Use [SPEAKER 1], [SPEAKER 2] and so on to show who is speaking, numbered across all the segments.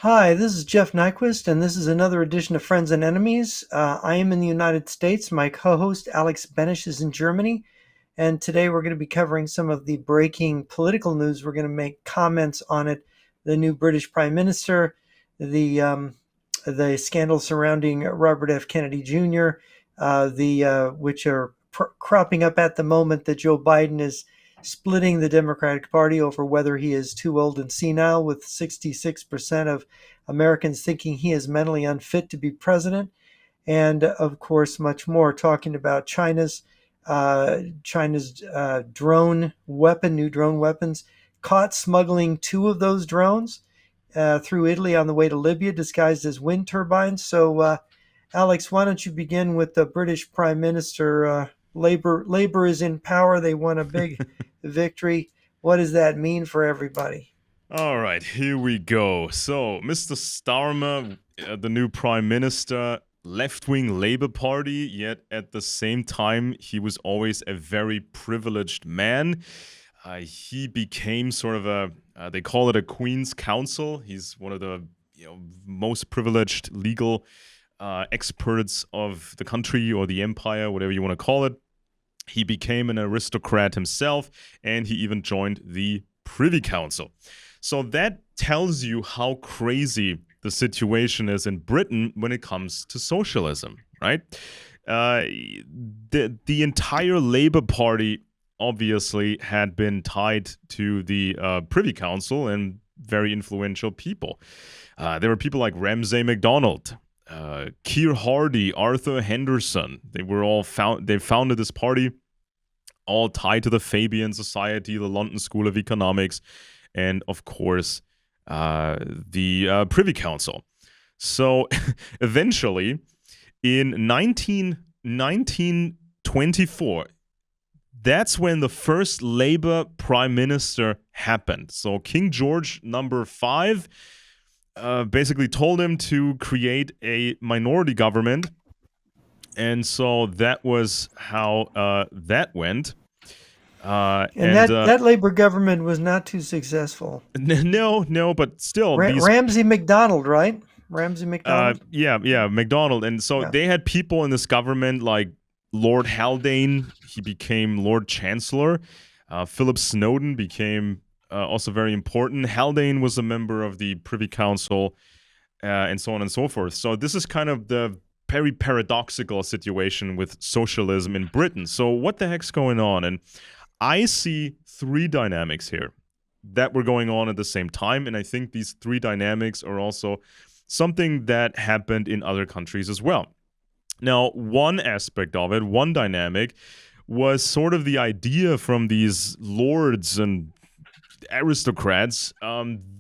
[SPEAKER 1] Hi, this is Jeff Nyquist, and this is another edition of Friends and Enemies. I am in the United States. My co host, Alex Benesch, is in Germany. And today we're going to be covering some of the breaking political news. We're going to make comments on it, the new British Prime Minister, the scandal surrounding Robert F. Kennedy Jr., which are cropping up at the moment that Joe Biden is splitting the Democratic Party over whether he is too old and senile, with 66% of Americans thinking he is mentally unfit to be president, and of course, much more. Talking about China's new drone weapons, caught smuggling two of those drones through Italy on the way to Libya, disguised as wind turbines. So, Alex, why don't you begin with the British Prime Minister? Labor is in power. They won a big victory. What does that mean for everybody?
[SPEAKER 2] All right, here we go. So, Mr. Starmer, the new prime minister, left wing Labour Party, yet at the same time, he was always a very privileged man. He became sort of they call it a Queen's Counsel. He's one of the most privileged legal experts of the country or the empire, whatever you want to call it. He became an aristocrat himself, and he even joined the Privy Council. So that tells you how crazy the situation is in Britain when it comes to socialism, right? The entire Labour Party obviously had been tied to the Privy Council and very influential people. There were people like Ramsay MacDonald, Keir Hardie, Arthur Henderson. They founded this party, all tied to the Fabian Society, the London School of Economics, and of course, the Privy Council. So eventually, in 1924, that's when the first Labour Prime Minister happened. So King George V basically told him to create a minority government. And so that was how that went.
[SPEAKER 1] And that Labor government was not too successful.
[SPEAKER 2] No, but still,
[SPEAKER 1] Ramsay MacDonald, right? Ramsay MacDonald.
[SPEAKER 2] Yeah, MacDonald, and so
[SPEAKER 1] Yeah.
[SPEAKER 2] they had people in this government like Lord Haldane. He became Lord Chancellor. Philip Snowden became also very important. Haldane was a member of the Privy Council, and so on and so forth. So this is kind of the very paradoxical situation with socialism in Britain. So what the heck's going on? And I see three dynamics here that were going on at the same time, and I think these three dynamics are also something that happened in other countries as well. Now, one aspect of it, one dynamic, was sort of the idea from these lords and aristocrats.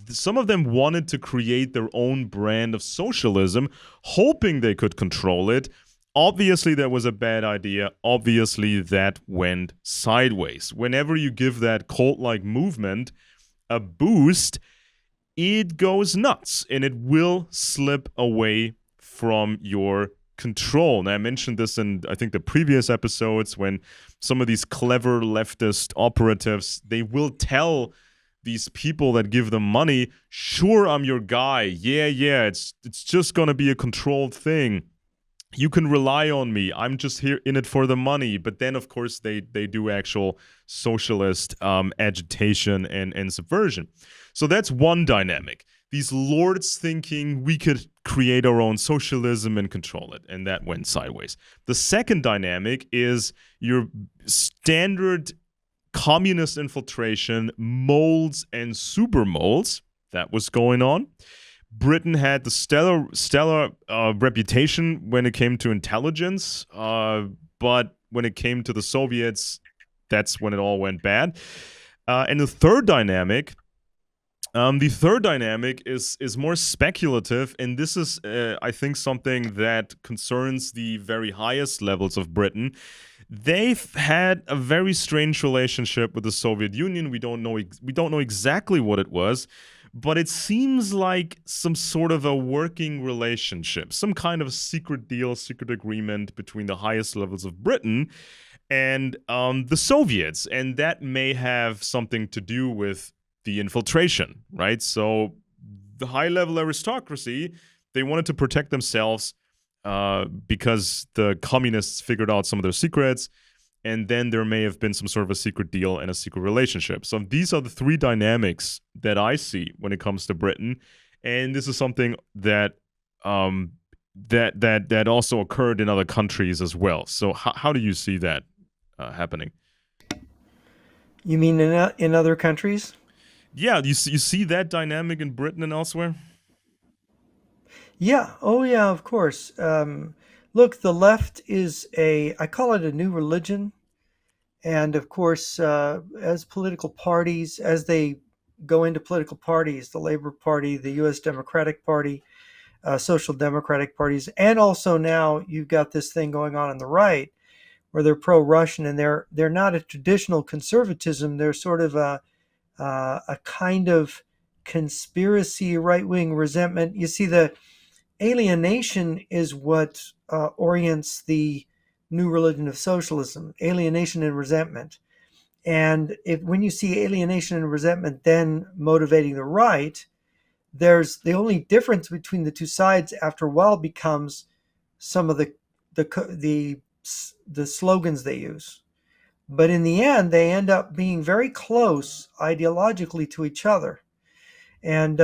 [SPEAKER 2] Some of them wanted to create their own brand of socialism, hoping they could control it. Obviously, that was a bad idea. Obviously, that went sideways. Whenever you give that cult-like movement a boost, it goes nuts and it will slip away from your control. Now, I mentioned this in, I think, the previous episodes when some of these clever leftist operatives, they will tell these people that give them money, sure, I'm your guy. Yeah, it's just going to be a controlled thing. You can rely on me. I'm just here in it for the money. But then, of course, they do actual socialist agitation and subversion. So that's one dynamic. These lords thinking we could create our own socialism and control it. And that went sideways. The second dynamic is your standard communist infiltration, moles and super moles. That was going on. Britain had the stellar reputation when it came to intelligence, but when it came to the Soviets, that's when it all went bad. And the third dynamic is more speculative, and this is, I think, something that concerns the very highest levels of Britain. They've had a very strange relationship with the Soviet Union. We don't know exactly what it was, but it seems like some sort of a working relationship, some kind of secret deal, secret agreement between the highest levels of Britain and the Soviets. And that may have something to do with the infiltration, right? So the high level aristocracy, they wanted to protect themselves because the communists figured out some of their secrets, and then there may have been some sort of a secret deal and a secret relationship. So these are the three dynamics that I see when it comes to Britain, and this is something that that also occurred in other countries as well. So how do you see that happening?
[SPEAKER 1] You mean in other countries?
[SPEAKER 2] Yeah, you see that dynamic in Britain and elsewhere?
[SPEAKER 1] Yeah. Oh, yeah. Of course. Look, the left is I call it a new religion, and of course, as political parties, as they go into political parties, the Labor Party, the U.S. Democratic Party, Social Democratic parties, and also now you've got this thing going on the right where they're pro-Russian and they're not a traditional conservatism. They're sort of a kind of conspiracy right-wing resentment. You see, the alienation is what orients the new religion of socialism: alienation and resentment. And if when you see alienation and resentment then motivating the right, there's the only difference between the two sides after a while becomes some of the the slogans they use. But in the end, they end up being very close ideologically to each other. And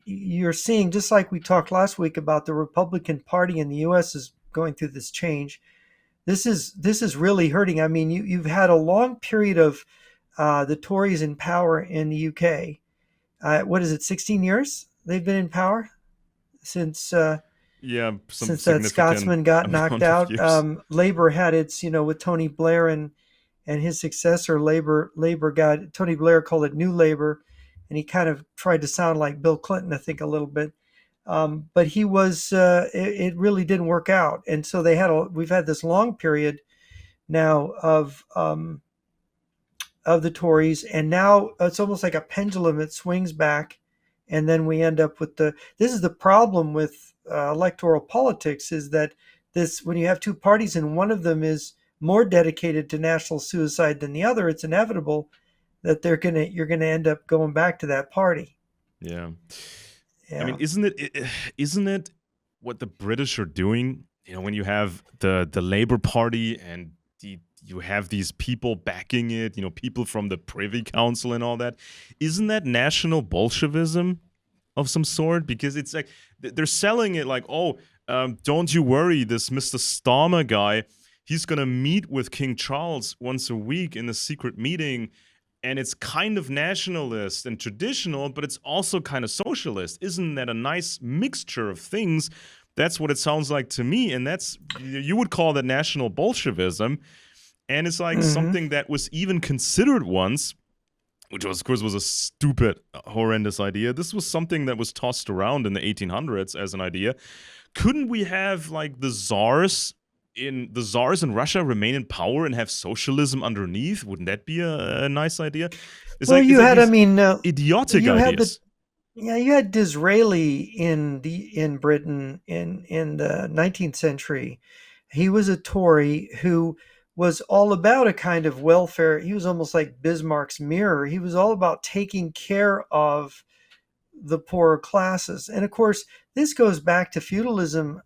[SPEAKER 1] you're seeing, just like we talked last week about the Republican Party in the U.S. is going through this change. This is really hurting. I mean, you've had a long period of the Tories in power in the UK. What is it? 16 years they've been in power since
[SPEAKER 2] Yeah, some
[SPEAKER 1] since that
[SPEAKER 2] significant
[SPEAKER 1] Scotsman got knocked
[SPEAKER 2] amount of
[SPEAKER 1] out.
[SPEAKER 2] years.
[SPEAKER 1] Labor had its, with Tony Blair and his successor. Labor got Tony Blair called it New Labor, and he kind of tried to sound like Bill Clinton, I think, a little bit. But he was it really didn't work out, and so we've had this long period now of the Tories, and now it's almost like a pendulum. It swings back, and then we end up with this is the problem with electoral politics, is that this when you have two parties and one of them is more dedicated to national suicide than the other, it's inevitable that you're gonna end up going back to that party.
[SPEAKER 2] Yeah. I mean,
[SPEAKER 1] Yeah.
[SPEAKER 2] isn't it what the British are doing? You know, when you have the Labour Party and you have these people backing it, people from the Privy Council and all that. Isn't that national bolshevism of some sort? Because it's like they're selling it like, oh, don't you worry, this Mr. Starmer guy, he's gonna meet with King Charles once a week in a secret meeting, and it's kind of nationalist and traditional, but it's also kind of socialist. Isn't that a nice mixture of things? That's what it sounds like to me, and you would call that national Bolshevism, and it's like
[SPEAKER 1] Hmm.
[SPEAKER 2] something that was even considered once, which was, of course, was a stupid, horrendous idea. This was something that was tossed around in the 1800s as an idea. Couldn't we have like the czars in Russia remain in power and have socialism underneath? Wouldn't that be a nice idea?
[SPEAKER 1] Well,
[SPEAKER 2] It's
[SPEAKER 1] you
[SPEAKER 2] like
[SPEAKER 1] had, I
[SPEAKER 2] these
[SPEAKER 1] mean,
[SPEAKER 2] idiotic
[SPEAKER 1] you had
[SPEAKER 2] ideas.
[SPEAKER 1] you had Disraeli in Britain in the 19th century. He was a Tory who was all about a kind of welfare. He was almost like Bismarck's mirror. He was all about taking care of the poorer classes. And of course, this goes back to feudalism.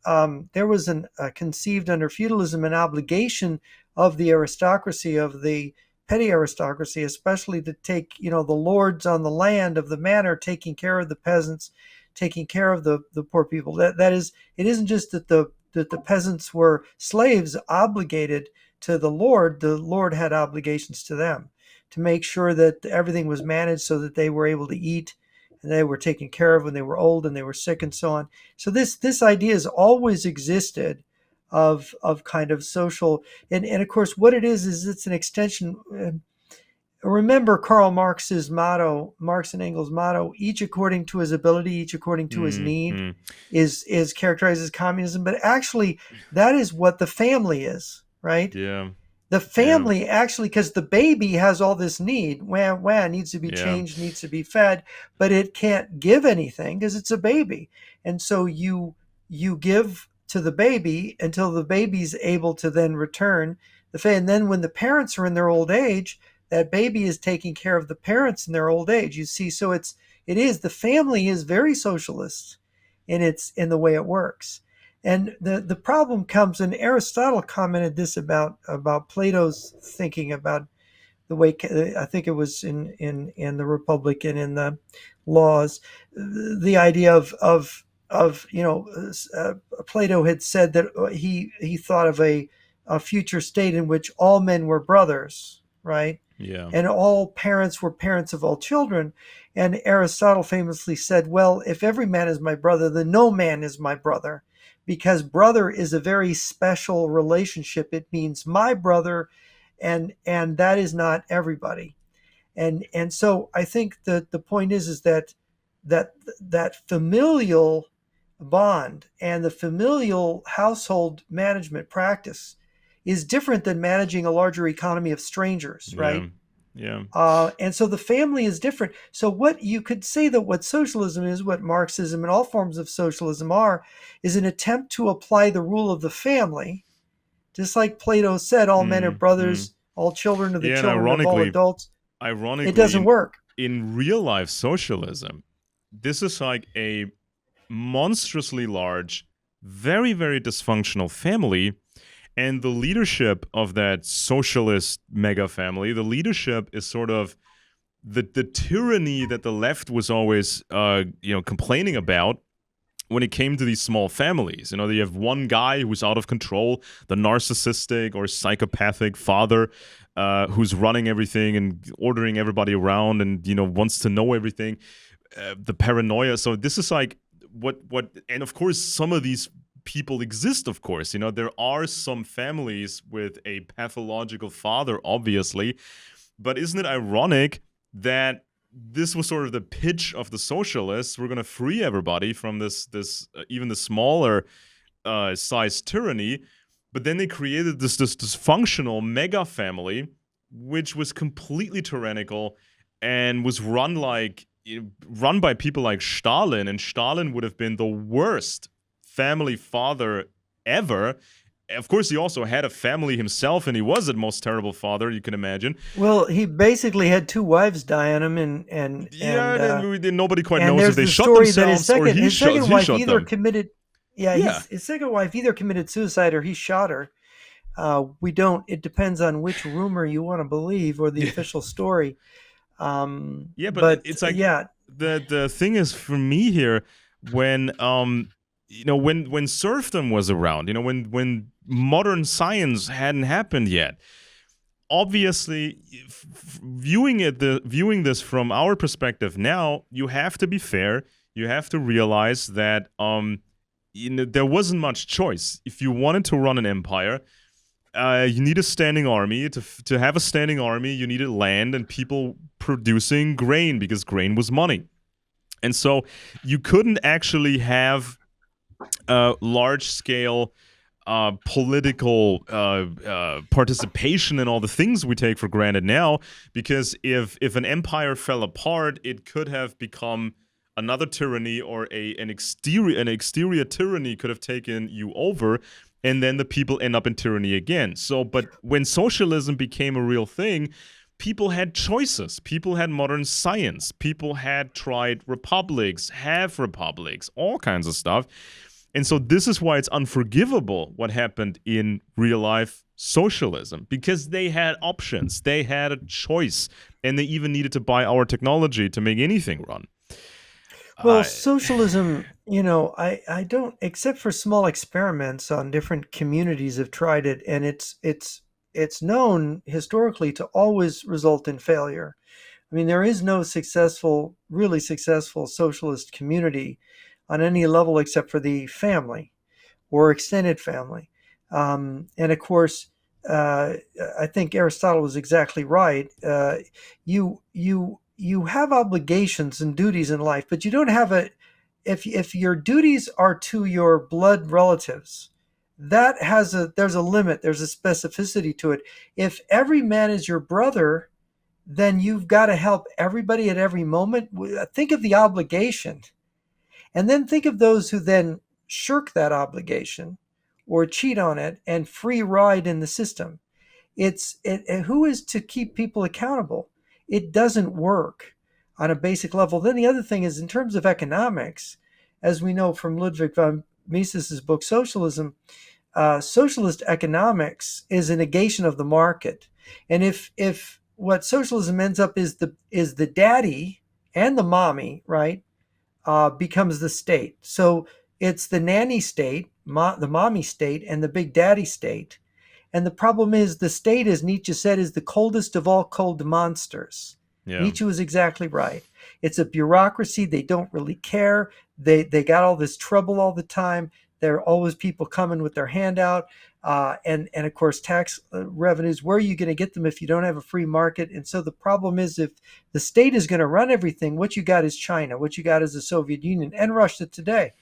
[SPEAKER 1] There was conceived under feudalism an obligation of the aristocracy, of the petty aristocracy, especially to take, the lords on the land of the manor, taking care of the peasants, taking care of the poor people. That is, it isn't just that the peasants were slaves obligated to the Lord. The Lord had obligations to them to make sure that everything was managed so that they were able to eat and they were taken care of when they were old and they were sick and so on. So this idea has always existed of kind of social, and of course what it is it's an extension. Remember Karl Marx's motto, Marx and Engels' motto: each according to his ability, each according to his need,
[SPEAKER 2] Mm-hmm.
[SPEAKER 1] is characterized as communism. But actually, that is what the family is, right?
[SPEAKER 2] Yeah,
[SPEAKER 1] The
[SPEAKER 2] yeah,
[SPEAKER 1] family actually, because the baby has all this need, needs to be
[SPEAKER 2] yeah,
[SPEAKER 1] changed, needs to be fed, but it can't give anything because it's a baby. And so you give to the baby until the baby's able to then return the fed. And then when the parents are in their old age, that baby is taking care of the parents in their old age. You see, so it is. The family is very socialist in the way it works. And the problem comes, and Aristotle commented this about Plato's thinking about the way, I think it was in the Republic and in the Laws, the idea of Plato had said that he thought of a future state in which all men were brothers, right?
[SPEAKER 2] Yeah.
[SPEAKER 1] And all parents were parents of all children. And Aristotle famously said, well, if every man is my brother, then no man is my brother, because brother is a very special relationship. It means my brother, and that is not everybody. And so I think that the point is that that familial bond and the familial household management practice is different than managing a larger economy of strangers,
[SPEAKER 2] Yeah.
[SPEAKER 1] right?
[SPEAKER 2] Yeah.
[SPEAKER 1] And so the family is different. So what you could say that what socialism is, what Marxism and all forms of socialism are, is an attempt to apply the rule of the family, just like Plato said, all men are
[SPEAKER 2] Mm, mm.
[SPEAKER 1] brothers, all children are the
[SPEAKER 2] Yeah, and
[SPEAKER 1] children of all
[SPEAKER 2] ironically,
[SPEAKER 1] adults. It
[SPEAKER 2] ironically,
[SPEAKER 1] doesn't work.
[SPEAKER 2] in real life socialism, this is like a monstrously large, very, very dysfunctional family. And the leadership of that socialist mega family, the leadership is sort of the tyranny that the left was always complaining about when it came to these small families. You have one guy who's out of control, the narcissistic or psychopathic father, who's running everything and ordering everybody around and wants to know everything. The paranoia. So this is like what and of course some of these people exist. Of course, there are some families with a pathological father, obviously, but isn't it ironic that this was sort of the pitch of the socialists? We're going to free everybody from this even the smaller size tyranny, but then they created this dysfunctional mega family, which was completely tyrannical and was run by people like Stalin, and Stalin would have been the worst family father ever. Of course, he also had a family himself, and he was the most terrible father you can imagine.
[SPEAKER 1] Well, he basically had two wives die on him,
[SPEAKER 2] Yeah, and nobody quite
[SPEAKER 1] and
[SPEAKER 2] knows if
[SPEAKER 1] there's
[SPEAKER 2] they
[SPEAKER 1] the
[SPEAKER 2] shot
[SPEAKER 1] story that his
[SPEAKER 2] themselves or
[SPEAKER 1] second his second
[SPEAKER 2] he
[SPEAKER 1] wife
[SPEAKER 2] shot
[SPEAKER 1] either
[SPEAKER 2] them.
[SPEAKER 1] committed, yeah,
[SPEAKER 2] Yeah,
[SPEAKER 1] his second wife either committed suicide or he shot her. We don't. It depends on which rumor you want to believe or the
[SPEAKER 2] yeah,
[SPEAKER 1] official story.
[SPEAKER 2] yeah. But
[SPEAKER 1] But
[SPEAKER 2] it's like
[SPEAKER 1] yeah,
[SPEAKER 2] the thing is for me here when when serfdom was around, when modern science hadn't happened yet. Obviously, viewing this from our perspective now, you have to be fair. You have to realize that there wasn't much choice. If you wanted to run an empire, you need a standing army. To have a standing army, you needed land and people producing grain, because grain was money. And so you couldn't actually have large scale political participation in all the things we take for granted now, because if an empire fell apart, it could have become another tyranny, or an exterior tyranny could have taken you over, and then the people end up in tyranny again. So, but when socialism became a real thing, people had choices. People had modern science. People had tried republics, half republics, all kinds of stuff. And so this is why it's unforgivable what happened in real life socialism, because they had options, they had a choice, and they even needed to buy our technology to make anything run.
[SPEAKER 1] well,
[SPEAKER 2] Uh,
[SPEAKER 1] socialism, I don't, except for small experiments on different communities have tried it, and it's known historically to always result in failure. I mean, there is no really successful socialist community on any level except for the family or extended family. And of course, uh, I think Aristotle was exactly right. You have obligations and duties in life, but you don't have a. If your duties are to your blood relatives, there's a limit. There's a specificity to it. If every man is your brother, then you've got to help everybody at every moment. Think of the obligation, and then think of those who then shirk that obligation or cheat on it and free ride in the system. Who is to keep people accountable? It doesn't work. on a basic level. Then the other thing is, in terms of economics, as we know from Ludwig von Mises's book Socialism, socialist economics is a negation of the market. And if what socialism ends up is the daddy and the mommy, right, becomes the state. So it's the nanny state, the mommy state, and the big daddy state. And the problem is the state, as Nietzsche said, is the coldest of all cold monsters.
[SPEAKER 2] Yeah.
[SPEAKER 1] Nietzsche was exactly right. It's a bureaucracy. They don't really care. They got all this trouble all the time. There are always people coming with their hand out. And of course, tax revenues, where are you going to get them if you don't have a free market? And so the problem is, if the state is going to run everything, what you got is China. What you got is the Soviet Union and Russia today.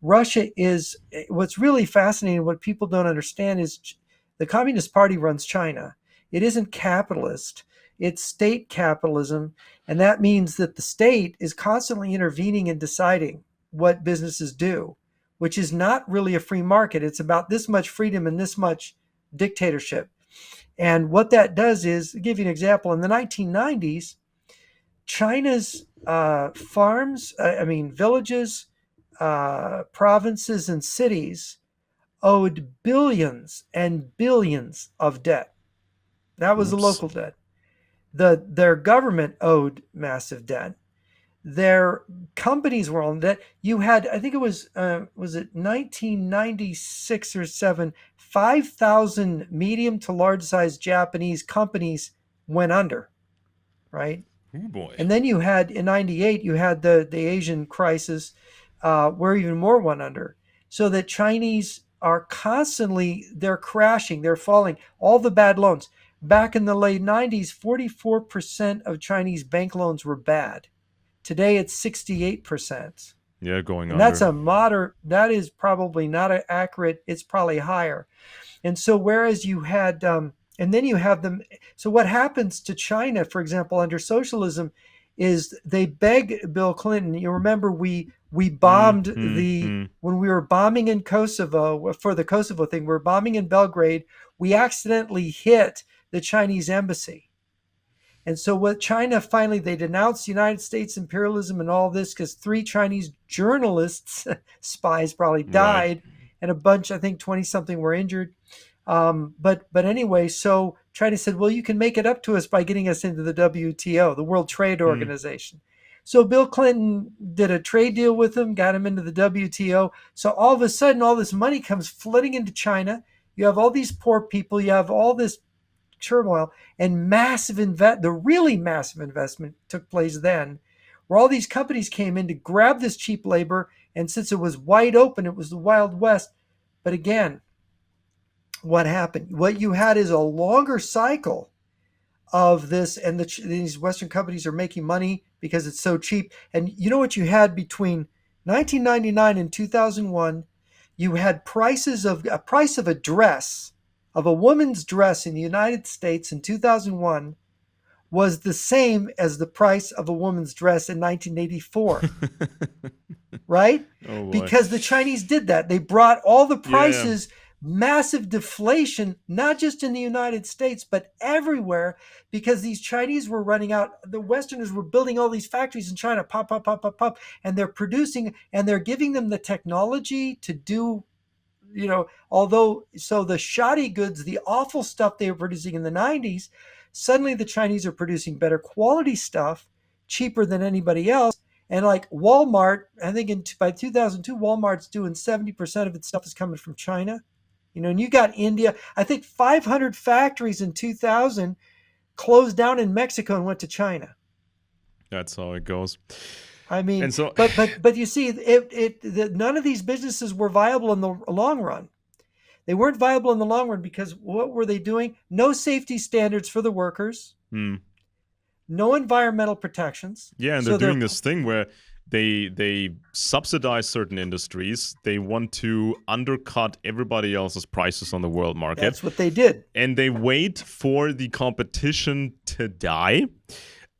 [SPEAKER 1] Russia is, what's really fascinating, what people don't understand is the Communist Party runs China. It isn't capitalist, it's state capitalism. And that means that the state is constantly intervening and deciding what businesses do, which is not really a free market. It's about this much freedom and this much dictatorship. And what that does is, I'll give you an example. In the 1990s, China's villages, provinces, and cities owed billions and billions of debt. That was the
[SPEAKER 2] Oops.
[SPEAKER 1] local debt. Their government owed massive debt. Their companies were on debt. You had, I think it was it 1996 or 7, 5,000 medium to large size Japanese companies went under, right?
[SPEAKER 2] Oh boy.
[SPEAKER 1] And then you had, in 98, you had the Asian crisis, where even more went under. So that Chinese are constantly, they're crashing, they're falling, all the bad loans. Back in the late 90s, 44% of Chinese bank loans were bad. Today it's 68%.
[SPEAKER 2] Yeah, going
[SPEAKER 1] And that's
[SPEAKER 2] under.
[SPEAKER 1] a moderate, that is probably not accurate, it's probably higher. And so whereas you had, and then you have them, so what happens to China, for example, under socialism, is they beg Bill Clinton. You remember we bombed when we were bombing in Kosovo for the Kosovo thing, we were bombing in Belgrade, we accidentally hit the Chinese embassy. And so what China finally, they denounced United States imperialism and all this because 3 Chinese journalists, spies probably
[SPEAKER 2] Right.
[SPEAKER 1] died, and a bunch, I think 20 something were injured. But anyway, so China said, well, you can make it up to us by getting us into the WTO, the World Trade Organization. So Bill Clinton did a trade deal with them, got him into the WTO. So all of a sudden, all this money comes flooding into China. You have all these poor people. You have all this turmoil, and the really massive investment took place then, where all these companies came in to grab this cheap labor. And since it was wide open, it was the Wild West. But again, what happened? What you had is a longer cycle of this, and these Western companies are making money because it's so cheap. And you know what you had between 1999 and 2001? You had a price of a dress, of a woman's dress in the United States in 2001 was the same as the price of a woman's dress in 1984. Right?
[SPEAKER 2] Oh boy.
[SPEAKER 1] Because the Chinese did that. They brought all the prices,
[SPEAKER 2] Yeah.
[SPEAKER 1] massive deflation, not just in the United States, but everywhere, because these Chinese were running out. The Westerners were building all these factories in China, pop, pop, pop, pop, pop, and they're producing, and they're giving them the technology to do, so the shoddy goods, the awful stuff they were producing in the 90s, suddenly the Chinese are producing better quality stuff, cheaper than anybody else. And like Walmart, I think by 2002, Walmart's doing 70% of its stuff is coming from China. And you got India. I think 500 factories in 2000 closed down in Mexico and went to China.
[SPEAKER 2] That's how it goes.
[SPEAKER 1] I mean,
[SPEAKER 2] And so,
[SPEAKER 1] but you see, none of these businesses were viable in the long run. They weren't viable in the long run because what were they doing? No safety standards for the workers, no environmental protections.
[SPEAKER 2] Yeah, and they're doing this thing where they subsidize certain industries. They want to undercut everybody else's prices on the world market.
[SPEAKER 1] That's what they did.
[SPEAKER 2] And they wait for the competition to die.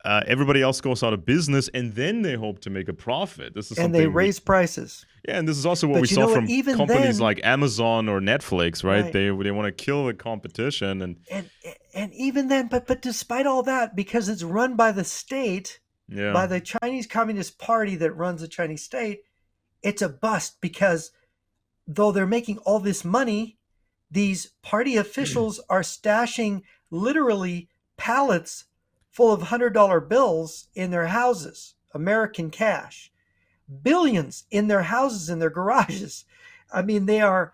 [SPEAKER 2] Everybody else goes out of business, and then they hope to make a profit. This is
[SPEAKER 1] and they raise prices.
[SPEAKER 2] Yeah, and this is also what we saw from companies like Amazon or Netflix, right? They want to kill the competition, and
[SPEAKER 1] even then, but despite all that, because it's run by the state,
[SPEAKER 2] Yeah.
[SPEAKER 1] by the Chinese Communist Party that runs the Chinese state, it's a bust because though they're making all this money, these party officials are stashing literally pallets full of $100 bills in their houses, American cash, billions in their houses, in their garages. I mean, they are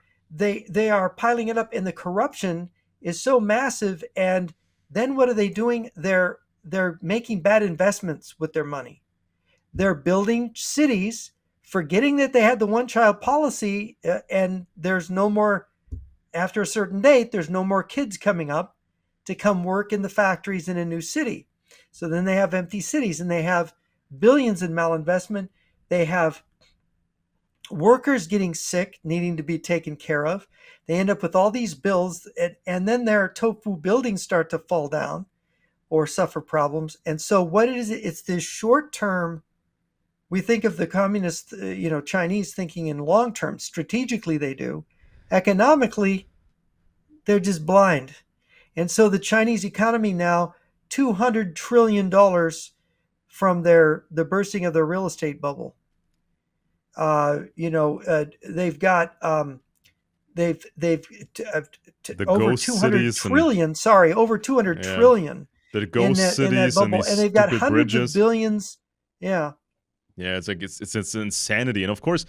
[SPEAKER 1] piling it up, and the corruption is so massive. And then what are they doing? They're making bad investments with their money. They're building cities, forgetting that they had the one child policy, and there's no more, after a certain date, there's no more kids coming up to come work in the factories in a new city. So then they have empty cities, and they have billions in malinvestment. They have workers getting sick, needing to be taken care of. They end up with all these bills, and then their tofu buildings start to fall down or suffer problems. And so what is it? It's this short term. We think of the communist, Chinese thinking in long term. Strategically, they do. Economically, they're just blind. And so the Chinese economy now, $200 trillion from the bursting of their real estate bubble. They've got they've
[SPEAKER 2] The
[SPEAKER 1] over
[SPEAKER 2] ghost
[SPEAKER 1] 200
[SPEAKER 2] cities and
[SPEAKER 1] trillion. Sorry, over 200
[SPEAKER 2] yeah,
[SPEAKER 1] trillion
[SPEAKER 2] the
[SPEAKER 1] in
[SPEAKER 2] ghost
[SPEAKER 1] that
[SPEAKER 2] cities and
[SPEAKER 1] bubble,
[SPEAKER 2] these
[SPEAKER 1] and they've got
[SPEAKER 2] stupid
[SPEAKER 1] hundreds of
[SPEAKER 2] bridges.
[SPEAKER 1] billions. Yeah,
[SPEAKER 2] Yeah, it's like it's insanity. And of course,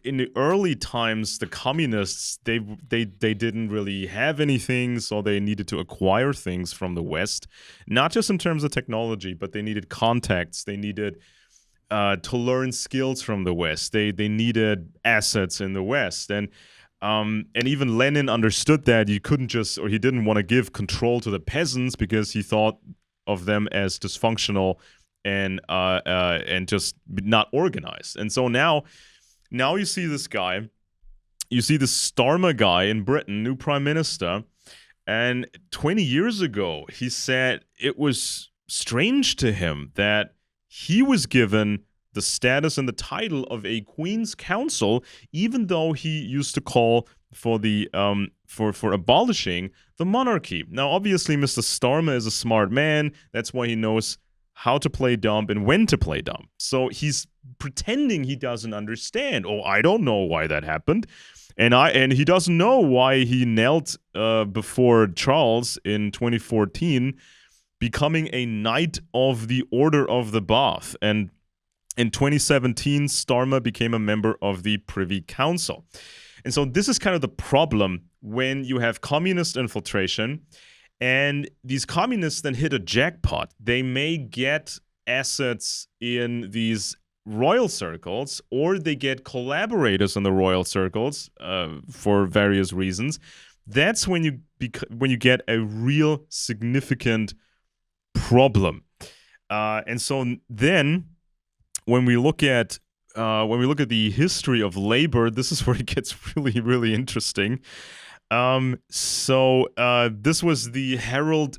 [SPEAKER 2] in the early times, the communists they didn't really have anything, so they needed to acquire things from the West, not just in terms of technology, but they needed contacts. They needed to learn skills from the West. They needed assets in the West, and even Lenin understood that you couldn't just, or he didn't want to give control to the peasants because he thought of them as dysfunctional and just not organized. And so now you see this guy, you see this Starmer guy in Britain, new prime minister, and 20 years ago he said it was strange to him that he was given the status and the title of a Queen's Counsel, even though he used to call for the for abolishing the monarchy. Now, obviously, Mr. Starmer is a smart man. That's why he knows how to play dumb and when to play dumb. So he's pretending he doesn't understand. Oh, I don't know why that happened. And he doesn't know why he knelt before Charles in 2014, becoming a Knight of the Order of the Bath. And in 2017, Starmer became a member of the Privy Council. And so this is kind of the problem when you have communist infiltration and these communists then hit a jackpot. They may get assets in these royal circles, or they get collaborators in the royal circles for various reasons. That's when you get a real significant problem. And so then when we look at the history of labor, this is where it gets really, really interesting. This was the Harold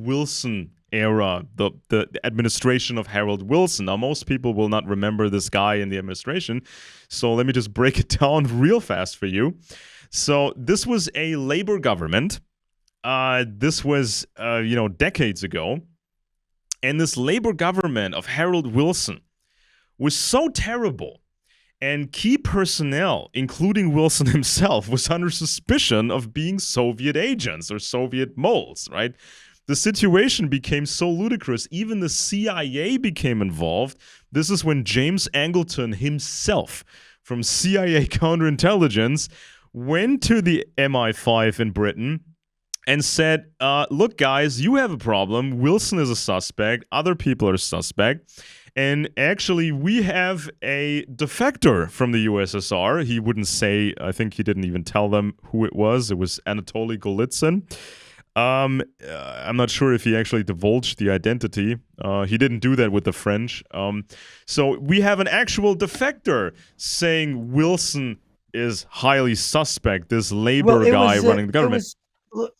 [SPEAKER 2] Wilson era, the administration of Harold Wilson. Now, most people will not remember this guy in the administration, so let me just break it down real fast for you. So this was a labor government. This was decades ago, and this labor government of Harold Wilson was so terrible, and key personnel, including Wilson himself, was under suspicion of being Soviet agents or Soviet moles, right? The situation became so ludicrous, even the CIA became involved. This is when James Angleton himself, from CIA counterintelligence, went to the MI5 in Britain and said, look, guys, you have a problem. Wilson is a suspect. Other people are suspect. And actually, we have a defector from the USSR. He wouldn't say, I think he didn't even tell them who it was. It was Anatoly Golitsyn. I'm not sure if he actually divulged the identity. He didn't do that with the French. So we have an actual defector saying Wilson is highly suspect, this labor guy running the government.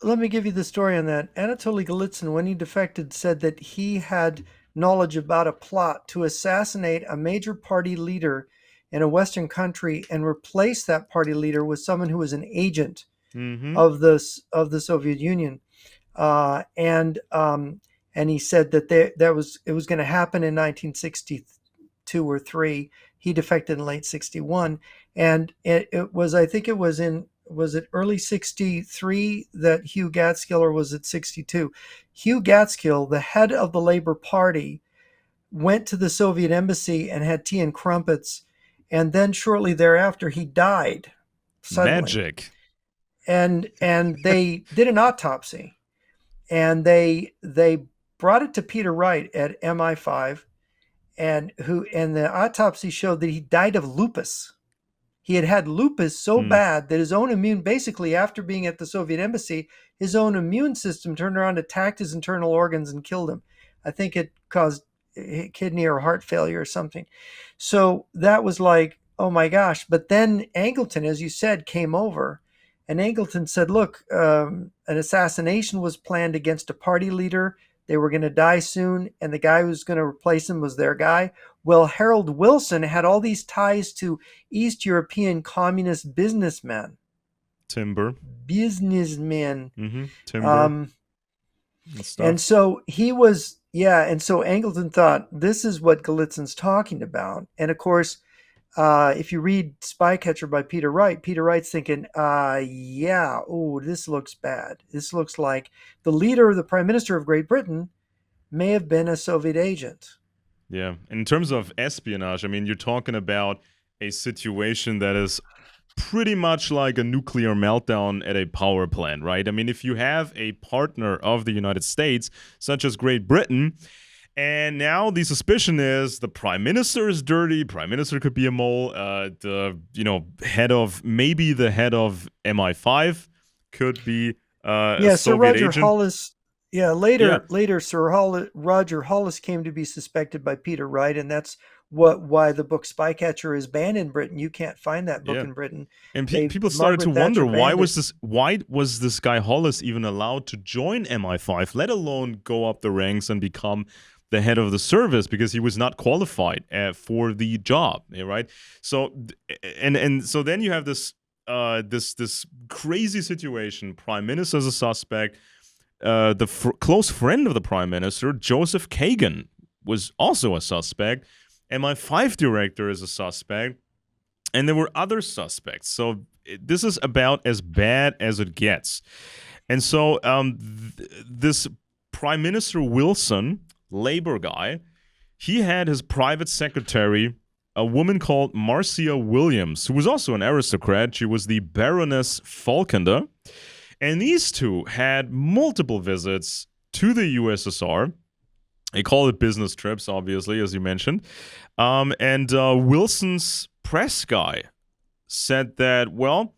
[SPEAKER 1] Let me give you the story on that. Anatoly Golitsyn, when he defected, said that he had knowledge about a plot to assassinate a major party leader in a Western country and replace that party leader with someone who was an agent
[SPEAKER 2] Mm-hmm.
[SPEAKER 1] of the Soviet Union. And and he said that it was going to happen in 1962 or three. He defected in late 61, and it was, I think it was in, was it early 63 that Hugh Gaitskell, or was it 62? Hugh Gaitskell, the head of the Labor Party, went to the Soviet embassy and had tea and crumpets, and then shortly thereafter he died suddenly.
[SPEAKER 2] Magic.
[SPEAKER 1] And they did an autopsy, and they brought it to Peter Wright at MI5, and the autopsy showed that he died of lupus. He had had lupus so
[SPEAKER 2] Hmm.
[SPEAKER 1] bad that his own immune, basically after being at the Soviet embassy, his own immune system turned around, attacked his internal organs, and killed him. I think it caused kidney or heart failure or something. So that was like, oh my gosh. But then Angleton, as you said, came over, and Angleton said, look, an assassination was planned against a party leader. They were going to die soon, and the guy who was going to replace him was their guy. Well, Harold Wilson had all these ties to East European communist businessmen.
[SPEAKER 2] Timber.
[SPEAKER 1] Businessmen.
[SPEAKER 2] Timber and
[SPEAKER 1] And
[SPEAKER 2] stuff.
[SPEAKER 1] so he was, yeah. And so Angleton thought, this is what Galitzin's talking about. And of course, if you read Spycatcher by Peter Wright, Peter Wright's thinking, yeah, oh, this looks bad. This looks like the leader, the prime minister of Great Britain, may have been a Soviet agent.
[SPEAKER 2] Yeah. In terms of espionage, I mean, you're talking about a situation that is pretty much like a nuclear meltdown at a power plant, right? I mean, if you have a partner of the United States, such as Great Britain, and now the suspicion is the prime minister is dirty. Prime minister could be a mole. Maybe the head of MI5 could be a
[SPEAKER 1] Yeah, Sir
[SPEAKER 2] Soviet
[SPEAKER 1] Roger
[SPEAKER 2] agent.
[SPEAKER 1] Hollis. Yeah,
[SPEAKER 2] Yeah,
[SPEAKER 1] later, Roger Hollis came to be suspected by Peter Wright, and that's why the book Spycatcher is banned in Britain. You can't find that book
[SPEAKER 2] yeah.
[SPEAKER 1] in Britain.
[SPEAKER 2] And
[SPEAKER 1] They
[SPEAKER 2] people started to
[SPEAKER 1] Margaret Thatcher
[SPEAKER 2] wonder
[SPEAKER 1] banned it.
[SPEAKER 2] why was this guy Hollis even allowed to join MI5, let alone go up the ranks and become the head of the service, because he was not qualified for the job, right? So so then you have this crazy situation. Prime minister is a suspect. The close friend of the prime minister, Joseph Kagan, was also a suspect. MI5 director is a suspect. And there were other suspects. So this is about as bad as it gets. And so this Prime Minister Wilson, Labor guy, he had his private secretary, a woman called Marcia Williams, who was also an aristocrat. She was the Baroness Falkender. And these two had multiple visits to the USSR. They call it business trips, obviously, as you mentioned. And Wilson's press guy said that, well,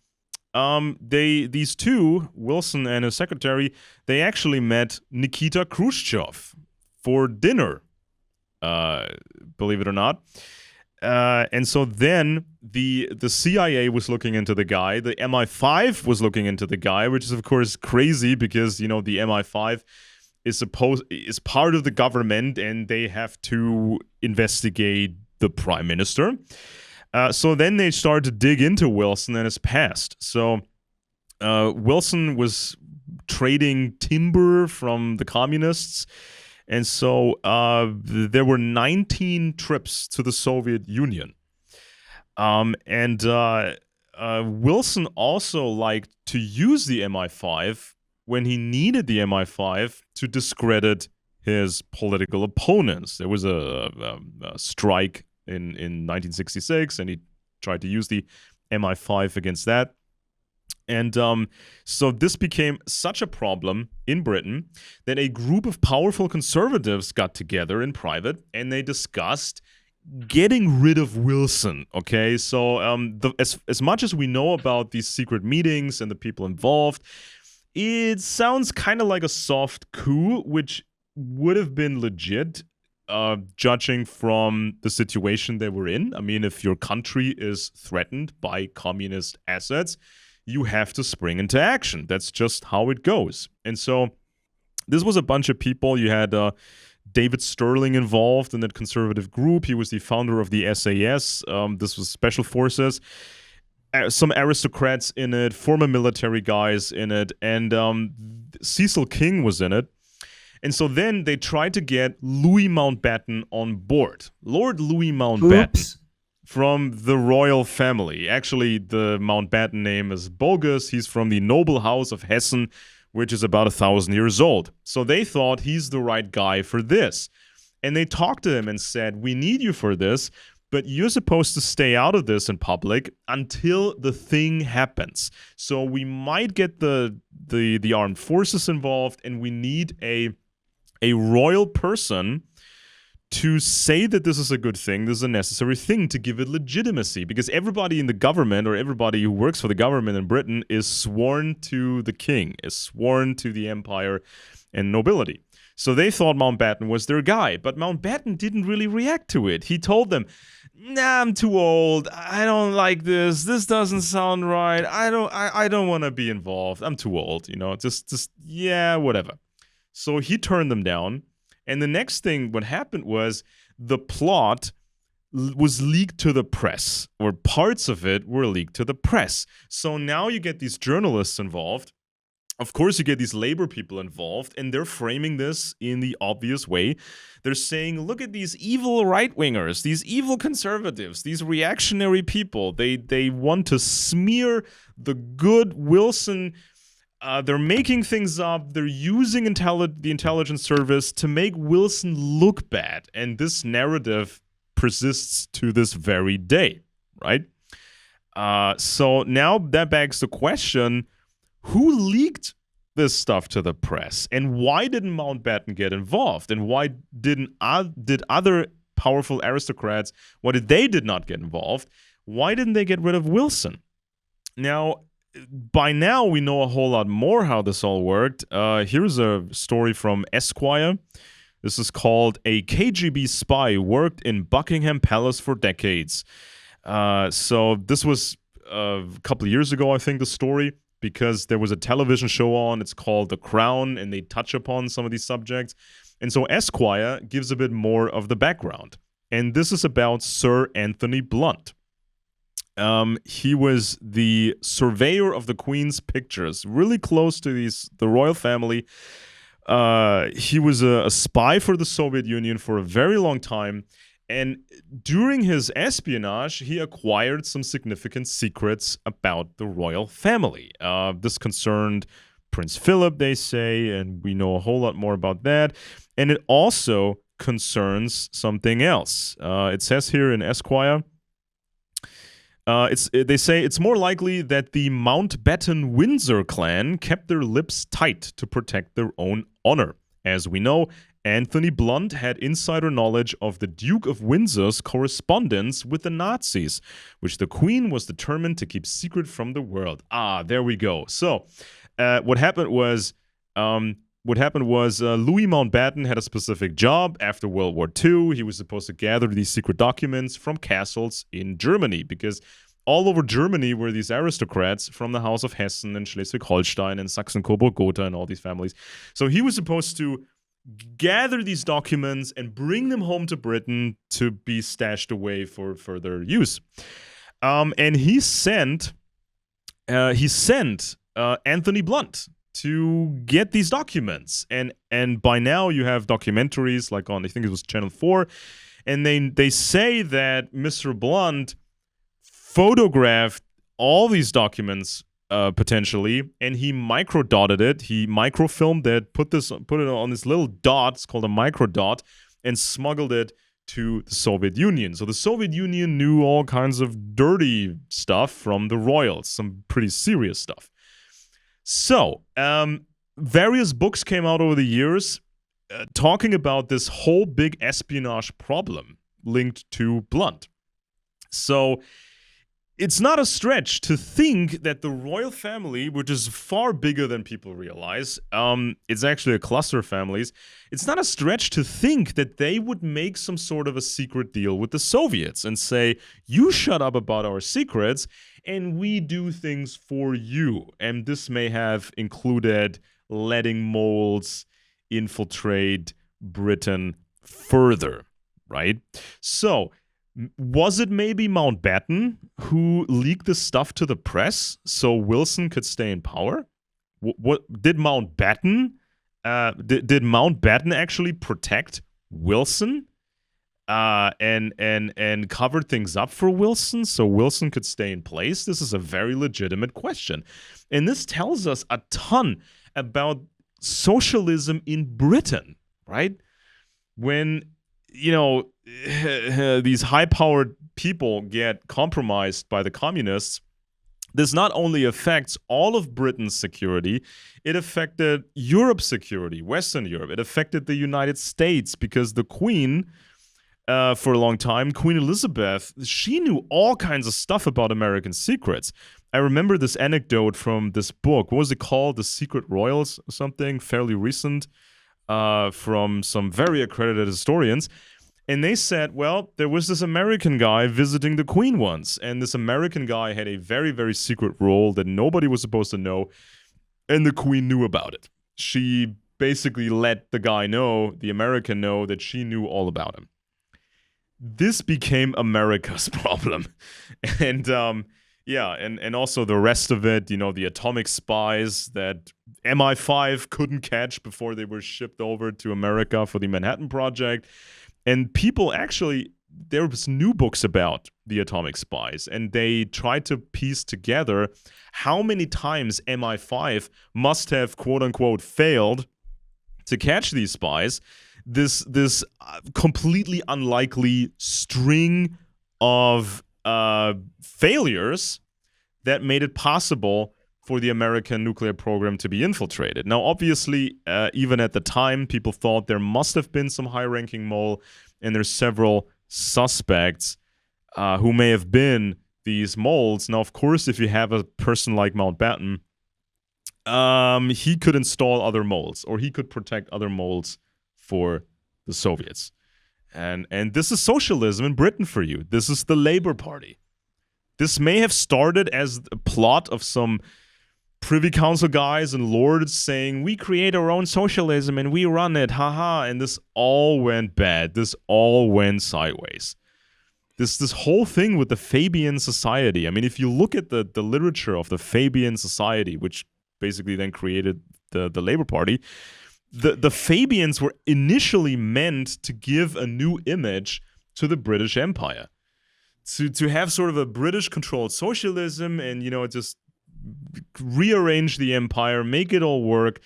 [SPEAKER 2] these two, Wilson and his secretary, they actually met Nikita Khrushchev for dinner, believe it or not. And so then the CIA was looking into the guy. The MI5 was looking into the guy, which is of course crazy because the MI5 is part of the government and they have to investigate the prime minister. So then they started to dig into Wilson and his past. So Wilson was trading timber from the communists. And so there were 19 trips to the Soviet Union. And Wilson also liked to use the MI5 when he needed the MI5 to discredit his political opponents. There was a strike in 1966, and he tried to use the MI5 against that. And so this became such a problem in Britain that a group of powerful conservatives got together in private and they discussed getting rid of Wilson. Okay, so as much as we know about these secret meetings and the people involved, it sounds kind of like a soft coup, which would have been legit, judging from the situation they were in. I mean, if your country is threatened by communist assets, you have to spring into action. That's just how it goes. And so this was a bunch of people. You had David Sterling involved in that conservative group. He was the founder of the SAS. This was special forces. Some aristocrats in it, former military guys in it, and Cecil King was in it. And so then they tried to get Louis Mountbatten on board. Lord Louis Mountbatten
[SPEAKER 1] Oops.
[SPEAKER 2] from the royal family. Actually, the Mountbatten name is bogus. He's from the noble house of Hessen, which is about 1,000 years old. So they thought he's the right guy for this. And they talked to him and said, we need you for this, but you're supposed to stay out of this in public until the thing happens. So we might get the armed forces involved, and we need a royal person to say that this is a good thing, this is a necessary thing to give it legitimacy, because everybody in the government or everybody who works for the government in Britain is sworn to the king, is sworn to the empire and nobility. So they thought Mountbatten was their guy, but Mountbatten didn't really react to it. He told them, nah, I'm too old. I don't like this. This doesn't sound right. I don't want to be involved. I'm too old, just yeah, whatever. So he turned them down. And the next thing, what happened was the plot was leaked to the press, or parts of it were leaked to the press. So now you get these journalists involved. Of course, you get these labor people involved, and they're framing this in the obvious way. They're saying, look at these evil right-wingers, these evil conservatives, these reactionary people. They want to smear the good Wilson. They're making things up. They're using the intelligence service to make Wilson look bad. And this narrative persists to this very day, right? So now that begs the question, who leaked this stuff to the press? And why didn't Mountbatten get involved? And why did other powerful aristocrats, did not get involved? Why didn't they get rid of Wilson? Now, by now, we know a whole lot more how this all worked. Here's a story from Esquire. This is called "A KGB Spy Worked in Buckingham Palace for Decades." So this was a couple of years ago, I think, the story, because there was a television show on. It's called The Crown, and they touch upon some of these subjects. And so Esquire gives a bit more of the background. And this is about Sir Anthony Blunt. He was the surveyor of the Queen's pictures, really close to the royal family. He was a spy for the Soviet Union for a very long time. And during his espionage, he acquired some significant secrets about the royal family. This concerned Prince Philip, they say, and we know a whole lot more about that. And it also concerns something else. It says here in Esquire, they say it's more likely that the Mountbatten Windsor clan kept their lips tight to protect their own honor. As we know, Anthony Blunt had insider knowledge of the Duke of Windsor's correspondence with the Nazis, which the Queen was determined to keep secret from the world. There we go. So, what happened was Louis Mountbatten had a specific job after World War II. He was supposed to gather these secret documents from castles in Germany, because all over Germany were these aristocrats from the House of Hessen and Schleswig-Holstein and Saxon-Coburg-Gotha and all these families. So he was supposed to gather these documents and bring them home to Britain to be stashed away for further use. And he sent Anthony Blunt to get these documents. And by now you have documentaries like on, I think it was Channel 4, and they say that Mr. Blunt photographed all these documents potentially, and he microdotted it. He microfilmed it, put it on this little dot, it's called a microdot, and smuggled it to the Soviet Union. So the Soviet Union knew all kinds of dirty stuff from the royals, some pretty serious stuff. So, various books came out over the years talking about this whole big espionage problem linked to Blunt. So, it's not a stretch to think that the royal family, which is far bigger than people realize, it's actually a cluster of families, it's not a stretch to think that they would make some sort of a secret deal with the Soviets and say, you shut up about our secrets, and we do things for you. And this may have included letting moles infiltrate Britain further, right? So, was it maybe Mountbatten who leaked this stuff to the press so Wilson could stay in power? What did Mountbatten did Mountbatten actually protect Wilson and covered things up for Wilson so Wilson could stay in place? This is a very legitimate question. And this tells us a ton about socialism in Britain, right? When, you know, these high-powered people get compromised by the communists, this not only affects all of Britain's security, it affected Europe's security, Western Europe. It affected the United States because the Queen, for a long time, Queen Elizabeth, she knew all kinds of stuff about American secrets. I remember this anecdote from this book. What was it called? The Secret Royals or something, fairly recent, from some very accredited historians. And they said, well, there was this American guy visiting the Queen once, and this American guy had a very, very secret role that nobody was supposed to know, and the Queen knew about it. She basically let the guy know, the American know, that she knew all about him. This became America's problem. And and also the rest of it, you know, the atomic spies that MI5 couldn't catch before they were shipped over to America for the Manhattan Project. And people actually, there was new books about the atomic spies, and they tried to piece together how many times MI5 must have, quote unquote, failed to catch these spies. This completely unlikely string of failures that made it possible for the American nuclear program to be infiltrated. Now, obviously, even at the time, people thought there must have been some high-ranking mole, and there's several suspects who may have been these moles. Now, of course, if you have a person like Mountbatten, he could install other moles, or he could protect other moles for the Soviets. And this is socialism in Britain for you. This is the Labour Party. This may have started as a plot of some Privy Council guys and lords saying, we create our own socialism and we run it, haha, and this all went bad. This all went sideways. This whole thing with the Fabian Society, I mean, if you look at the literature of the Fabian Society, which basically then created the Labour Party, the Fabians were initially meant to give a new image to the British Empire. To have sort of a British-controlled socialism and, you know, just rearrange the empire, make it all work,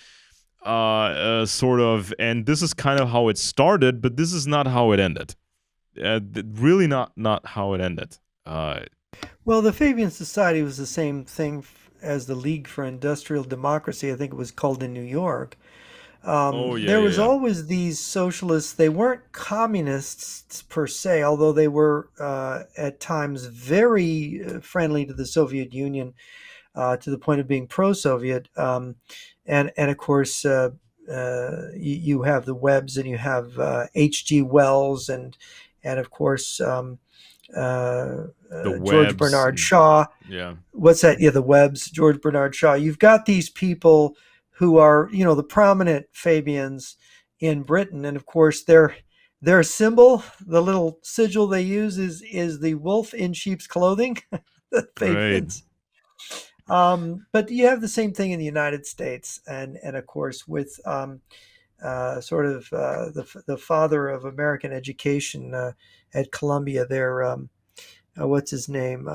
[SPEAKER 2] sort of. And this is kind of how it started, but this is not how it ended. Really not how it ended.
[SPEAKER 1] Well, the Fabian Society was the same thing as the League for Industrial Democracy. I think it was called in New York.
[SPEAKER 2] Oh, yeah,
[SPEAKER 1] There
[SPEAKER 2] yeah,
[SPEAKER 1] was
[SPEAKER 2] yeah.
[SPEAKER 1] always these socialists. They weren't communists per se, although they were at times very friendly to the Soviet Union, to the point of being pro-Soviet. And of course, you have the Webbs, and you have H.G. Wells, and of course
[SPEAKER 2] The
[SPEAKER 1] George
[SPEAKER 2] webs.
[SPEAKER 1] Bernard Shaw.
[SPEAKER 2] Yeah.
[SPEAKER 1] What's that? Yeah, the Webbs, George Bernard Shaw. You've got these people who are, you know, the prominent Fabians in Britain, and of course their symbol, the little sigil they use, is the wolf in sheep's clothing, the
[SPEAKER 2] Right.
[SPEAKER 1] Fabians. But you have the same thing in the United States, and of course with sort of the father of American education at Columbia there. What's his name?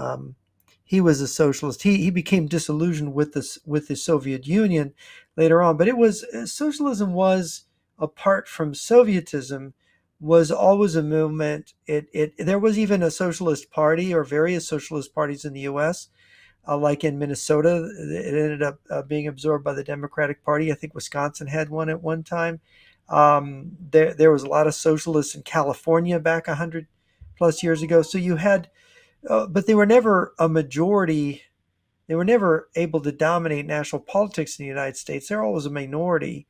[SPEAKER 1] He was a socialist. He became disillusioned with the Soviet Union later on. But it was socialism was, apart from Sovietism, was always a movement. It there was even a socialist party, or various socialist parties in the U.S. Like in Minnesota, it ended up being absorbed by the Democratic Party. I think Wisconsin had one at one time. There was a lot of socialists in California back 100+ years ago. So you had, but they were never a majority. They were never able to dominate national politics in the United States. They're always a minority.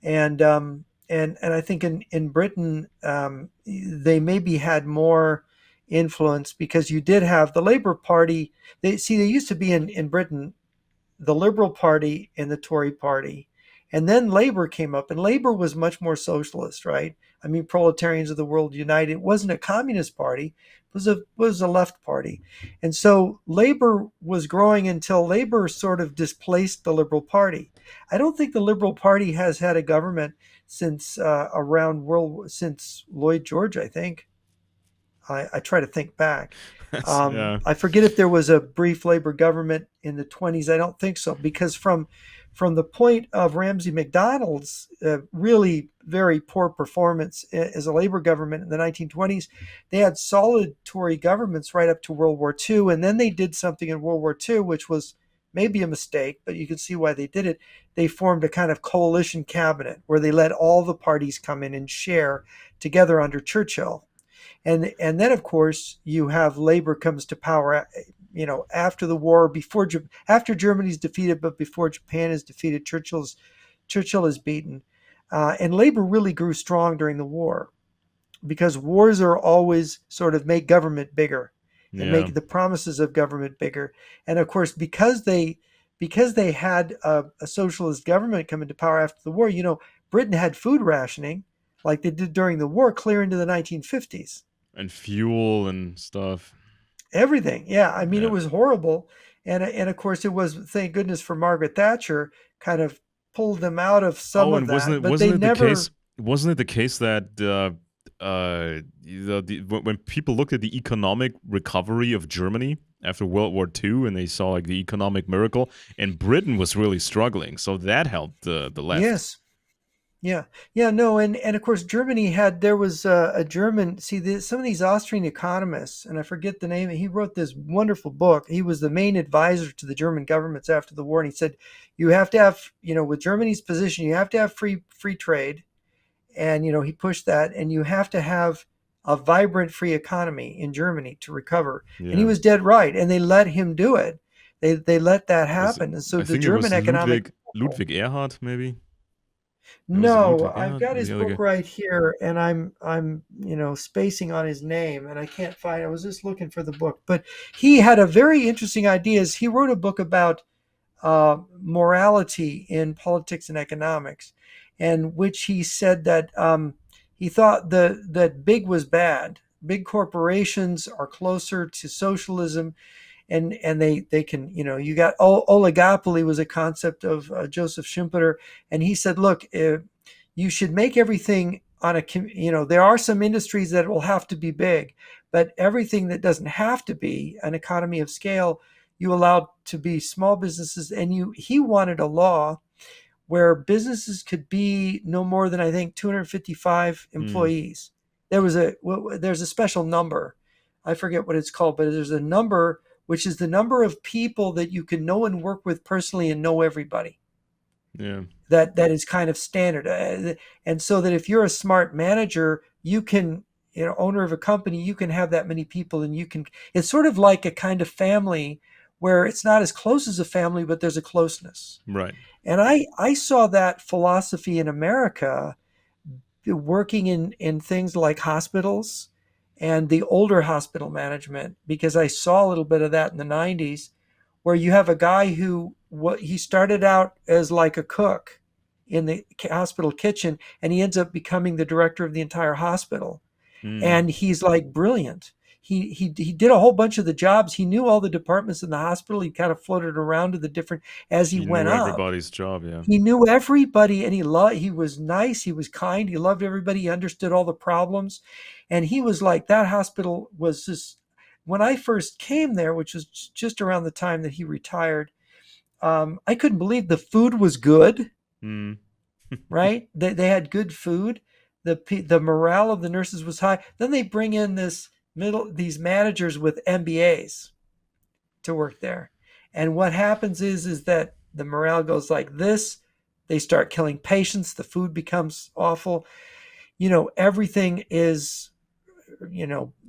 [SPEAKER 1] And I think in Britain, they maybe had more influence because you did have the Labour Party. They used to be in Britain, the Liberal Party and the Tory Party, and then Labour came up, and Labour was much more socialist, right? I mean, Proletarians of the World Unite. It wasn't a communist party. It was a left party. And so labor was growing until labor sort of displaced the Liberal Party. I don't think the Liberal Party has had a government since since Lloyd George, I think. I try to think back.
[SPEAKER 2] Yeah.
[SPEAKER 1] I forget if there was a brief labor government in the 20s. I don't think so, because from the point of Ramsay MacDonald's really very poor performance as a labor government in the 1920s, they had solid Tory governments right up to World War II, and then they did something in World War II, which was maybe a mistake, but you can see why they did it. They formed a kind of coalition cabinet where they let all the parties come in and share together under Churchill. And then of course you have labor comes to power, after the war, after Germany's defeated, but before Japan is defeated. Churchill is beaten, and labor really grew strong during the war, because wars are always sort of make government bigger and
[SPEAKER 2] Yeah.
[SPEAKER 1] make the promises of government bigger. And of course, because they had a socialist government come into power after the war, Britain had food rationing like they did during the war clear into the 1950s.
[SPEAKER 2] And fuel and stuff.
[SPEAKER 1] Everything. Yeah. I mean, it
[SPEAKER 2] Yeah.
[SPEAKER 1] was horrible. And of course, it was, thank goodness for Margaret Thatcher, kind of pulled them out of some
[SPEAKER 2] Oh,
[SPEAKER 1] of
[SPEAKER 2] and wasn't
[SPEAKER 1] that,
[SPEAKER 2] it
[SPEAKER 1] but
[SPEAKER 2] wasn't
[SPEAKER 1] they
[SPEAKER 2] it the
[SPEAKER 1] never,
[SPEAKER 2] case? Wasn't it the case that when people looked at the economic recovery of Germany after World War II, and they saw like the economic miracle, and Britain was really struggling, so that helped the left.
[SPEAKER 1] yes. Yeah. Yeah. No. And of course, there was a German, see, some of these Austrian economists, and I forget the name, he wrote this wonderful book. He was the main advisor to the German governments after the war. And he said, you have to have, with Germany's position, you have to have free trade. And he pushed that, and you have to have a vibrant free economy in Germany to recover. And he
[SPEAKER 2] Yeah,
[SPEAKER 1] was dead right, and they let him do it. They let that
[SPEAKER 2] was
[SPEAKER 1] happen, and so
[SPEAKER 2] I
[SPEAKER 1] the
[SPEAKER 2] think it
[SPEAKER 1] German
[SPEAKER 2] was
[SPEAKER 1] economic.
[SPEAKER 2] Ludwig Erhard, maybe it was
[SPEAKER 1] No,
[SPEAKER 2] Ludwig
[SPEAKER 1] I've
[SPEAKER 2] Erhard
[SPEAKER 1] got
[SPEAKER 2] or
[SPEAKER 1] his
[SPEAKER 2] the other
[SPEAKER 1] book
[SPEAKER 2] guy.
[SPEAKER 1] right here, and I'm spacing on his name, and I can't find. I was just looking for the book, but he had a very interesting ideas. He wrote a book about morality in politics and economics, and which he said that he thought that big was bad. Big corporations are closer to socialism, and they can, you got oligopoly was a concept of Joseph Schumpeter. And he said, look, you should make everything on there are some industries that will have to be big, but everything that doesn't have to be an economy of scale, you allow to be small businesses. And he wanted a law where businesses could be no more than, I think, 255
[SPEAKER 2] Hmm.
[SPEAKER 1] employees. There's a special number. I forget what it's called, but there's a number which is the number of people that you can know and work with personally and know everybody.
[SPEAKER 2] Yeah.
[SPEAKER 1] That is kind of standard. And so that if you're a smart manager, you can, owner of a company, you can have that many people, and it's sort of like a kind of family where it's not as close as a family, but there's a closeness.
[SPEAKER 2] Right.
[SPEAKER 1] And I saw that philosophy in America working in things like hospitals and the older hospital management, because I saw a little bit of that in the 90s, where you have a guy who he started out as like a cook in the hospital kitchen, and he ends up becoming the director of the entire hospital.
[SPEAKER 2] Hmm.
[SPEAKER 1] And he's like brilliant. He did a whole bunch of the jobs. He knew all the departments in the hospital. He kind of floated around to the different as he
[SPEAKER 2] He knew
[SPEAKER 1] went up.
[SPEAKER 2] everybody's job. Yeah.
[SPEAKER 1] He knew everybody, and he was nice, he was kind, he loved everybody, he understood all the problems. And he was like, that hospital was just, when I first came there, which was just around the time that he retired, I couldn't believe the food was good,
[SPEAKER 2] Hmm.
[SPEAKER 1] right? They had good food. The morale of the nurses was high. Then they bring in these managers with MBAs to work there. And what happens is that the morale goes like this. They start killing patients. The food becomes awful. Everything is,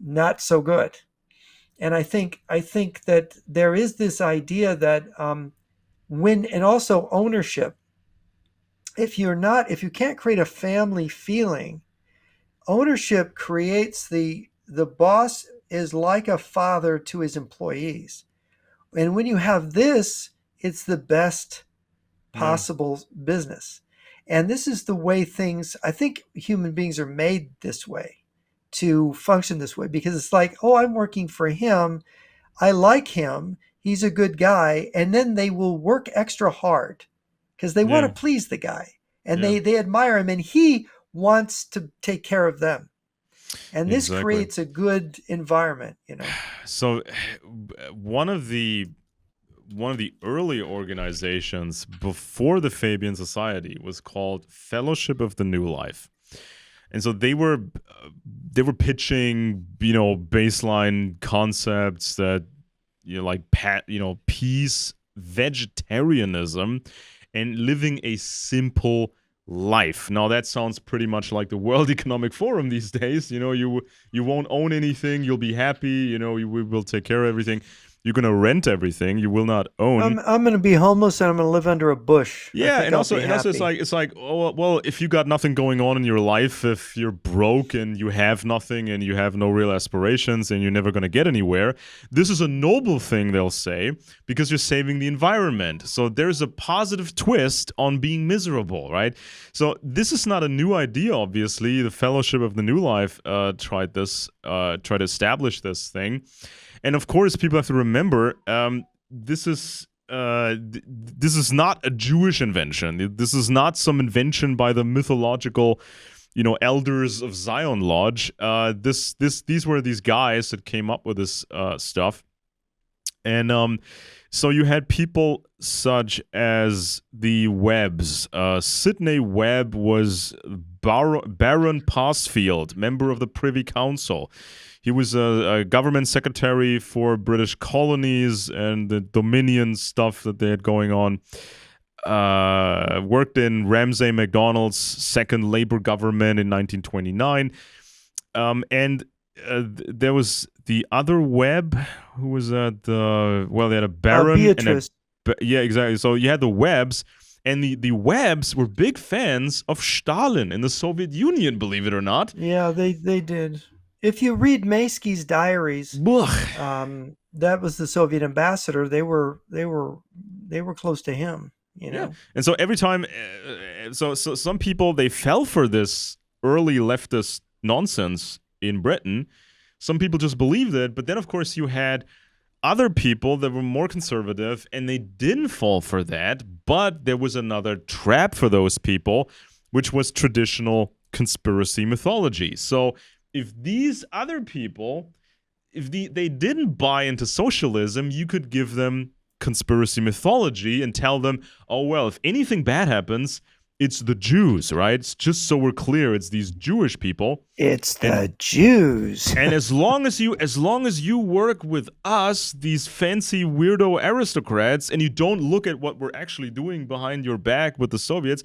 [SPEAKER 1] not so good. And I think that there is this idea that and also ownership. If you can't create a family feeling, ownership creates the boss is like a father to his employees. And when you have this, it's the best
[SPEAKER 2] Yeah.
[SPEAKER 1] possible business. And this is the way things, I think human beings are made this way, to function this way, because it's like, oh, I'm working for him. I like him. He's a good guy. And then they will work extra hard because they want
[SPEAKER 2] Yeah,
[SPEAKER 1] to please the guy and
[SPEAKER 2] yeah,
[SPEAKER 1] they admire him and he wants to take care of them. And this
[SPEAKER 2] exactly.
[SPEAKER 1] creates a good environment, you know.
[SPEAKER 2] So one of the one of the early organizations before the Fabian Society was called Fellowship of the New Life. And so they were pitching, baseline concepts that like peace, vegetarianism, and living a simple life. Now that sounds pretty much like the World Economic Forum these days. You won't own anything, you'll be happy, we will take care of everything. You're going to rent everything, you will not own.
[SPEAKER 1] I'm going to be homeless and I'm going to live under a bush. I
[SPEAKER 2] Yeah,
[SPEAKER 1] think
[SPEAKER 2] and
[SPEAKER 1] I'll
[SPEAKER 2] also
[SPEAKER 1] be
[SPEAKER 2] and also it's
[SPEAKER 1] happy.
[SPEAKER 2] like oh well, if you got nothing going on in your life, if you're broke and you have nothing and you have no real aspirations and you're never going to get anywhere, this is a noble thing, they'll say, because you're saving the environment. So there's a positive twist on being miserable, right? So this is not a new idea. Obviously, the Fellowship of the New Life tried to establish this thing, and of course, people have to remember this is this is not a Jewish invention. This is not some invention by the mythological, elders of Zion Lodge. These were these guys that came up with this stuff, and so you had people such as the Webbs. Sidney Webb was Baron Passfield, member of the Privy Council. He was a government secretary for British colonies and the Dominion stuff that they had going on. Worked in Ramsay MacDonald's second Labour government in 1929. And there was the other Webb, who was they had a baron and
[SPEAKER 1] Beatrice.
[SPEAKER 2] yeah, exactly. So you had the Webbs, and the Webbs were big fans of Stalin in the Soviet Union, believe it or not.
[SPEAKER 1] Yeah, they did. If you read Maysky's diaries,
[SPEAKER 2] Ugh.
[SPEAKER 1] that was the Soviet ambassador. They were close to him, you
[SPEAKER 2] Yeah,
[SPEAKER 1] know.
[SPEAKER 2] and so every time, so some people, they fell for this early leftist nonsense in Britain. Some people just believed it, but then of course you had other people that were more conservative and they didn't fall for that, but there was another trap for those people, which was traditional conspiracy mythology. So if these other people, if they didn't buy into socialism, you could give them conspiracy mythology and tell them, oh well, if anything bad happens, it's the Jews, right? It's just so we're clear, it's these Jewish people.
[SPEAKER 1] It's
[SPEAKER 2] And
[SPEAKER 1] the Jews.
[SPEAKER 2] and as long as you work with us, these fancy weirdo aristocrats, and you don't look at what we're actually doing behind your back with the Soviets,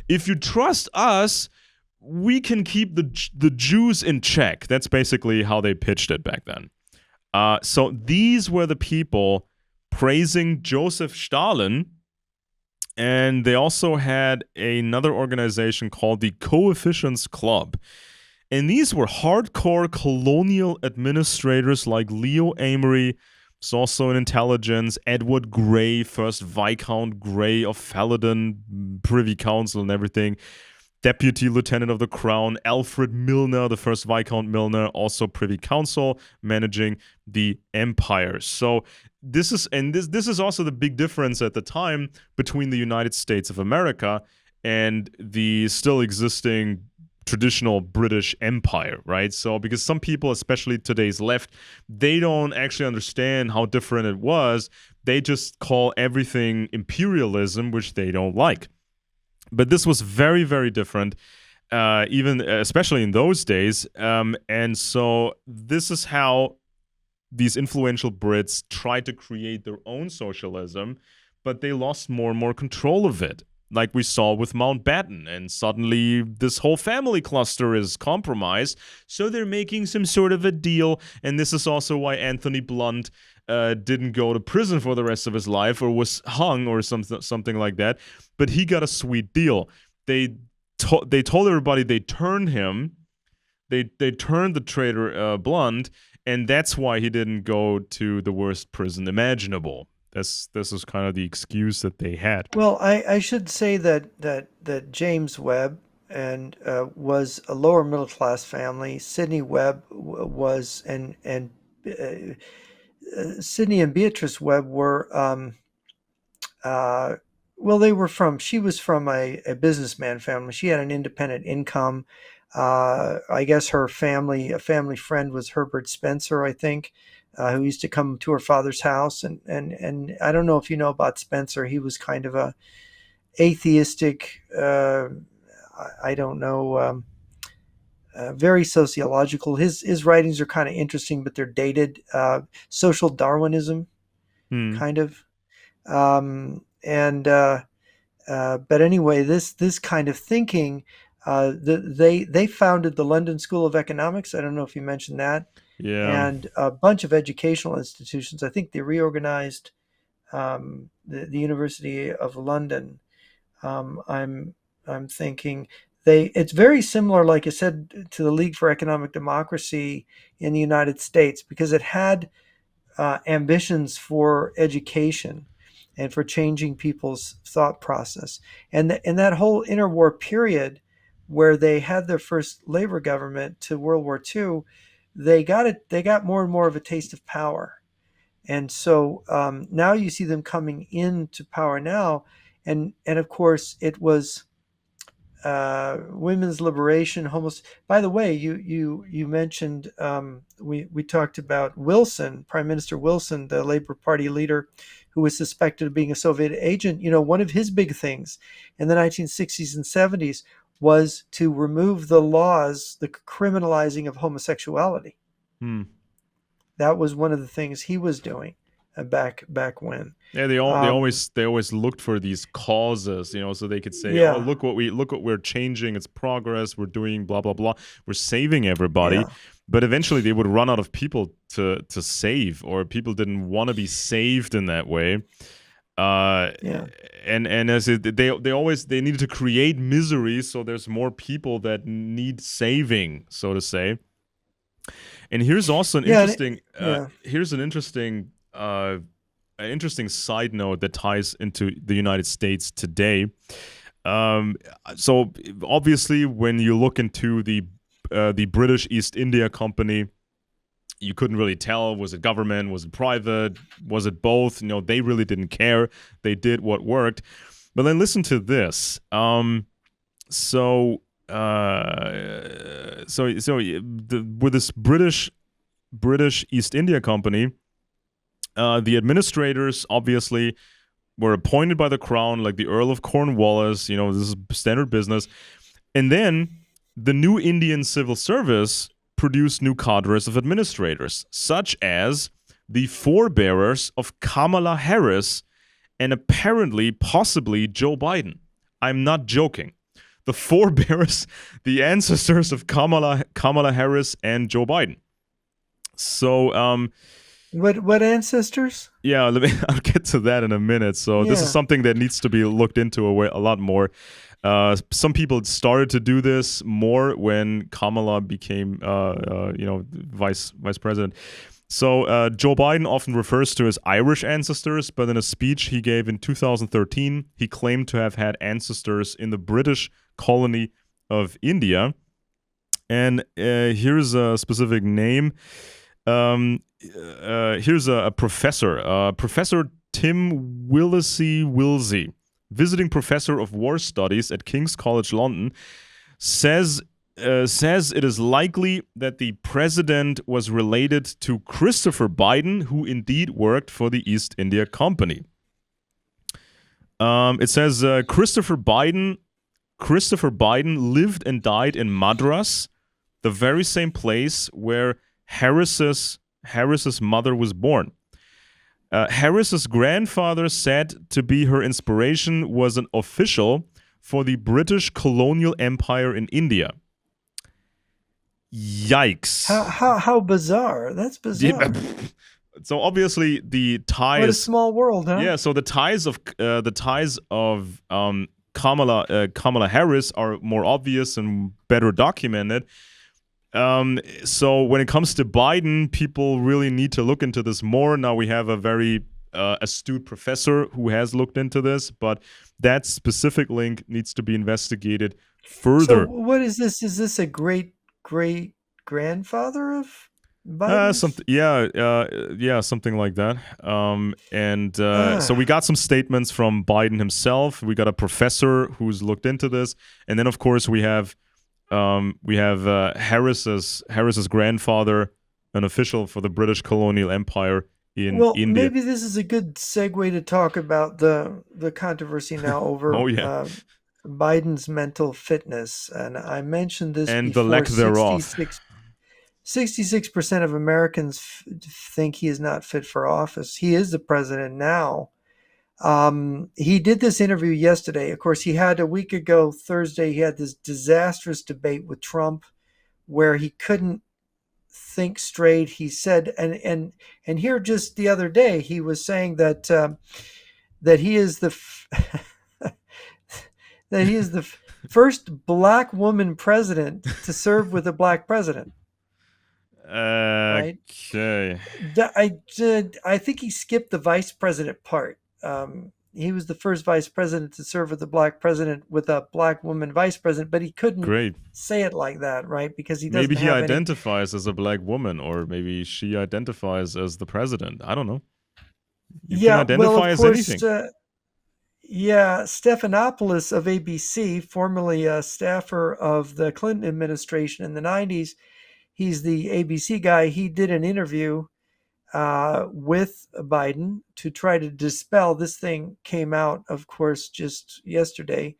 [SPEAKER 2] if you trust us, we can keep the Jews in check. That's basically how they pitched it back then. So these were the people praising Joseph Stalin, and they also had another organization called the Coefficients Club. And these were hardcore colonial administrators like Leo Amory, who's also in intelligence, Edward Grey, first Viscount Grey of Falodon, Privy Council and everything, Deputy Lieutenant of the Crown, Alfred Milner, the first Viscount Milner, also Privy Council, managing the empire. So this is also the big difference at the time between the United States of America and the still existing traditional British Empire, right? So because some people, especially today's left, they don't actually understand how different it was. They just call everything imperialism, which they don't like. But this was very, very different, even especially in those days. And so this is how these influential Brits tried to create their own socialism, but they lost more and more control of it, like we saw with Mountbatten. And suddenly this whole family cluster is compromised. So they're making some sort of a deal. And this is also why Anthony Blunt didn't go to prison for the rest of his life or was hung or something like that. But he got a sweet deal. They told everybody they turned him. They turned the traitor Blunt, and that's why he didn't go to the worst prison imaginable. This is kind of the excuse that they had.
[SPEAKER 1] Well, I should say that James Webb and was a lower middle class family. Sidney Webb was and uh, Sidney and Beatrice Webb were uh, well, they were from. She was from a businessman family. She had an independent income. I guess her family, a family friend, was Herbert Spencer, I think, who used to come to her father's house. And I don't know if you know about Spencer. He was kind of a atheistic. I don't know. Very sociological. His writings are kind of interesting, but they're dated. Social Darwinism,
[SPEAKER 2] Hmm.
[SPEAKER 1] kind of. And But anyway, this kind of thinking, they founded the London School of Economics. I don't know if you mentioned that,
[SPEAKER 2] Yeah.
[SPEAKER 1] and a bunch of educational institutions. I think they reorganized the University of London. Um, I'm I'm thinking they. It's very similar, like I said, to the League for Economic Democracy in the United States because it had ambitions for education and for changing people's thought process. And in that whole interwar period, where they had their first labor government to World War II, they got it. They got more and more of a taste of power, and so now you see them coming into power now, and of course it was women's liberation, homos. By the way, you mentioned we talked about Wilson, Prime Minister Wilson, the Labor Party leader, who was suspected of being a Soviet agent. You know, one of his big things in the 1960s and 70s was to remove the laws, the criminalizing of homosexuality.
[SPEAKER 2] Hmm.
[SPEAKER 1] That was one of the things he was doing back when.
[SPEAKER 2] Yeah,
[SPEAKER 1] Um,
[SPEAKER 2] they always looked for these causes, so they could say, "Oh,
[SPEAKER 1] yeah,
[SPEAKER 2] look what we're changing. It's progress. We're doing blah blah blah. We're saving everybody."
[SPEAKER 1] yeah,
[SPEAKER 2] But eventually, they would run out of people to save, or people didn't want to be saved in that way. Uh,
[SPEAKER 1] yeah.
[SPEAKER 2] and as they always they needed to create misery, so there's more people that need saving, so to say. And here's also
[SPEAKER 1] Yeah, yeah.
[SPEAKER 2] an interesting side note that ties into the United States today. Um, so obviously, when you look into the British East India Company, you couldn't really tell, was it government, was it private, was it both? They really didn't care. They did what worked. But then listen to this. So with this British East India Company, the administrators obviously were appointed by the crown, like the Earl of Cornwallis. This is standard business. And then the new Indian civil service produced new cadres of administrators, such as the forebearers of Kamala Harris and apparently, possibly, Joe Biden. I'm not joking. The forebearers, the ancestors of Kamala Harris and Joe Biden. So,
[SPEAKER 1] What ancestors?
[SPEAKER 2] yeah, I'll get to that in a minute. So this is
[SPEAKER 1] Yeah.
[SPEAKER 2] something that needs to be looked into a lot more. Some people started to do this more when Kamala became, vice president. So Joe Biden often refers to his Irish ancestors, but in a speech he gave in 2013, he claimed to have had ancestors in the British colony of India. And here's a specific name. Here's a professor, Professor Tim Willesee, visiting professor of war studies at King's College London, says it is likely that the president was related to Christopher Biden, who indeed worked for the East India Company. It says Christopher Biden lived and died in Madras, the very same place where Harris's mother was born. Harris's grandfather, said to be her inspiration, was an official for the British colonial empire in India. Yikes.
[SPEAKER 1] How bizarre. That's bizarre.
[SPEAKER 2] So obviously the
[SPEAKER 1] What a
[SPEAKER 2] ties,
[SPEAKER 1] small world, huh?
[SPEAKER 2] yeah. So the ties of Kamala Harris are more obvious and better documented. So when it comes to Biden, people really need to look into this more. Now we have a very astute professor who has looked into this, but that specific link needs to be investigated
[SPEAKER 1] So
[SPEAKER 2] further.
[SPEAKER 1] what is this? Is this a great grandfather of Biden's?
[SPEAKER 2] Something, yeah, something like that. And so we
[SPEAKER 1] Ah,
[SPEAKER 2] got some statements from Biden himself. We got a professor who's looked into this, and then of course we have Harris's grandfather, an official for the British colonial empire in
[SPEAKER 1] well,
[SPEAKER 2] India.
[SPEAKER 1] maybe this is a good segue to talk about the controversy now
[SPEAKER 2] Oh
[SPEAKER 1] over
[SPEAKER 2] yeah,
[SPEAKER 1] Biden's mental fitness, and I mentioned this
[SPEAKER 2] and the
[SPEAKER 1] before.
[SPEAKER 2] lack thereof.
[SPEAKER 1] 66% of Americans think he is not fit for office. He is the president now. He did this interview yesterday. Of course, he had a week ago, Thursday, he had this disastrous debate with Trump where he couldn't think straight. He said, and here just the other day, he was saying that he is that he is the first black woman president to serve with a black president. Right?
[SPEAKER 2] Okay,
[SPEAKER 1] I think he skipped the vice president part. He was the first vice president to serve with a black president with a black woman vice president, but he couldn't
[SPEAKER 2] great.
[SPEAKER 1] say it like that, right? Because he
[SPEAKER 2] Maybe
[SPEAKER 1] doesn't
[SPEAKER 2] he
[SPEAKER 1] have any.
[SPEAKER 2] identifies as a black woman, or maybe she identifies as the president. I don't know. You can
[SPEAKER 1] Yeah, well,
[SPEAKER 2] identify
[SPEAKER 1] of
[SPEAKER 2] as
[SPEAKER 1] course,
[SPEAKER 2] anything.
[SPEAKER 1] yeah, Stephanopoulos of ABC, formerly a staffer of the Clinton administration in the 90s, he's the ABC guy. He did an interview with Biden to try to dispel this thing. Came out, of course, just yesterday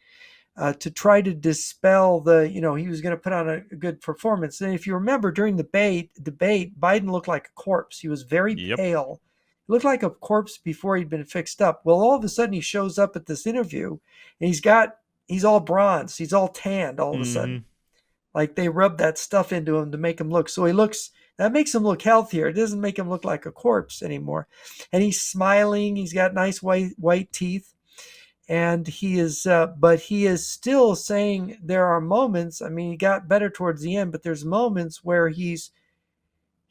[SPEAKER 1] to try to dispel he was going to put on a good performance. And if you remember during the debate, Biden looked like a corpse. He was very
[SPEAKER 2] Yep.
[SPEAKER 1] pale. He looked like a corpse before he'd been fixed up. Well, all of a sudden he shows up at this interview and he's all bronzed. He's all tanned all of a
[SPEAKER 2] Mm-hmm.
[SPEAKER 1] sudden. Like they rub that stuff into him to make him look. That makes him look healthier. It doesn't make him look like a corpse anymore. And he's smiling. He's got nice white teeth, and but he is still saying there are moments. I mean, he got better towards the end, but there's moments where he's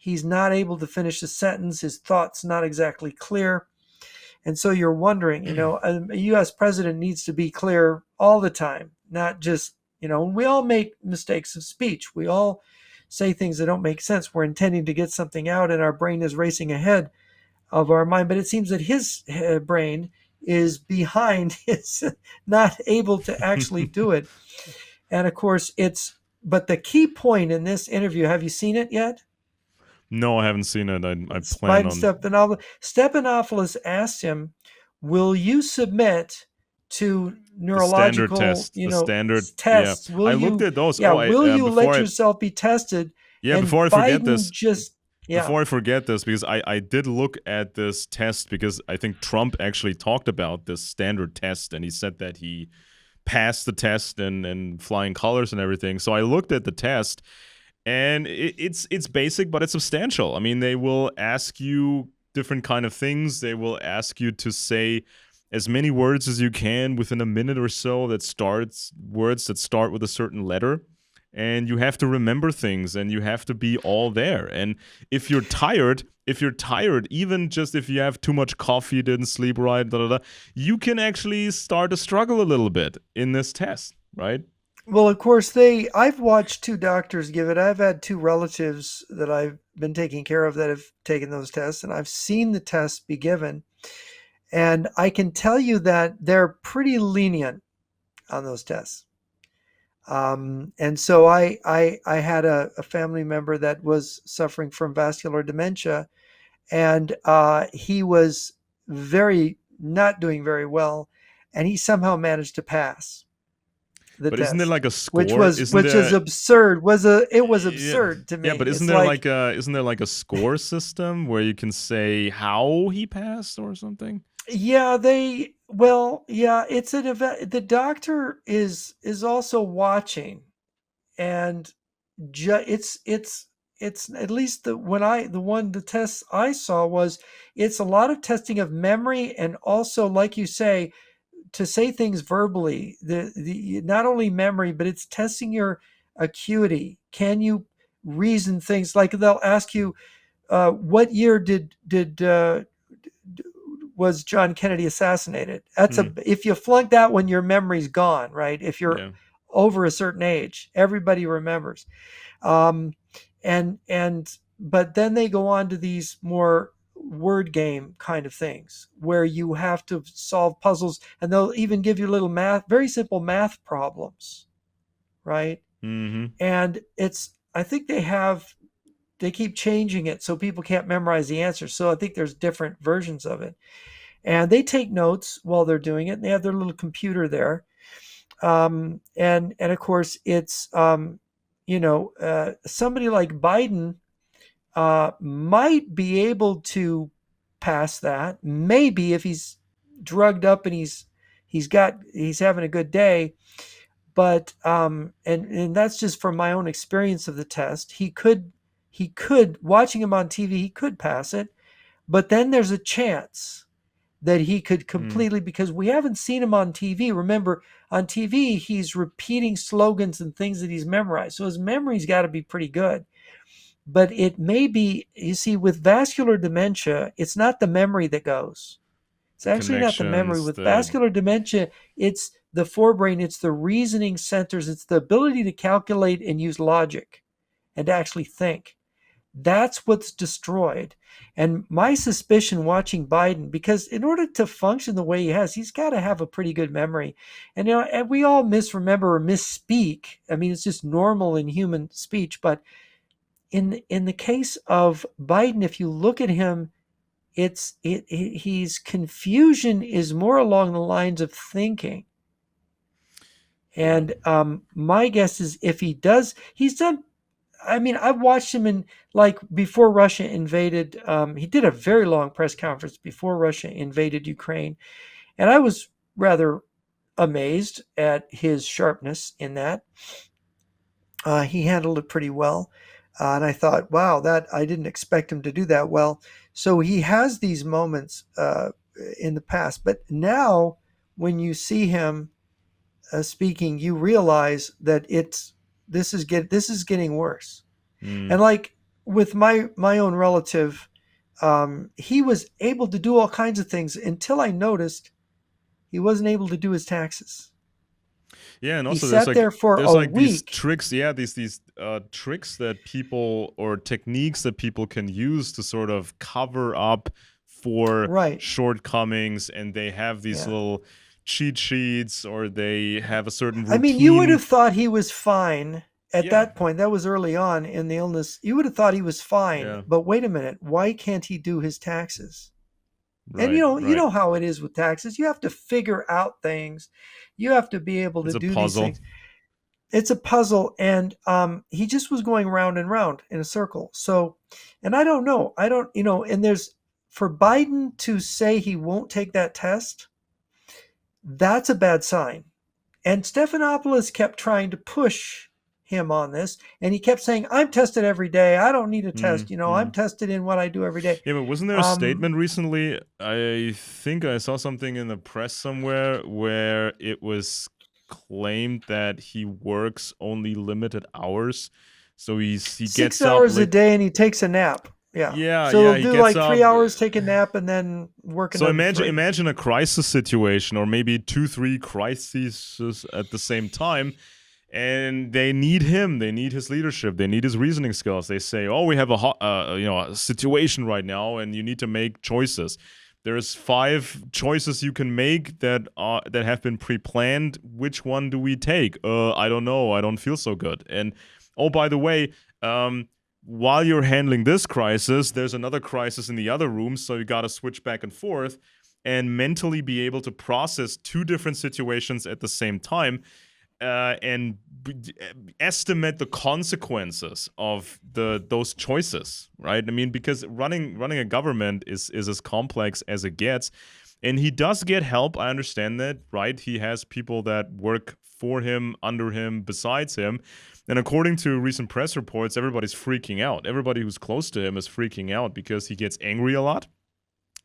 [SPEAKER 1] not able to finish a sentence. His thoughts not exactly clear, and so you're wondering, a U.S. president needs to be clear all the time, not just we all make mistakes of speech. We all say things that don't make sense. We're intending to get something out, and our brain is racing ahead of our mind, but it seems that his brain is behind, is not able to actually do it. And of course, but the key point in this interview, have you seen it yet?
[SPEAKER 2] No, I haven't seen it. I
[SPEAKER 1] It's
[SPEAKER 2] plan
[SPEAKER 1] Biden
[SPEAKER 2] on
[SPEAKER 1] Stephanopoulos asked him, will you submit to
[SPEAKER 2] the standard
[SPEAKER 1] neurological,
[SPEAKER 2] test. The standard, yeah.
[SPEAKER 1] tests?
[SPEAKER 2] I looked at those.
[SPEAKER 1] Yeah,
[SPEAKER 2] Oh, I
[SPEAKER 1] will you
[SPEAKER 2] before
[SPEAKER 1] let
[SPEAKER 2] I
[SPEAKER 1] yourself be tested?
[SPEAKER 2] yeah
[SPEAKER 1] And
[SPEAKER 2] before I forget
[SPEAKER 1] Biden
[SPEAKER 2] this,
[SPEAKER 1] just, yeah.
[SPEAKER 2] before I forget this, because I did look at this test because I think Trump actually talked about this standard test and he said that he passed the test and flying colors and everything. So I looked at the test and it's basic, but it's substantial. I mean, they will ask you different kind of things. They will ask you to say as many words as you can within a minute or so that starts words that start with a certain letter. And you have to remember things and you have to be all there. And if you're tired, even just if you have too much coffee, didn't sleep right, you can actually start to struggle a little bit in this test, right?
[SPEAKER 1] Well, of course, I've watched two doctors give it. I've had two relatives that I've been taking care of that have taken those tests, and I've seen the tests be given. And I can tell you that they're pretty lenient on those tests. And so I had a family member that was suffering from vascular dementia, and he was very not doing very well, and he somehow managed to pass the
[SPEAKER 2] But isn't there
[SPEAKER 1] test,
[SPEAKER 2] like a
[SPEAKER 1] which
[SPEAKER 2] score?
[SPEAKER 1] was
[SPEAKER 2] Isn't
[SPEAKER 1] which is
[SPEAKER 2] there
[SPEAKER 1] absurd. It was
[SPEAKER 2] yeah,
[SPEAKER 1] absurd to
[SPEAKER 2] yeah,
[SPEAKER 1] me.
[SPEAKER 2] but
[SPEAKER 1] It's like,
[SPEAKER 2] isn't there like a score system where you can say how he passed or something?
[SPEAKER 1] yeah, yeah, it's an event. The doctor is also watching, and it's at least the tests I saw was it's a lot of testing of memory and also, like you say, to say things verbally. The not only memory, but it's testing your acuity. Can you reason things? Like they'll ask you, what year was John Kennedy assassinated? That's
[SPEAKER 2] Hmm.
[SPEAKER 1] if you flunk that one, your memory's gone, right? If you're
[SPEAKER 2] Yeah.
[SPEAKER 1] over a certain age, everybody remembers. Um, and but then they go on to these more word game kind of things where you have to solve puzzles, and they'll even give you little math, very simple math problems, right?
[SPEAKER 2] Hmm.
[SPEAKER 1] And it's I think they keep changing it so people can't memorize the answers. So I think there's different versions of it. And they take notes while they're doing it. And they have their little computer there. And of course, it's somebody like Biden might be able to pass that. Maybe if he's drugged up and he's having a good day. But and that's just from my own experience of the test. He could watching him on TV, he could pass it, but then there's a chance that he could
[SPEAKER 2] Mm.
[SPEAKER 1] completely, because we haven't seen him on TV. Remember, on TV he's repeating slogans and things that he's memorized, so his memory's got to be pretty good. But it may be, you see, with vascular dementia, it's not the memory that goes. It's
[SPEAKER 2] The
[SPEAKER 1] actually not the memory.
[SPEAKER 2] connections,
[SPEAKER 1] With
[SPEAKER 2] the
[SPEAKER 1] vascular dementia, it's the forebrain, it's the reasoning centers, it's the ability to calculate and use logic and to actually think. That's what's destroyed. And my suspicion watching Biden, because in order to function the way he has, he's got to have a pretty good memory. And we all misremember or misspeak. I mean, it's just normal in human speech. But in the case of Biden, if you look at him, he's confusion is more along the lines of thinking.
[SPEAKER 2] yeah.
[SPEAKER 1] And my guess is if he does, he's done. I mean, I've watched him in, like, before Russia invaded. He did a very long press conference before Russia invaded Ukraine, and I was rather amazed at his sharpness in that. He handled it pretty well, and I thought, wow, that I didn't expect him to do that well. So he has these moments in the past, but now when you see him speaking, you realize that this is getting worse.
[SPEAKER 2] Mm.
[SPEAKER 1] And like with my own relative, he was able to do all kinds of things until I noticed he wasn't able to do his taxes.
[SPEAKER 2] Yeah, and
[SPEAKER 1] He
[SPEAKER 2] also
[SPEAKER 1] sat there for
[SPEAKER 2] there's
[SPEAKER 1] a
[SPEAKER 2] like these
[SPEAKER 1] week.
[SPEAKER 2] tricks, yeah, these tricks that people or techniques that people can use to sort of cover up for
[SPEAKER 1] Right.
[SPEAKER 2] shortcomings, and they have these
[SPEAKER 1] Yeah.
[SPEAKER 2] little cheat sheets or they have a certain
[SPEAKER 1] I mean, you would
[SPEAKER 2] routine.
[SPEAKER 1] have thought he was fine at
[SPEAKER 2] Yeah,
[SPEAKER 1] that point. That was early on in the illness. You would have thought he was fine.
[SPEAKER 2] yeah,
[SPEAKER 1] But wait a minute, why can't he do his taxes? And
[SPEAKER 2] right,
[SPEAKER 1] you
[SPEAKER 2] right.
[SPEAKER 1] know how it is with taxes. You have to figure out things. You have to be able to
[SPEAKER 2] It's a
[SPEAKER 1] do these
[SPEAKER 2] puzzle.
[SPEAKER 1] things. It's a puzzle, and he just was going round and round in a circle. So, and I don't know. I don't, and there's, for Biden to say he won't take that test, that's a bad sign. And Stephanopoulos kept trying to push him on this, and he kept saying, "I'm tested every day. I don't need a test. I'm
[SPEAKER 2] Mm.
[SPEAKER 1] tested in what I do every day."
[SPEAKER 2] Yeah, but wasn't there a
[SPEAKER 1] Um,
[SPEAKER 2] statement recently? I think I saw something in the press somewhere where it was claimed that he works only limited hours. So he
[SPEAKER 1] six
[SPEAKER 2] gets up
[SPEAKER 1] hours a
[SPEAKER 2] late.
[SPEAKER 1] day, and he takes a nap. Yeah,
[SPEAKER 2] Yeah,
[SPEAKER 1] so
[SPEAKER 2] yeah,
[SPEAKER 1] they'll
[SPEAKER 2] he
[SPEAKER 1] do
[SPEAKER 2] gets
[SPEAKER 1] like
[SPEAKER 2] up.
[SPEAKER 1] 3 hours, take a nap, and then work
[SPEAKER 2] So
[SPEAKER 1] another
[SPEAKER 2] imagine
[SPEAKER 1] three.
[SPEAKER 2] imagine a crisis situation, or maybe two, three crises at the same time, and they need him. They need his leadership. They need his reasoning skills. They say, "Oh, we have a situation right now, and you need to make choices." There's five choices you can make that have been pre-planned. Which one do we take? I don't know. I don't feel so good. And oh, by the way, while you're handling this crisis, there's another crisis in the other room, so you got to switch back and forth and mentally be able to process two different situations at the same time and estimate the consequences of those choices, right? I mean, because running a government is as complex as it gets, and he does get help. I understand that, right? He has people that work for him, under him, besides him. And according to recent press reports, everybody's freaking out. Everybody who's close to him is freaking out because he gets angry a lot.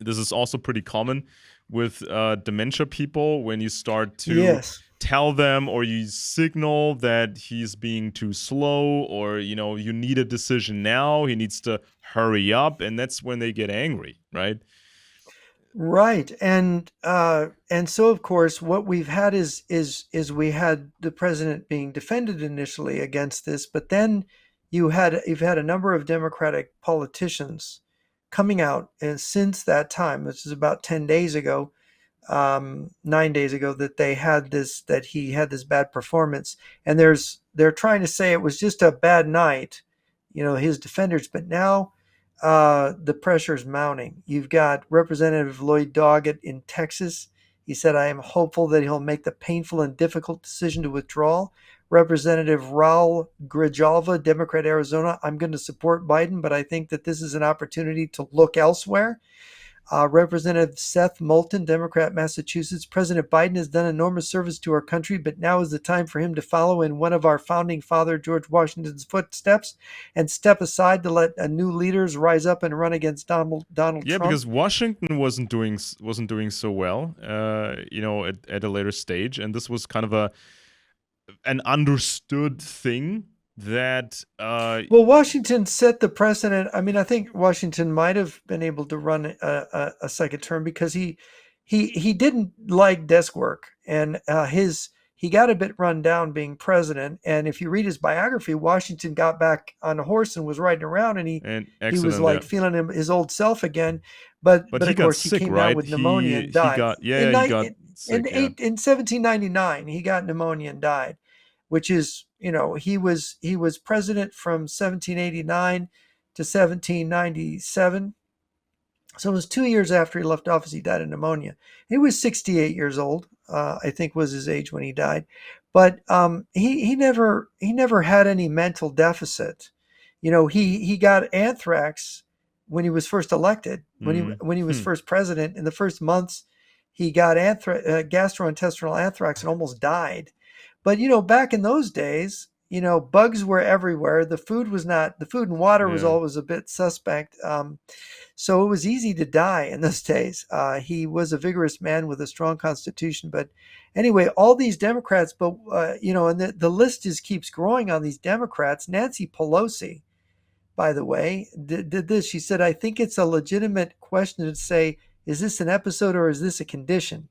[SPEAKER 2] This is also pretty common with dementia people when you start to
[SPEAKER 1] Yes.
[SPEAKER 2] tell them or you signal that he's being too slow or you need a decision now, he needs to hurry up, and that's when they get angry, right?
[SPEAKER 1] Right. And so of course what we've had is we had the president being defended initially against this, but then you've had a number of Democratic politicians coming out and since that time, which is about 10 days ago, 9 days ago, that he had this bad performance, and they're trying to say it was just a bad night, his defenders. But now the pressure is mounting. You've got Representative Lloyd Doggett in Texas. He said, "I am hopeful that he'll make the painful and difficult decision to withdraw." Representative Raul Grijalva, Democrat, Arizona, "I'm going to support Biden, but I think that this is an opportunity to look elsewhere." Representative Seth Moulton, Democrat, Massachusetts, "President Biden has done enormous service to our country, but now is the time for him to follow in one of our founding father, George Washington's footsteps and step aside to let new leaders rise up and run against Donald
[SPEAKER 2] Yeah,
[SPEAKER 1] Trump."
[SPEAKER 2] because Washington wasn't doing so well, at a later stage, and this was kind of an understood thing that
[SPEAKER 1] Well, Washington set the precedent. I mean, I think Washington might have been able to run a second term because he didn't like desk work, and he got a bit run down being president. And if you read his biography, Washington got back on a horse and was riding around, and
[SPEAKER 2] and
[SPEAKER 1] he was
[SPEAKER 2] excellent, yeah.
[SPEAKER 1] like feeling his old self again. But
[SPEAKER 2] But
[SPEAKER 1] but
[SPEAKER 2] he
[SPEAKER 1] of
[SPEAKER 2] got
[SPEAKER 1] course he
[SPEAKER 2] sick,
[SPEAKER 1] came down
[SPEAKER 2] right?
[SPEAKER 1] with pneumonia
[SPEAKER 2] He
[SPEAKER 1] and
[SPEAKER 2] he
[SPEAKER 1] died
[SPEAKER 2] got yeah, he got sick, yeah.
[SPEAKER 1] in 1799. He got pneumonia and died, which is, he was president from 1789 to 1797. So it was 2 years after he left office, he died of pneumonia. He was 68 years old, I think was his age when he died. But he never had any mental deficit. He got anthrax when he was first elected. When he was
[SPEAKER 2] Hmm.
[SPEAKER 1] first president, in the first months, he got gastrointestinal anthrax and almost died. But back in those days, bugs were everywhere. The food and water was
[SPEAKER 2] Yeah.
[SPEAKER 1] always a bit suspect. So it was easy to die in those days. He was a vigorous man with a strong constitution. But anyway, all these Democrats, but and the list just keeps growing on these Democrats. Nancy Pelosi, by the way, did this. She said, "I think it's a legitimate question to say, is this an episode or is this a condition?"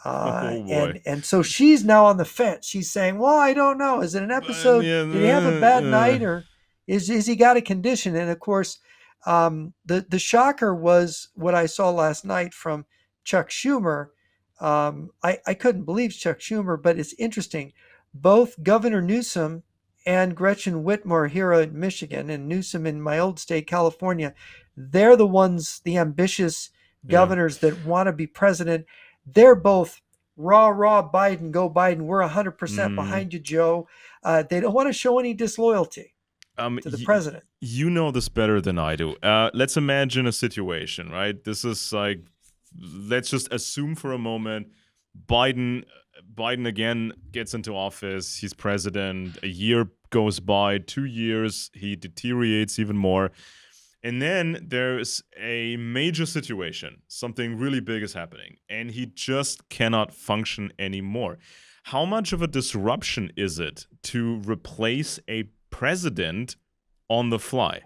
[SPEAKER 2] Oh boy.
[SPEAKER 1] And so she's now on the fence. She's saying, "Well, I don't know. Is it an
[SPEAKER 2] But
[SPEAKER 1] episode?
[SPEAKER 2] yeah,
[SPEAKER 1] Did he have a bad night, or is he got a condition?" And of course, the shocker was what I saw last night from Chuck Schumer. I couldn't believe Chuck Schumer, but it's interesting. Both Governor Newsom and Gretchen Whitmer here in Michigan, and Newsom in my old state, California, they're the ones, the ambitious
[SPEAKER 2] yeah.
[SPEAKER 1] governors that want to be president. They're both rah, rah, Biden, go Biden. We're 100%
[SPEAKER 2] Mm.
[SPEAKER 1] behind you, Joe. They don't want to show any disloyalty to the president.
[SPEAKER 2] You know this better than I do. Let's imagine a situation, right? This is like, let's just assume for a moment, Biden, Biden again gets into office. He's president. A year goes by, 2 years, he deteriorates even more. And then there's a major situation. Something really big is happening, and he just cannot function anymore. How much of a disruption is it to replace a president on the fly?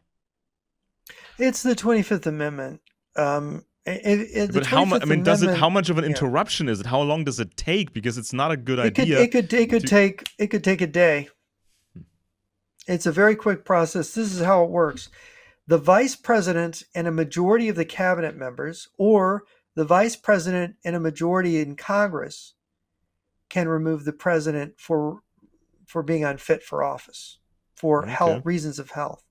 [SPEAKER 1] It's the 25th Amendment. The
[SPEAKER 2] But how much? I
[SPEAKER 1] 25th
[SPEAKER 2] mean, does it? How
[SPEAKER 1] Amendment,
[SPEAKER 2] much of an
[SPEAKER 1] yeah,
[SPEAKER 2] interruption is it? How long does it take? Because it's not a good
[SPEAKER 1] it could
[SPEAKER 2] idea
[SPEAKER 1] it could it could
[SPEAKER 2] to.
[SPEAKER 1] take a day. It's a very quick process. This is how it works. The vice president and a majority of the cabinet members, or the vice president and a majority in Congress, can remove the president for being unfit for office for health
[SPEAKER 2] Okay.
[SPEAKER 1] reasons of health.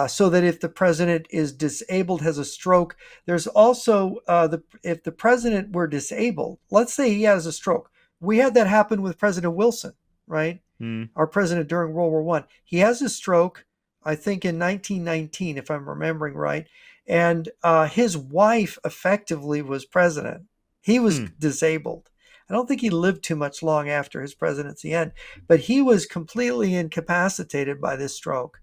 [SPEAKER 1] So that if the president is disabled, has a stroke, there's also if the president were disabled, let's say he has a stroke. We had that happen with President Wilson, right?
[SPEAKER 2] Hmm.
[SPEAKER 1] Our president during World War One. He has a stroke, I think in 1919, if I'm remembering right, and his wife effectively was president. He was
[SPEAKER 2] Hmm.
[SPEAKER 1] disabled. I don't think he lived too much long after his presidency end, but he was completely incapacitated by this stroke.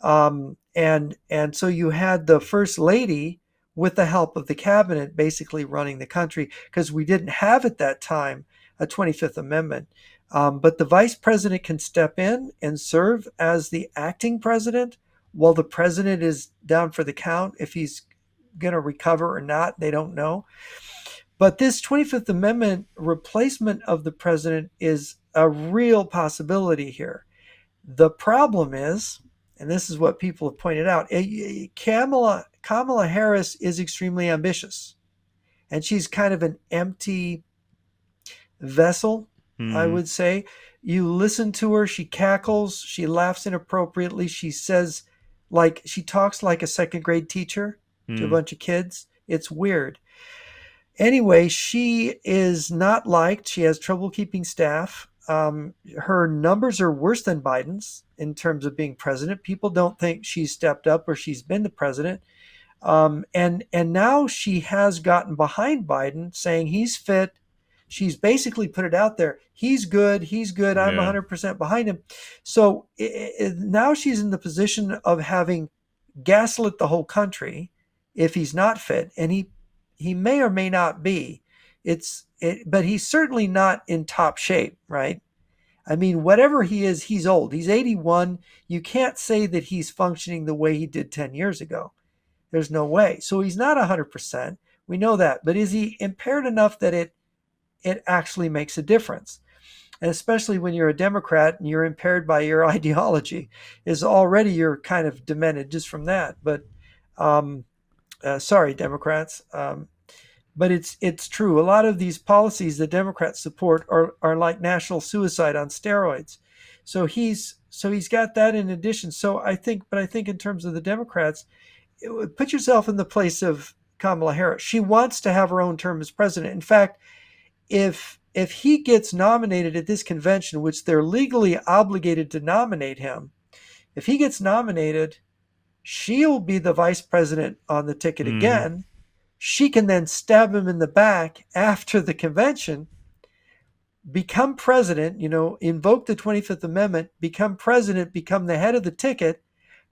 [SPEAKER 1] And so you had the first lady with the help of the cabinet basically running the country because we didn't have at that time a 25th Amendment. But the vice president can step in and serve as the acting president while the president is down for the count if he's going to recover or not, they don't know. But this 25th Amendment replacement of the president is a real possibility here. The problem is, and this is what people have pointed out, Kamala Harris is extremely ambitious, and she's kind of an empty vessel, I
[SPEAKER 2] Hmm.
[SPEAKER 1] would say. You listen to her, she cackles, she laughs inappropriately, she talks like a second grade teacher to a
[SPEAKER 2] Hmm.
[SPEAKER 1] bunch of kids. It's weird. Anyway, she is not liked. She has trouble keeping staff. Her numbers are worse than Biden's in terms of being president. People don't think she's stepped up or she's been the president. And now she has gotten behind Biden, saying he's fit. She's basically put it out there. He's good. He's good. I'm
[SPEAKER 2] Yeah.
[SPEAKER 1] 100% behind him. So now she's in the position of having gaslit the whole country if he's not fit, and he may or may not be. But he's certainly not in top shape, right? I mean, whatever he is, he's old. He's 81. You can't say that he's functioning the way he did 10 years ago. There's no way. So he's not 100%. We know that. But is he impaired enough that it actually makes a difference? And especially when you're a Democrat and you're impaired by your ideology, is already you're kind of demented just from that. But um, sorry, Democrats. But it's true. A lot of these policies that Democrats support are like national suicide on steroids. So he's got that in addition. But I think in terms of the Democrats, put yourself in the place of Kamala Harris. She wants to have her own term as president. In fact, if he gets nominated at this convention, which they're legally obligated to nominate him, if he gets nominated, she'll be the vice president on the ticket
[SPEAKER 2] Hmm.
[SPEAKER 1] again. She can then stab him in the back after the convention, become president, invoke the 25th Amendment, become president, become the head of the ticket,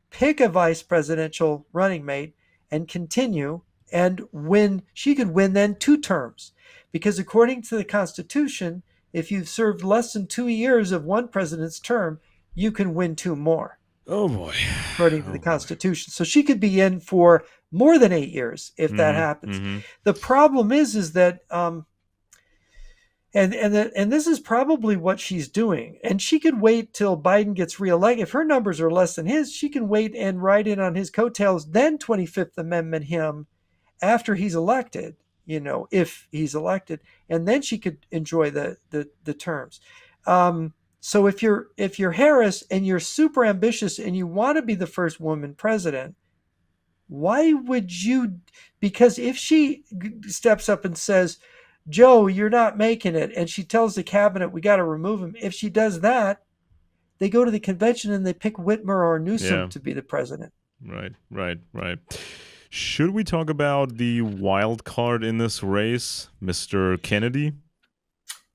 [SPEAKER 1] pick a vice presidential running mate, and continue and win. She could win then 2 terms. Because according to the Constitution, if you've served less than 2 years of one president's term, you can win 2 more,
[SPEAKER 2] Oh boy.
[SPEAKER 1] according to the
[SPEAKER 2] Oh boy.
[SPEAKER 1] Constitution. So she could be in for more than 8 years if that
[SPEAKER 2] Hmm.
[SPEAKER 1] happens.
[SPEAKER 2] Hmm.
[SPEAKER 1] The problem is that and this is probably what she's doing. And she could wait till Biden gets reelected. If her numbers are less than his, she can wait and ride in on his coattails, then 25th Amendment him after he's elected, if he's elected, and then she could enjoy the terms. So if you're Harris and you're super ambitious and you want to be the first woman president, why would you? Because if she steps up and says, Joe, you're not making it, and she tells the cabinet we got to remove him, if she does that, they go to the convention and they pick Whitmer or Newsom
[SPEAKER 2] Yeah.
[SPEAKER 1] to be the president.
[SPEAKER 2] Right. Right. Right. Should we talk about the wild card in this race, Mr. Kennedy?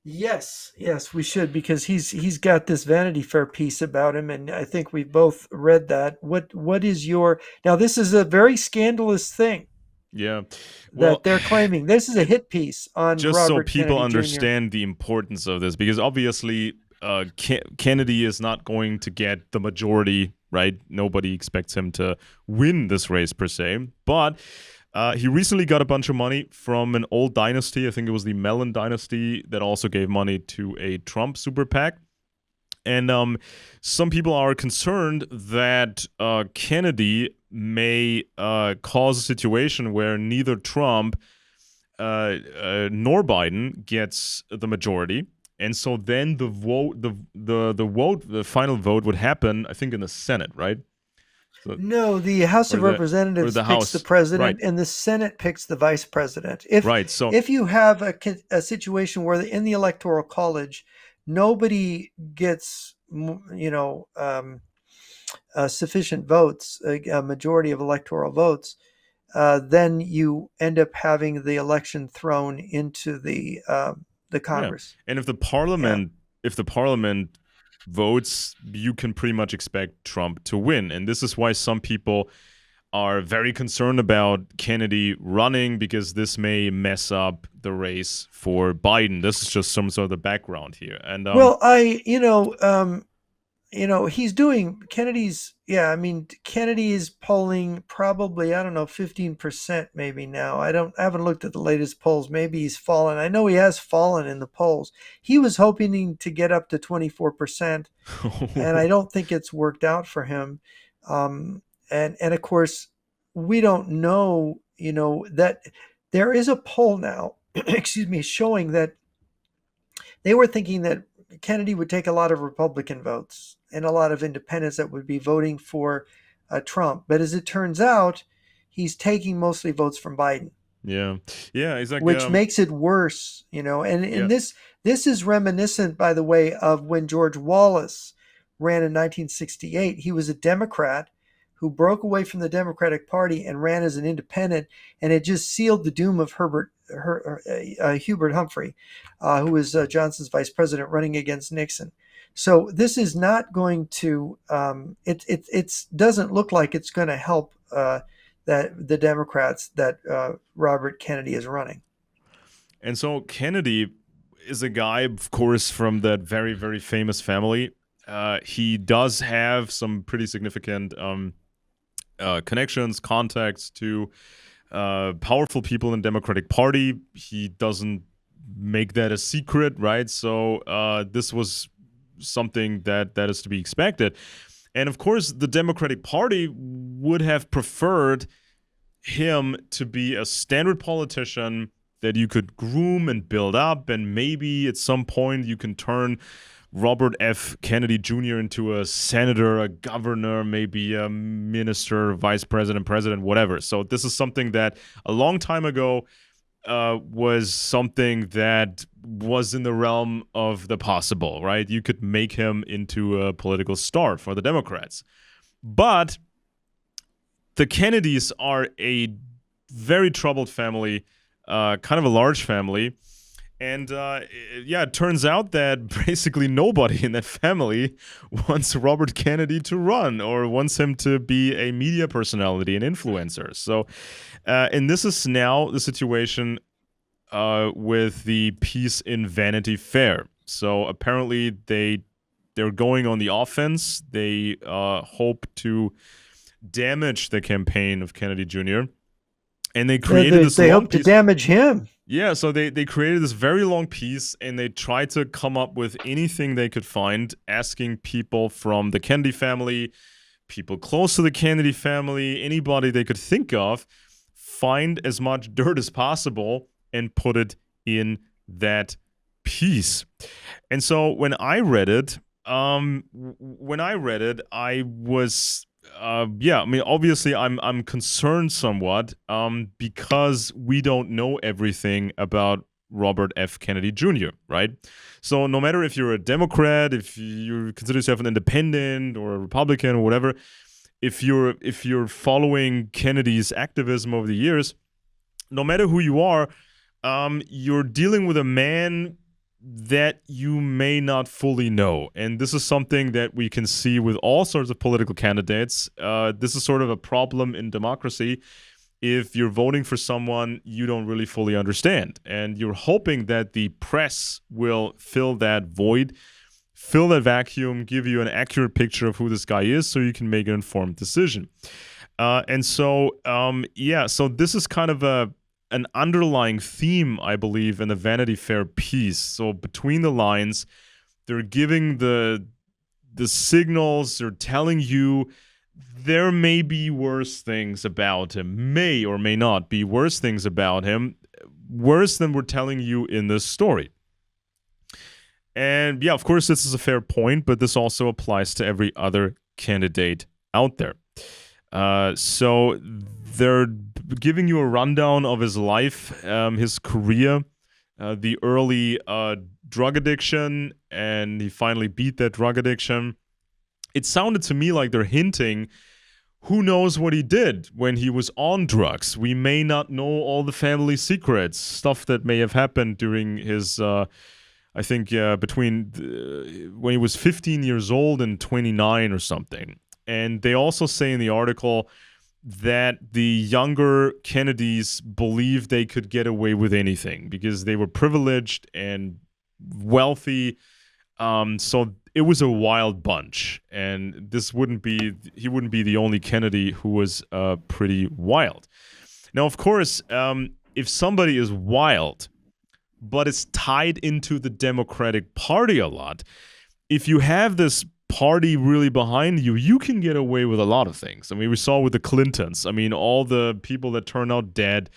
[SPEAKER 1] Yes, we should, because he's got this Vanity Fair piece about him, and I think we both read that. What is your now? This is a very scandalous thing
[SPEAKER 2] Yeah. Well,
[SPEAKER 1] that they're claiming. This is a hit piece on
[SPEAKER 2] just so
[SPEAKER 1] Robert
[SPEAKER 2] people
[SPEAKER 1] Kennedy Jr.
[SPEAKER 2] understand the importance of this, because obviously Kennedy is not going to get the majority, right? Nobody expects him to win this race per se, but he recently got a bunch of money from an old dynasty. I think it was the Mellon dynasty that also gave money to a Trump super PAC. And some people are concerned that Kennedy may cause a situation where neither Trump nor Biden gets the majority, and so then the final vote would happen, I think, in the Senate, right? So,
[SPEAKER 1] No, the House
[SPEAKER 2] or
[SPEAKER 1] of
[SPEAKER 2] the
[SPEAKER 1] Representatives picks the
[SPEAKER 2] House, right?
[SPEAKER 1] president, and the Senate picks the vice president. If
[SPEAKER 2] Right. So
[SPEAKER 1] if you have a situation where in the Electoral College, nobody gets sufficient votes, a majority of electoral votes, then you end up having the election thrown into the
[SPEAKER 2] yeah,
[SPEAKER 1] Congress.
[SPEAKER 2] and
[SPEAKER 1] Yeah.
[SPEAKER 2] if the Parliament votes, you can pretty much expect Trump to win, and this is why some people are very concerned about Kennedy running, because this may mess up the race for Biden. This is just some sort of the background here. And
[SPEAKER 1] Well, he's doing Kennedy's. Yeah, I mean, Kennedy is polling probably, I don't know, 15% maybe now. I haven't looked at the latest polls. Maybe he's fallen. I know he has fallen in the polls. He was hoping to get up to 24%, and I don't think it's worked out for him. Um, and of course, we don't know, that there is a poll now, excuse me, showing that they were thinking that Kennedy would take a lot of Republican votes and a lot of independents that would be voting for Trump. But as it turns out, he's taking mostly votes from Biden,
[SPEAKER 2] Yeah, yeah. It's like
[SPEAKER 1] which makes it worse, And
[SPEAKER 2] yeah,
[SPEAKER 1] this is reminiscent, by the way, of when George Wallace ran in 1968. He was a Democrat who broke away from the Democratic Party and ran as an independent, and it just sealed the doom of Hubert Humphrey, who was Johnson's vice president, running against Nixon. So this is not going to. It doesn't look like it's going to help. That the Democrats that Robert Kennedy is running.
[SPEAKER 2] and so Kennedy is a guy, of course, from that very, very famous family. He does have some pretty significant connections, contacts to powerful people in the Democratic Party. He doesn't make that a secret, right? So this was something that is to be expected. And of course, the Democratic Party would have preferred him to be a standard politician that you could groom and build up, and maybe at some point you can turn Robert F. Kennedy Jr. into a senator, a governor, maybe a minister, vice president, president, whatever. So this is something that a long time ago was something that was in the realm of the possible, right? You could make him into a political star for the Democrats. But the Kennedys are a very troubled family, kind of a large family. And it turns out that basically nobody in that family wants Robert Kennedy to run or wants him to be a media personality, an influencer. So, and this is now the situation with the piece in Vanity Fair. So apparently they're going on the offense. They hope to damage the campaign of Kennedy Jr. And they created this
[SPEAKER 1] they
[SPEAKER 2] long
[SPEAKER 1] hope
[SPEAKER 2] piece.
[SPEAKER 1] to damage him.
[SPEAKER 2] Yeah, so they created this very long piece, and they tried to come up with anything they could find, asking people from the Kennedy family, people close to the Kennedy family, anybody they could think of, find as much dirt as possible and put it in that piece. And so when I read it, I was obviously I'm concerned somewhat because we don't know everything about Robert F. Kennedy Jr., right? So no matter if you're a Democrat, if you consider yourself an independent or a Republican or whatever, if you're following Kennedy's activism over the years, no matter who you are, you're dealing with a man that you may not fully know. And this is something that we can see with all sorts of political candidates. This is sort of a problem in democracy. If you're voting for someone you don't really fully understand, and you're hoping that the press will fill that void, fill that vacuum, give you an accurate picture of who this guy is so you can make an informed decision. So this is kind of an underlying theme, I believe, in the Vanity Fair piece. So between the lines, they're giving the signals, they're telling you there may be worse things about him, may or may not be worse things about him, worse than we're telling you in this story. And yeah, of course, this is a fair point, but this also applies to every other candidate out there. So they're giving you a rundown of his life, his career, the early drug addiction, and he finally beat that drug addiction. It sounded to me like they're hinting, who knows what he did when he was on drugs. We may not know all the family secrets, stuff that may have happened during his, between when he was 15 years old and 29 or something. And they also say in the article that the younger Kennedys believed they could get away with anything because they were privileged and wealthy. So it was a wild bunch, and this wouldn't be he wouldn't be the only Kennedy who was pretty wild. Now, of course, if somebody is wild but is tied into the Democratic Party a lot, if you have this party really behind you, you can get away with a lot of things. I mean, we saw with the Clintons. I mean, all the people that turned out dead,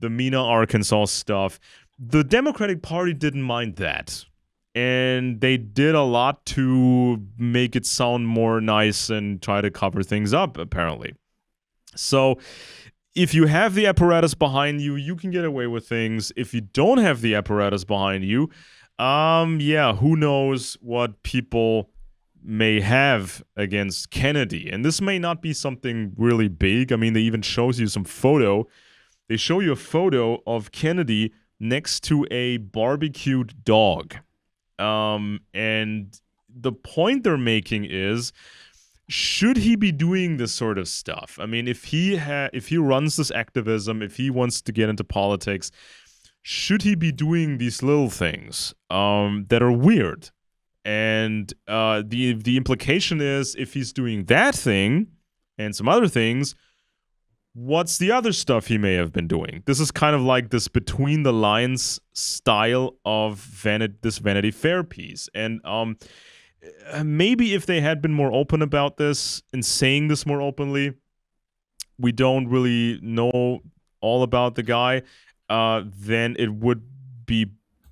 [SPEAKER 2] the Mena, Arkansas stuff. The Democratic Party didn't mind that. And they did a lot to make it sound more nice and try to cover things up, apparently. So if you have the apparatus behind you, you can get away with things. If you don't have the apparatus behind you, yeah, who knows what people may have against Kennedy. And this may not be something really big. I mean, they even shows you some photo. They show you a photo of Kennedy next to a barbecued dog. And the point they're making is, should he be doing this sort of stuff? I mean, if he runs this activism, if he wants to get into politics, should he be doing these little things that are weird? And the implication is, if he's doing that thing and some other things, what's the other stuff he may have been doing? This is kind of like this between the lines style of this Vanity Fair piece. And maybe if they had been more open about this and saying this more openly, we don't really know all about the guy, then it would be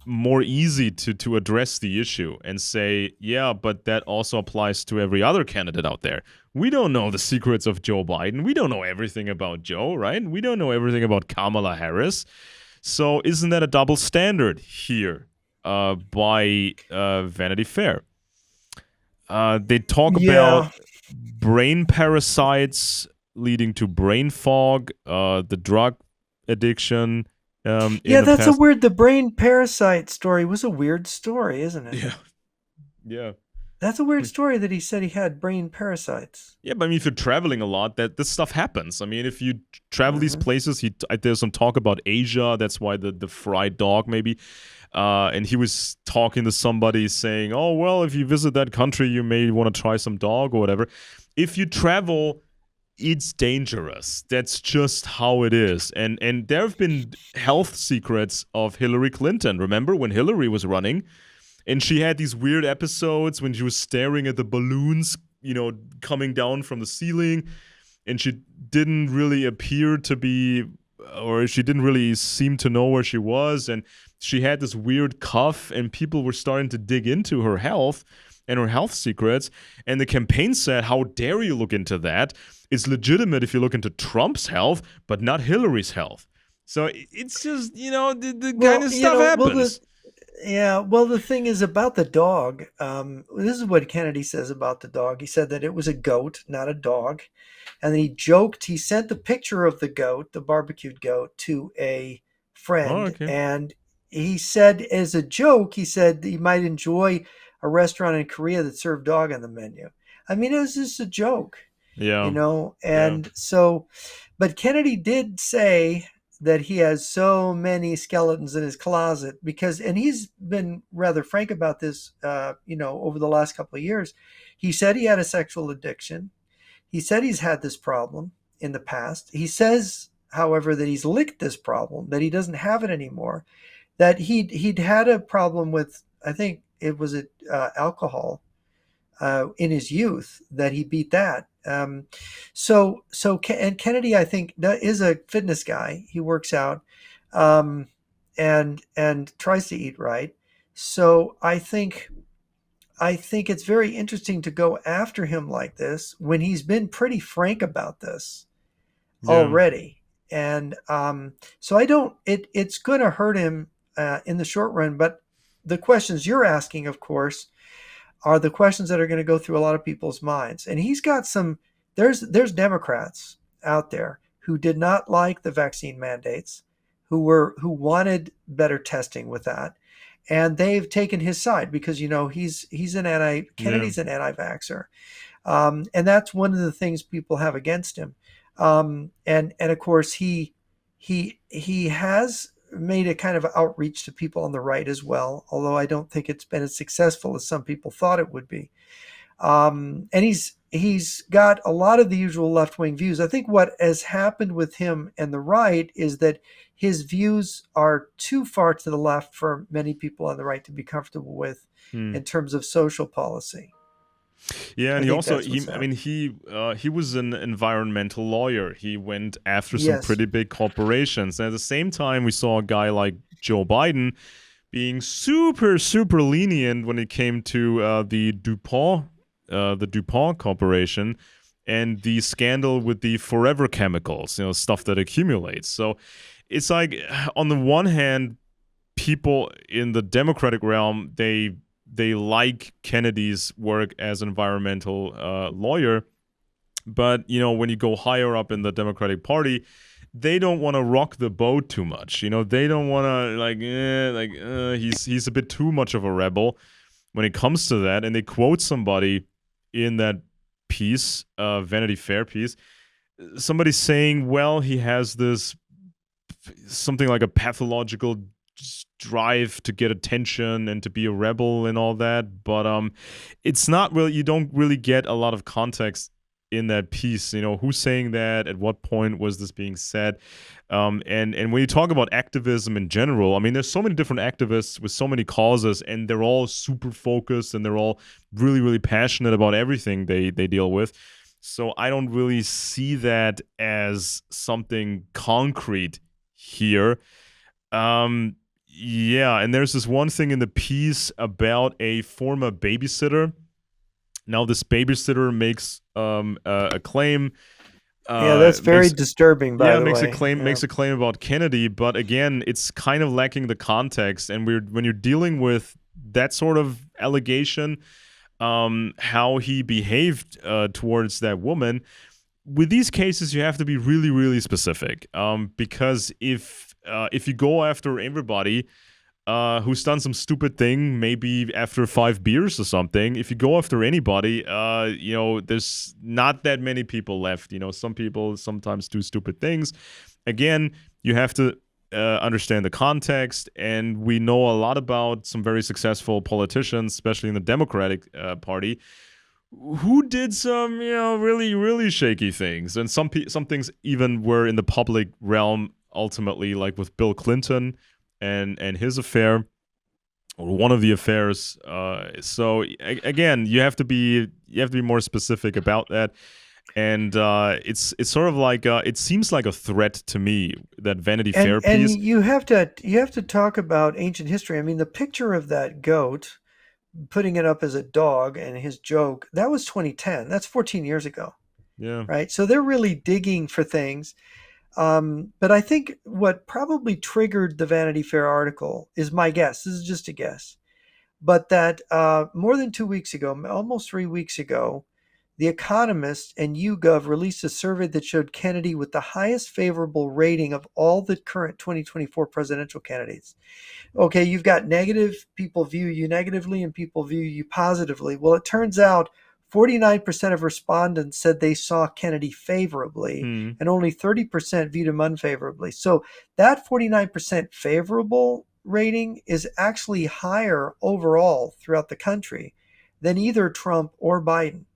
[SPEAKER 2] more easy to address the issue and say, yeah, but that also applies to every other candidate out there. We don't know the secrets of Joe Biden. We don't know everything about Joe, right? We don't know everything about Kamala Harris. So isn't that a double standard here by Vanity Fair? They talk
[SPEAKER 1] Yeah.
[SPEAKER 2] about brain parasites leading to brain fog, the drug addiction in
[SPEAKER 1] Yeah,
[SPEAKER 2] the
[SPEAKER 1] that's a
[SPEAKER 2] past.
[SPEAKER 1] weird. The brain parasite story was a weird story, isn't it?
[SPEAKER 2] Yeah, yeah.
[SPEAKER 1] That's a weird story that he said he had brain parasites.
[SPEAKER 2] Yeah, but I mean, if you're traveling a lot, that this stuff happens. I mean, if you travel these
[SPEAKER 1] Hmm.
[SPEAKER 2] places, there's some talk about Asia. That's why the fried dog, maybe. And he was talking to somebody saying, "Oh, well, if you visit that country, you may want to try some dog or whatever." If you travel, it's dangerous. That's just how it is. And there have been health secrets of Hillary Clinton. Remember when Hillary was running? And she had these weird episodes when she was staring at the balloons, coming down from the ceiling, and she didn't really appear to be, or she didn't really seem to know where she was, and she had this weird cough, and people were starting to dig into her health and her health secrets, and the campaign said, how dare you look into that? It's legitimate if you look into Trump's health, but not Hillary's health. So it's just, the kind
[SPEAKER 1] Well,
[SPEAKER 2] of stuff happens.
[SPEAKER 1] the thing is about the dog. This is what Kennedy says about the dog. He said that it was a goat, not a dog. And then he joked, he sent the picture of the goat, the barbecued goat, to a
[SPEAKER 2] Oh,
[SPEAKER 1] friend.
[SPEAKER 2] okay.
[SPEAKER 1] And he said, as a joke, he said he might enjoy a restaurant in Korea that served dog on the menu. I mean, it was just a joke,
[SPEAKER 2] Yeah. Yeah.
[SPEAKER 1] And so, but Kennedy did say that he has so many skeletons in his closet and he's been rather frank about this, over the last couple of years. He said he had a sexual addiction. He said he's had this problem in the past. He says, however, that he's licked this problem, that he doesn't have it anymore, that he'd had a problem with, I think it was alcohol in his youth, that he beat that. And Kennedy, I think, is a fitness guy. He works out, um, and tries to eat right. So I think it's very interesting to go after him like this when he's been pretty frank about this
[SPEAKER 2] Yeah.
[SPEAKER 1] already. And so I don't. It's going to hurt him in the short run. But the questions you're asking, of course, are the questions that are going to go through a lot of people's minds. And he's got some. There's Democrats out there who did not like the vaccine mandates, who wanted better testing with that, and they've taken his side because he's an
[SPEAKER 2] Yeah.
[SPEAKER 1] Kennedy's an anti-vaxxer, and that's one of the things people have against him. And of course he has made a kind of outreach to people on the right as well, although I don't think it's been as successful as some people thought it would be. And he's got a lot of the usual left wing views. I think what has happened with him and the right is that his views are too far to the left for many people on the right to be comfortable with
[SPEAKER 2] Hmm.
[SPEAKER 1] in terms of social policy.
[SPEAKER 2] Yeah, and
[SPEAKER 1] I
[SPEAKER 2] he
[SPEAKER 1] think
[SPEAKER 2] also
[SPEAKER 1] that's what's
[SPEAKER 2] I mean
[SPEAKER 1] happened.
[SPEAKER 2] he was an environmental lawyer. He went after some
[SPEAKER 1] Yes.
[SPEAKER 2] pretty big corporations. And at the same time, we saw a guy like Joe Biden being super lenient when it came to the DuPont Corporation, and the scandal with the forever chemicals, stuff that accumulates. So it's like, on the one hand, people in the Democratic realm, they like Kennedy's work as an environmental lawyer, but when you go higher up in the Democratic Party, they don't want to rock the boat too much. They don't want to he's a bit too much of a rebel when it comes to that. And they quote somebody in that piece, Vanity Fair piece, somebody saying, well, he has this something like a pathological drive to get attention and to be a rebel and all that, but it's not really, you don't really get a lot of context in that piece. Who's saying that, at what point was this being said. And when you talk about activism in general, I mean, there's so many different activists with so many causes, and they're all super focused, and they're all really passionate about everything they deal with. So I don't really see that as something concrete here. Yeah, and there's this one thing in the piece about a former babysitter. Now, this babysitter makes a claim.
[SPEAKER 1] Yeah, that's very
[SPEAKER 2] Makes
[SPEAKER 1] disturbing, by
[SPEAKER 2] Yeah,
[SPEAKER 1] the
[SPEAKER 2] makes a
[SPEAKER 1] way.
[SPEAKER 2] claim
[SPEAKER 1] Yeah.
[SPEAKER 2] makes a claim about Kennedy, but again, it's kind of lacking the context. And when you're dealing with that sort of allegation, how he behaved towards that woman, with these cases, you have to be really specific, because if you go after everybody who's done some stupid thing, maybe after 5 beers or something, if you go after anybody, there's not that many people left. Some people sometimes do stupid things. Again, you have to understand the context, and we know a lot about some very successful politicians, especially in the Democratic Party, who did some, really shaky things, and some things even were in the public realm ultimately, like with Bill Clinton and his affair, or one of the affairs. So again, you have to be more specific about that. And it's sort of like, it seems like a threat to me, that Vanity Fair
[SPEAKER 1] And
[SPEAKER 2] piece.
[SPEAKER 1] you have to talk about ancient history. I mean, the picture of that goat, putting it up as a dog, and his joke, that was 2010. That's 14 years ago,
[SPEAKER 2] Yeah.
[SPEAKER 1] right? So they're really digging for things. But I think what probably triggered the Vanity Fair article is my guess. This is just a guess. But that more than 2 weeks ago, almost 3 weeks ago, The Economist and YouGov released a survey that showed Kennedy with the highest favorable rating of all the current 2024 presidential candidates. Okay, you've got negative, people view you negatively, and people view you positively. Well, it turns out 49% of respondents said they saw Kennedy favorably,
[SPEAKER 2] Hmm.
[SPEAKER 1] and only 30% viewed him unfavorably. So that 49% favorable rating is actually higher overall throughout the country than either Trump or Biden,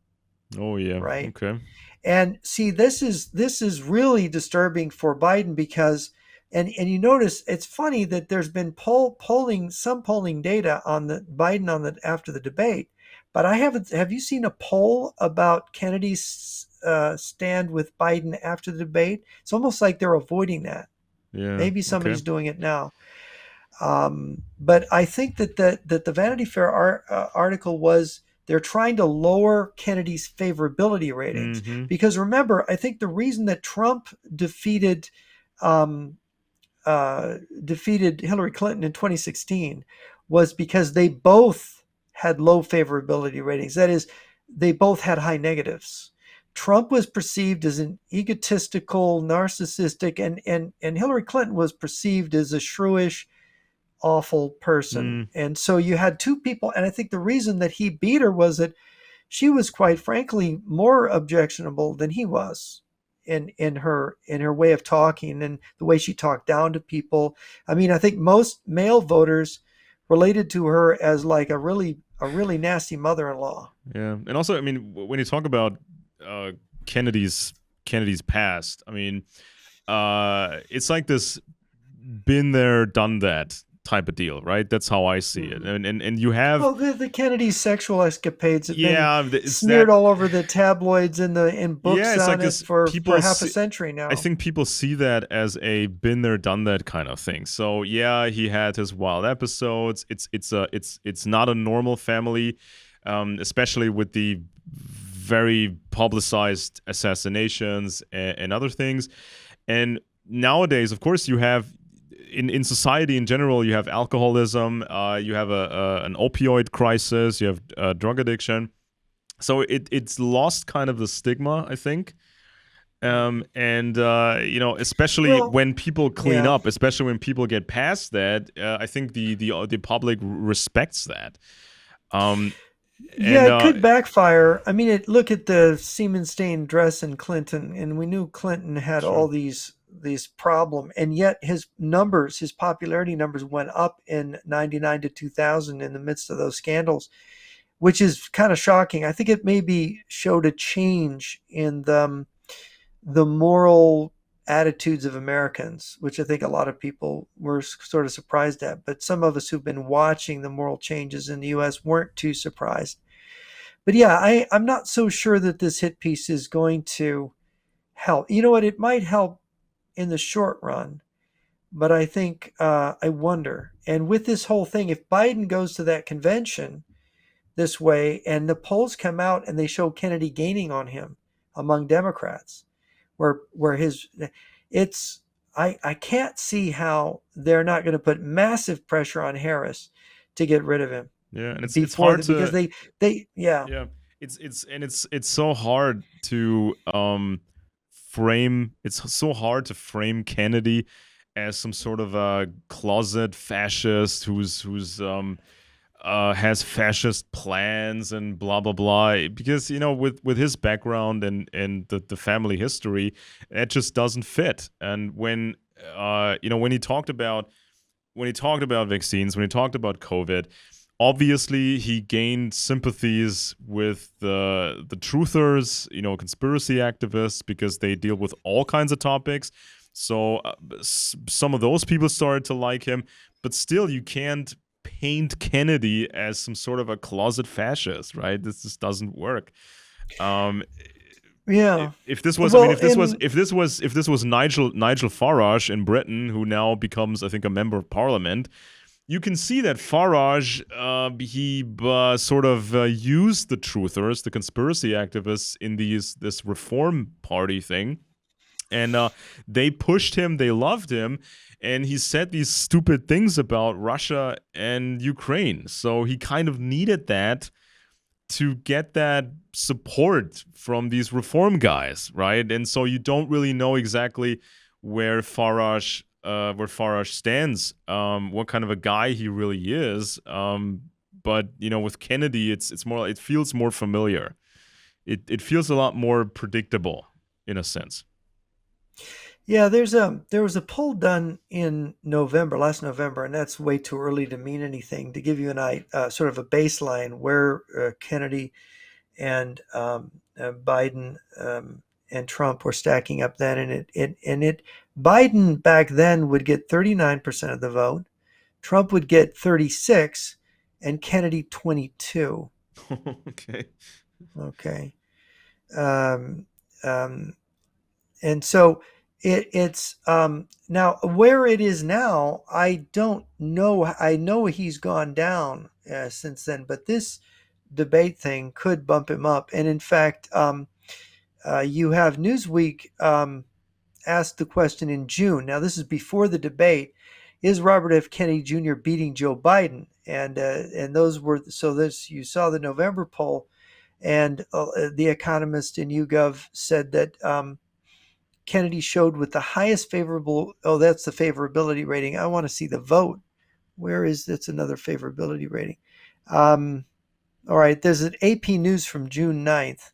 [SPEAKER 2] Oh yeah.
[SPEAKER 1] right?
[SPEAKER 2] Okay.
[SPEAKER 1] And see, this is really disturbing for Biden because, and you notice it's funny that there's been polling data on the Biden on the after the debate, but I haven't. Have you seen a poll about Kennedy's stand with Biden after the debate? It's almost like they're avoiding that.
[SPEAKER 2] Yeah.
[SPEAKER 1] Maybe
[SPEAKER 2] Okay.
[SPEAKER 1] somebody's doing it now. But I think that the Vanity Fair article was they're trying to lower Kennedy's favorability ratings
[SPEAKER 2] Mm-hmm.
[SPEAKER 1] because remember, I think the reason that Trump um, defeated Hillary Clinton in 2016 was because they both had low favorability ratings. That is, they both had high negatives. Trump was perceived as an egotistical, narcissistic, and Hillary Clinton was perceived as a shrewish, awful person.
[SPEAKER 2] Mm.
[SPEAKER 1] And so you had two people, and I think the reason that he beat her was that she was quite frankly more objectionable than he was. in her way of talking and the way she talked down to people. I mean, I think most male voters related to her as like a really nasty mother-in-law.
[SPEAKER 2] Yeah, and also, I mean, when you talk about uh, Kennedy's Kennedy's past, I mean, it's like this been there, done that type of deal, right? That's how I see it.
[SPEAKER 1] Mhm.
[SPEAKER 2] And you have,
[SPEAKER 1] Well, the Kennedy sexual escapades have been
[SPEAKER 2] yeah, it's
[SPEAKER 1] smeared
[SPEAKER 2] that,
[SPEAKER 1] all over the tabloids and the in
[SPEAKER 2] yeah,
[SPEAKER 1] books
[SPEAKER 2] it's like
[SPEAKER 1] on it
[SPEAKER 2] this.
[SPEAKER 1] for
[SPEAKER 2] People
[SPEAKER 1] half a
[SPEAKER 2] see,
[SPEAKER 1] century
[SPEAKER 2] I
[SPEAKER 1] now.
[SPEAKER 2] think people see that as a been there, done that kind of thing. So yeah, he had his wild episodes. It's not a normal family, especially with the very publicized assassinations and other things. And nowadays, of course, you have in society in general, you have alcoholism, you have an opioid crisis, you have drug addiction. So it's lost kind of the stigma, I think. And especially
[SPEAKER 1] Well,
[SPEAKER 2] when people clean
[SPEAKER 1] yeah.
[SPEAKER 2] up, especially when people get past that, I think the public respects that. Um,
[SPEAKER 1] Yeah,
[SPEAKER 2] and
[SPEAKER 1] it could backfire. I mean, look at the semen stained dress in Clinton, and we knew Clinton had
[SPEAKER 2] Sure.
[SPEAKER 1] all these problem, and yet his popularity numbers went up in '99 to 2000 in the midst of those scandals, which is kind of shocking. I think it maybe showed a change in the moral attitudes of Americans, which I think a lot of people were sort of surprised at. But some of us who've been watching the moral changes in the U.S. weren't too surprised. But yeah, I'm not so sure that this hit piece is going to help. You know what? It might help in the short run, but I think I wonder. And with this whole thing, if Biden goes to that convention this way and the polls come out and they show Kennedy gaining on him among Democrats, where his it's I can't see how they're not going to put massive pressure on Harris to get rid of him
[SPEAKER 2] yeah, and it's
[SPEAKER 1] before
[SPEAKER 2] hard
[SPEAKER 1] the because
[SPEAKER 2] to,
[SPEAKER 1] they yeah.
[SPEAKER 2] yeah, it's so hard to frame, it's so hard to frame Kennedy as some sort of a closet fascist who's has fascist plans and blah blah blah, because with his background and the family history, it just doesn't fit. And when he talked about vaccines, when he talked about COVID, obviously he gained sympathies with the truthers, conspiracy activists, because they deal with all kinds of topics. So some of those people started to like him, but still, you can't paint Kennedy as some sort of a closet fascist, right? This just doesn't work. Um,
[SPEAKER 1] Yeah.
[SPEAKER 2] if this was, I mean,
[SPEAKER 1] Well, and
[SPEAKER 2] if this was Nigel Farage in Britain, who now becomes, I think, a member of parliament, you can see that Farage, he sort of used the truthers, the conspiracy activists, in this reform party thing, and they pushed him, they loved him, and he said these stupid things about Russia and Ukraine. So he kind of needed that to get that support from these reform guys, right? And so you don't really know exactly where Farage stands, what kind of a guy he really is. But with Kennedy, it's more. It feels more familiar. It feels a lot more predictable in a sense.
[SPEAKER 1] yeah, there was a poll done in November, last November, and that's way too early to mean anything. To give you sort of a baseline where Kennedy and Biden and Trump were stacking up then, and it Biden back then would get 39% of the vote, Trump would get 36, and Kennedy 22.
[SPEAKER 2] Okay.
[SPEAKER 1] Okay. Um, um, and so it's now where it is now. I don't know. I know he's gone down since then, but this debate thing could bump him up. And in fact, you have Newsweek asked the question in June. Now this is before the debate: is Robert F. Kennedy Jr. beating Joe Biden? And those were so. This you saw the November poll, and the Economist in YouGov said that Kennedy showed with the highest favorable. Oh, that's the favorability rating. I want to see the vote. Where is that's another favorability rating? Um, all right, there's an AP News from June 9th,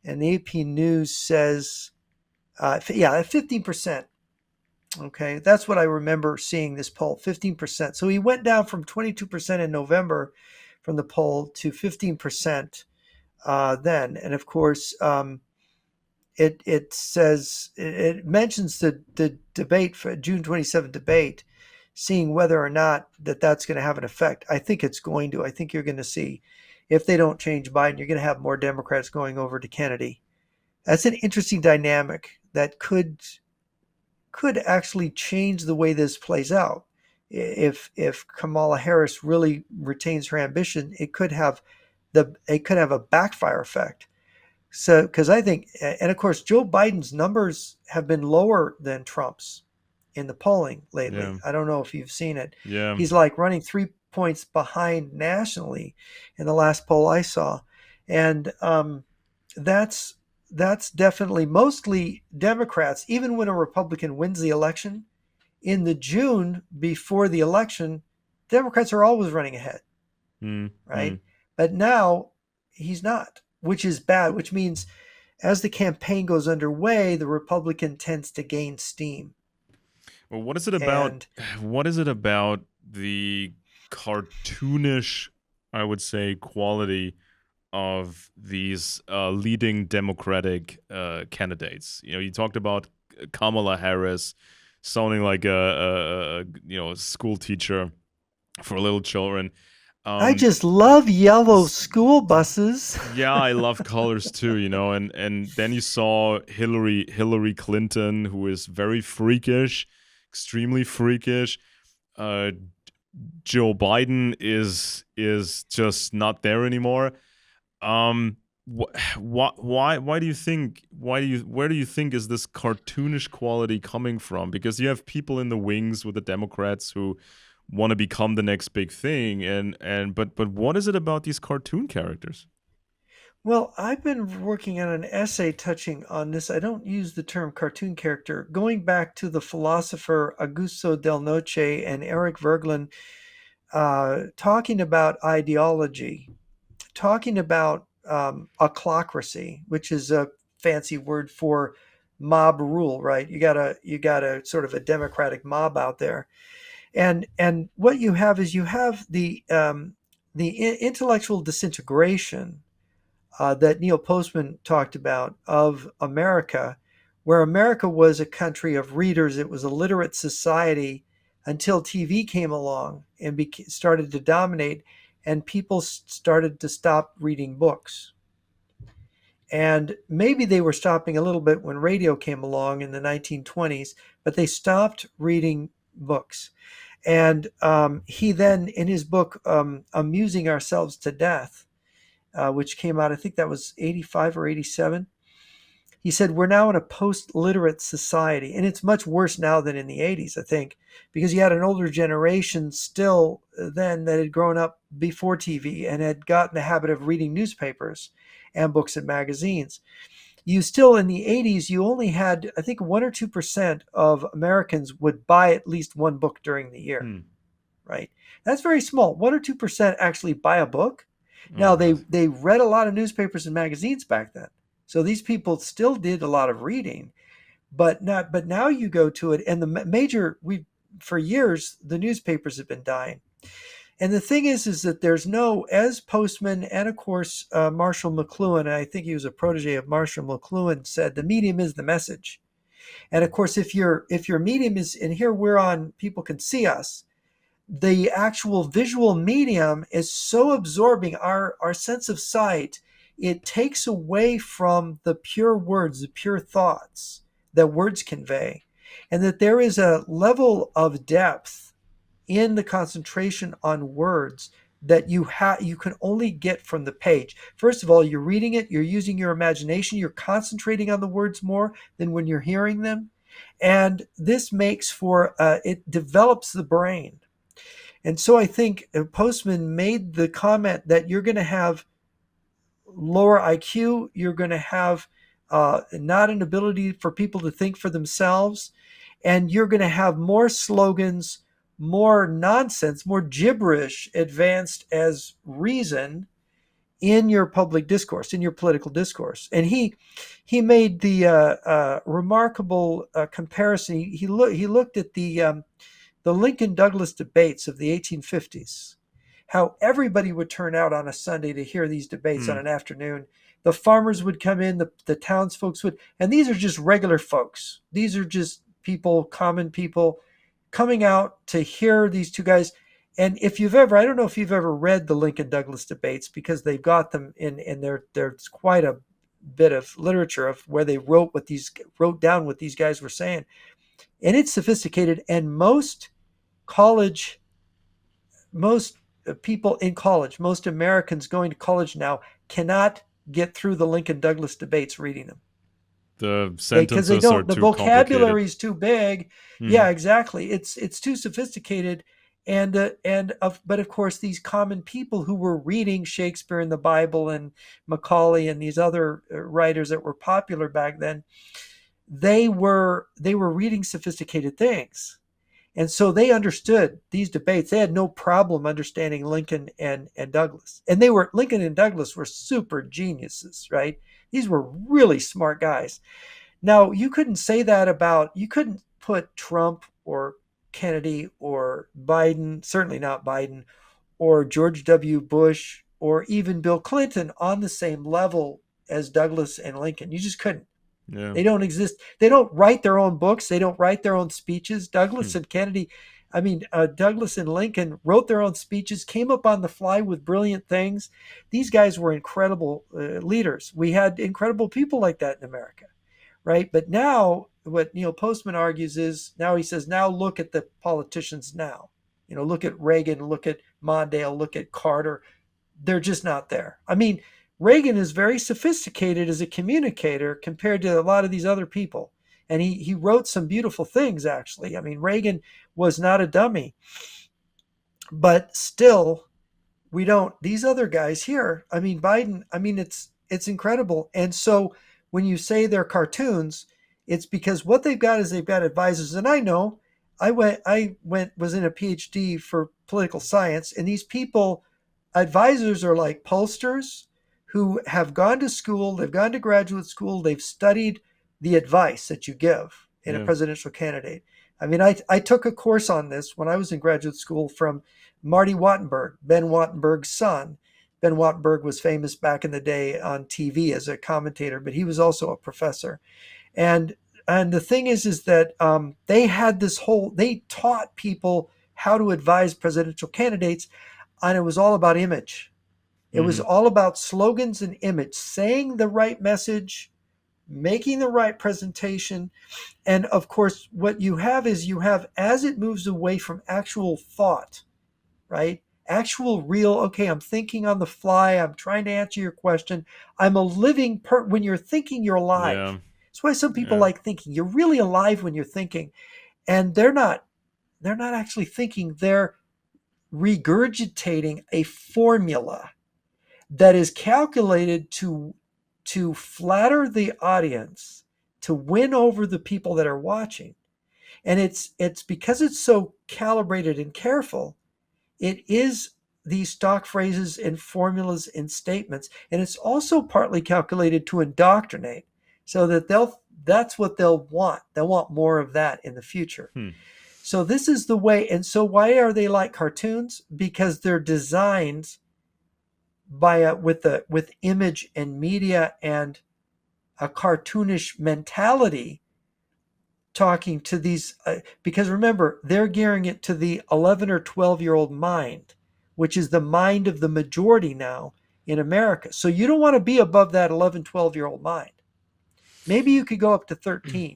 [SPEAKER 1] and the AP News says Yeah, 15%. Okay, that's what I remember seeing this poll, 15%. So he went down from 22% in November from the poll to 15% then. And of course, it mentions the debate for June 27th debate, seeing whether or not that's going to have an effect. I think it's going to. I think you're going to see, if they don't change Biden, you're going to have more Democrats going over to Kennedy. That's an interesting dynamic that could actually change the way this plays out. If Kamala Harris really retains her ambition, it could have a backfire effect. So, because I think, and of course, Joe Biden's numbers have been lower than Trump's in the polling lately.
[SPEAKER 2] Yeah.
[SPEAKER 1] I don't know if you've seen it.
[SPEAKER 2] Yeah.
[SPEAKER 1] He's like running 3 points behind nationally in the last poll I saw, and that's that's definitely mostly Democrats. Even when a Republican wins the election in the June before the election, Democrats are always running ahead,
[SPEAKER 2] Mm-hmm.
[SPEAKER 1] right? But now he's not, which is bad. Which means as the campaign goes underway, the Republican tends to gain steam.
[SPEAKER 2] Well, what is it about?
[SPEAKER 1] And
[SPEAKER 2] What is it about the cartoonish, I would say, quality of these leading Democratic candidates? You know, you talked about Kamala Harris sounding like a school teacher for little children.
[SPEAKER 1] I
[SPEAKER 2] Um,
[SPEAKER 1] just love yellow school buses.
[SPEAKER 2] yeah, I love colors too, and then you saw Hillary Clinton, who is very freakish, extremely freakish. Uh, Joe Biden is just not there anymore. Why do you think where do you think is this cartoonish quality coming from? Because you have people in the wings with the Democrats who want to become the next big thing, but what is it about these cartoon characters?
[SPEAKER 1] Well, I've been working on an essay touching on this. I don't use the term cartoon character. Going back to the philosopher Augusto Del Noce and Eric Verglen, talking about ideology, talking about ochlocracy, which is a fancy word for mob rule, right? You got a sort of a democratic mob out there, and what you have is you have the intellectual disintegration that Neil Postman talked about of America, where America was a country of readers. It was a literate society until TV came along and started to dominate, and people started to stop reading books. And maybe they were stopping a little bit when radio came along in the 1920s, but they stopped reading books. And he then, in his book, Amusing Ourselves to Death, which came out, I think that was 85 or 87. He said, we're now in a post-literate society. And it's much worse now than in the 80s, I think, because you had an older generation still then that had grown up before TV and had gotten the habit of reading newspapers and books and magazines. You still, in the 80s, you only had, I think, 1 or 2% of Americans would buy at least one book during the year,
[SPEAKER 2] Hmm.
[SPEAKER 1] right? That's very small. 1 or 2% actually buy a book.
[SPEAKER 2] Oh
[SPEAKER 1] Now
[SPEAKER 2] God.
[SPEAKER 1] they read a lot of newspapers and magazines back then. So these people still did a lot of reading, but now you go to it and the major we for years the newspapers have been dying. And the thing is that there's no, as Postman and of course Marshall McLuhan, and I think he was a protege of Marshall McLuhan, said the medium is the message. And of course if your medium is, and here we're on, people can see us, the actual visual medium is so absorbing our sense of sight, it takes away from the pure words, the pure thoughts that words convey, and that there is a level of depth in the concentration on words that you can only get from the page. First of all, you're reading it, you're using your imagination, you're concentrating on the words more than when you're hearing them, and this makes for it develops the brain. And so I think Postman made the comment that you're going to have lower IQ, you're going to have not an ability for people to think for themselves, and you're going to have more slogans, more nonsense, more gibberish advanced as reason, in your public discourse, in your political discourse. And he made the remarkable comparison. He looked at the Lincoln Douglas debates of the 1850s, how everybody would turn out on a Sunday to hear these debates on
[SPEAKER 2] Hmm.
[SPEAKER 1] an afternoon. The farmers would come in, the townsfolk would, and these are just regular folks. These are just people, common people, coming out to hear these two guys. And if you've ever, I don't know if you've ever read the Lincoln Douglas debates, because they've got them in there's quite a bit of literature of where they wrote down what these guys were saying, and it's sophisticated. And college, most people in college, most Americans going to college now cannot get through the Lincoln Douglas debates reading them.
[SPEAKER 2] The
[SPEAKER 1] Because they
[SPEAKER 2] sentences are
[SPEAKER 1] don't, the
[SPEAKER 2] too complicated.
[SPEAKER 1] vocabulary is too big.
[SPEAKER 2] Hmm.
[SPEAKER 1] Yeah, exactly. It's too sophisticated. But of course, these common people who were reading Shakespeare and the Bible and Macaulay and these other writers that were popular back then, they were reading sophisticated things. And so they understood these debates. They had no problem understanding Lincoln and Douglas. And Lincoln and Douglas were super geniuses, right? These were really smart guys. Now, you couldn't put Trump or Kennedy or Biden, certainly not Biden, or George W. Bush, or even Bill Clinton on the same level as Douglas and Lincoln. You just couldn't.
[SPEAKER 2] Yeah.
[SPEAKER 1] They don't exist. They don't write their own books. They don't write their own speeches.
[SPEAKER 2] Hmm.
[SPEAKER 1] Douglas and Kennedy, Douglas and Lincoln wrote their own speeches, came up on the fly with brilliant things. These guys were incredible leaders. We had incredible people like that in America, right? But now, what Neil Postman argues is, now he says, now look at the politicians now. Look at Reagan, look at Mondale, look at Carter. They're just not there. Reagan is very sophisticated as a communicator compared to a lot of these other people. And he wrote some beautiful things, actually. Reagan was not a dummy. But still, we don't, these other guys here, Biden, it's incredible. And so when you say they're cartoons, it's because what they've got is they've got advisors. And I know, was in a PhD for political science, and these people, advisors, are like pollsters who have gone to school, they've gone to graduate school, they've studied the advice that you give in a
[SPEAKER 2] Yeah.
[SPEAKER 1] presidential candidate. I took a course on this when I was in graduate school from Marty Wattenberg, Ben Wattenberg's son. Ben Wattenberg was famous back in the day on TV as a commentator, but he was also a professor. And the thing is that they taught people how to advise presidential candidates, and it was all about image. It was
[SPEAKER 2] Hmm.
[SPEAKER 1] all about slogans and image, saying the right message, making the right presentation. And of course, what you have, as it moves away from actual thought, right? Actual real, okay, I'm thinking on the fly, I'm trying to answer your question. I'm a when you're thinking, you're
[SPEAKER 2] Yeah.
[SPEAKER 1] alive. That's why some people
[SPEAKER 2] Yeah.
[SPEAKER 1] like thinking. You're really alive when you're thinking. And they're not actually thinking, they're regurgitating a formula that is calculated to flatter the audience, to win over the people that are watching. And it's because it's so calibrated and careful. It is these stock phrases and formulas and statements, and it's also partly calculated to indoctrinate, so that that's what they'll want. They'll want more of that in the future.
[SPEAKER 2] Hmm.
[SPEAKER 1] So this is the way. And so why are they like cartoons? Because they're designed with image and media and a cartoonish mentality, talking to these, because remember, they're gearing it to the 11 or 12-year-old mind, which is the mind of the majority now in America. So you don't want to be above that 11, 12-year-old mind. Maybe you could go up to 13,
[SPEAKER 2] Yeah,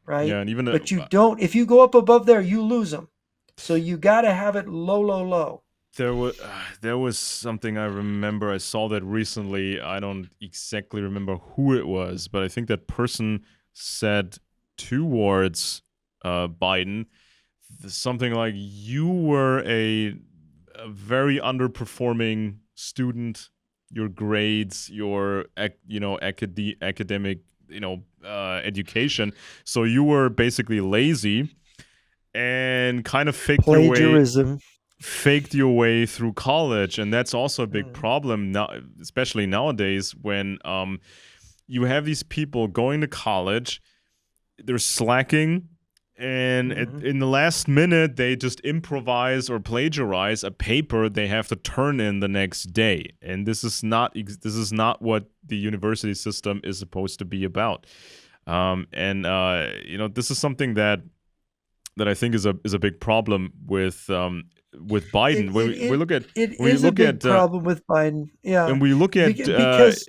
[SPEAKER 1] right?
[SPEAKER 2] and even
[SPEAKER 1] But you don't, if you go up above there, you lose them. So you got to have it low, low, low.
[SPEAKER 2] there was something I remember. I saw that recently. I don't exactly remember who it was, but I think that person said towards Biden something like, "You were a very underperforming student. Your grades, your academic education. So you were basically lazy." And kind of faked your way
[SPEAKER 1] Plagiarism.
[SPEAKER 2] faked your way through college, and that's also a big
[SPEAKER 1] Mm,
[SPEAKER 2] problem now, especially nowadays when you have these people going to college, they're slacking, and
[SPEAKER 1] mhm.
[SPEAKER 2] in the last minute they just improvise or plagiarize a paper they have to turn in the next day, and this is not what the university system is supposed to be about. And this is something that I think is a big problem with
[SPEAKER 1] It
[SPEAKER 2] Biden.
[SPEAKER 1] it it it
[SPEAKER 2] When we
[SPEAKER 1] is a
[SPEAKER 2] look
[SPEAKER 1] big
[SPEAKER 2] at
[SPEAKER 1] problem with Biden. Yeah,
[SPEAKER 2] when we look at
[SPEAKER 1] because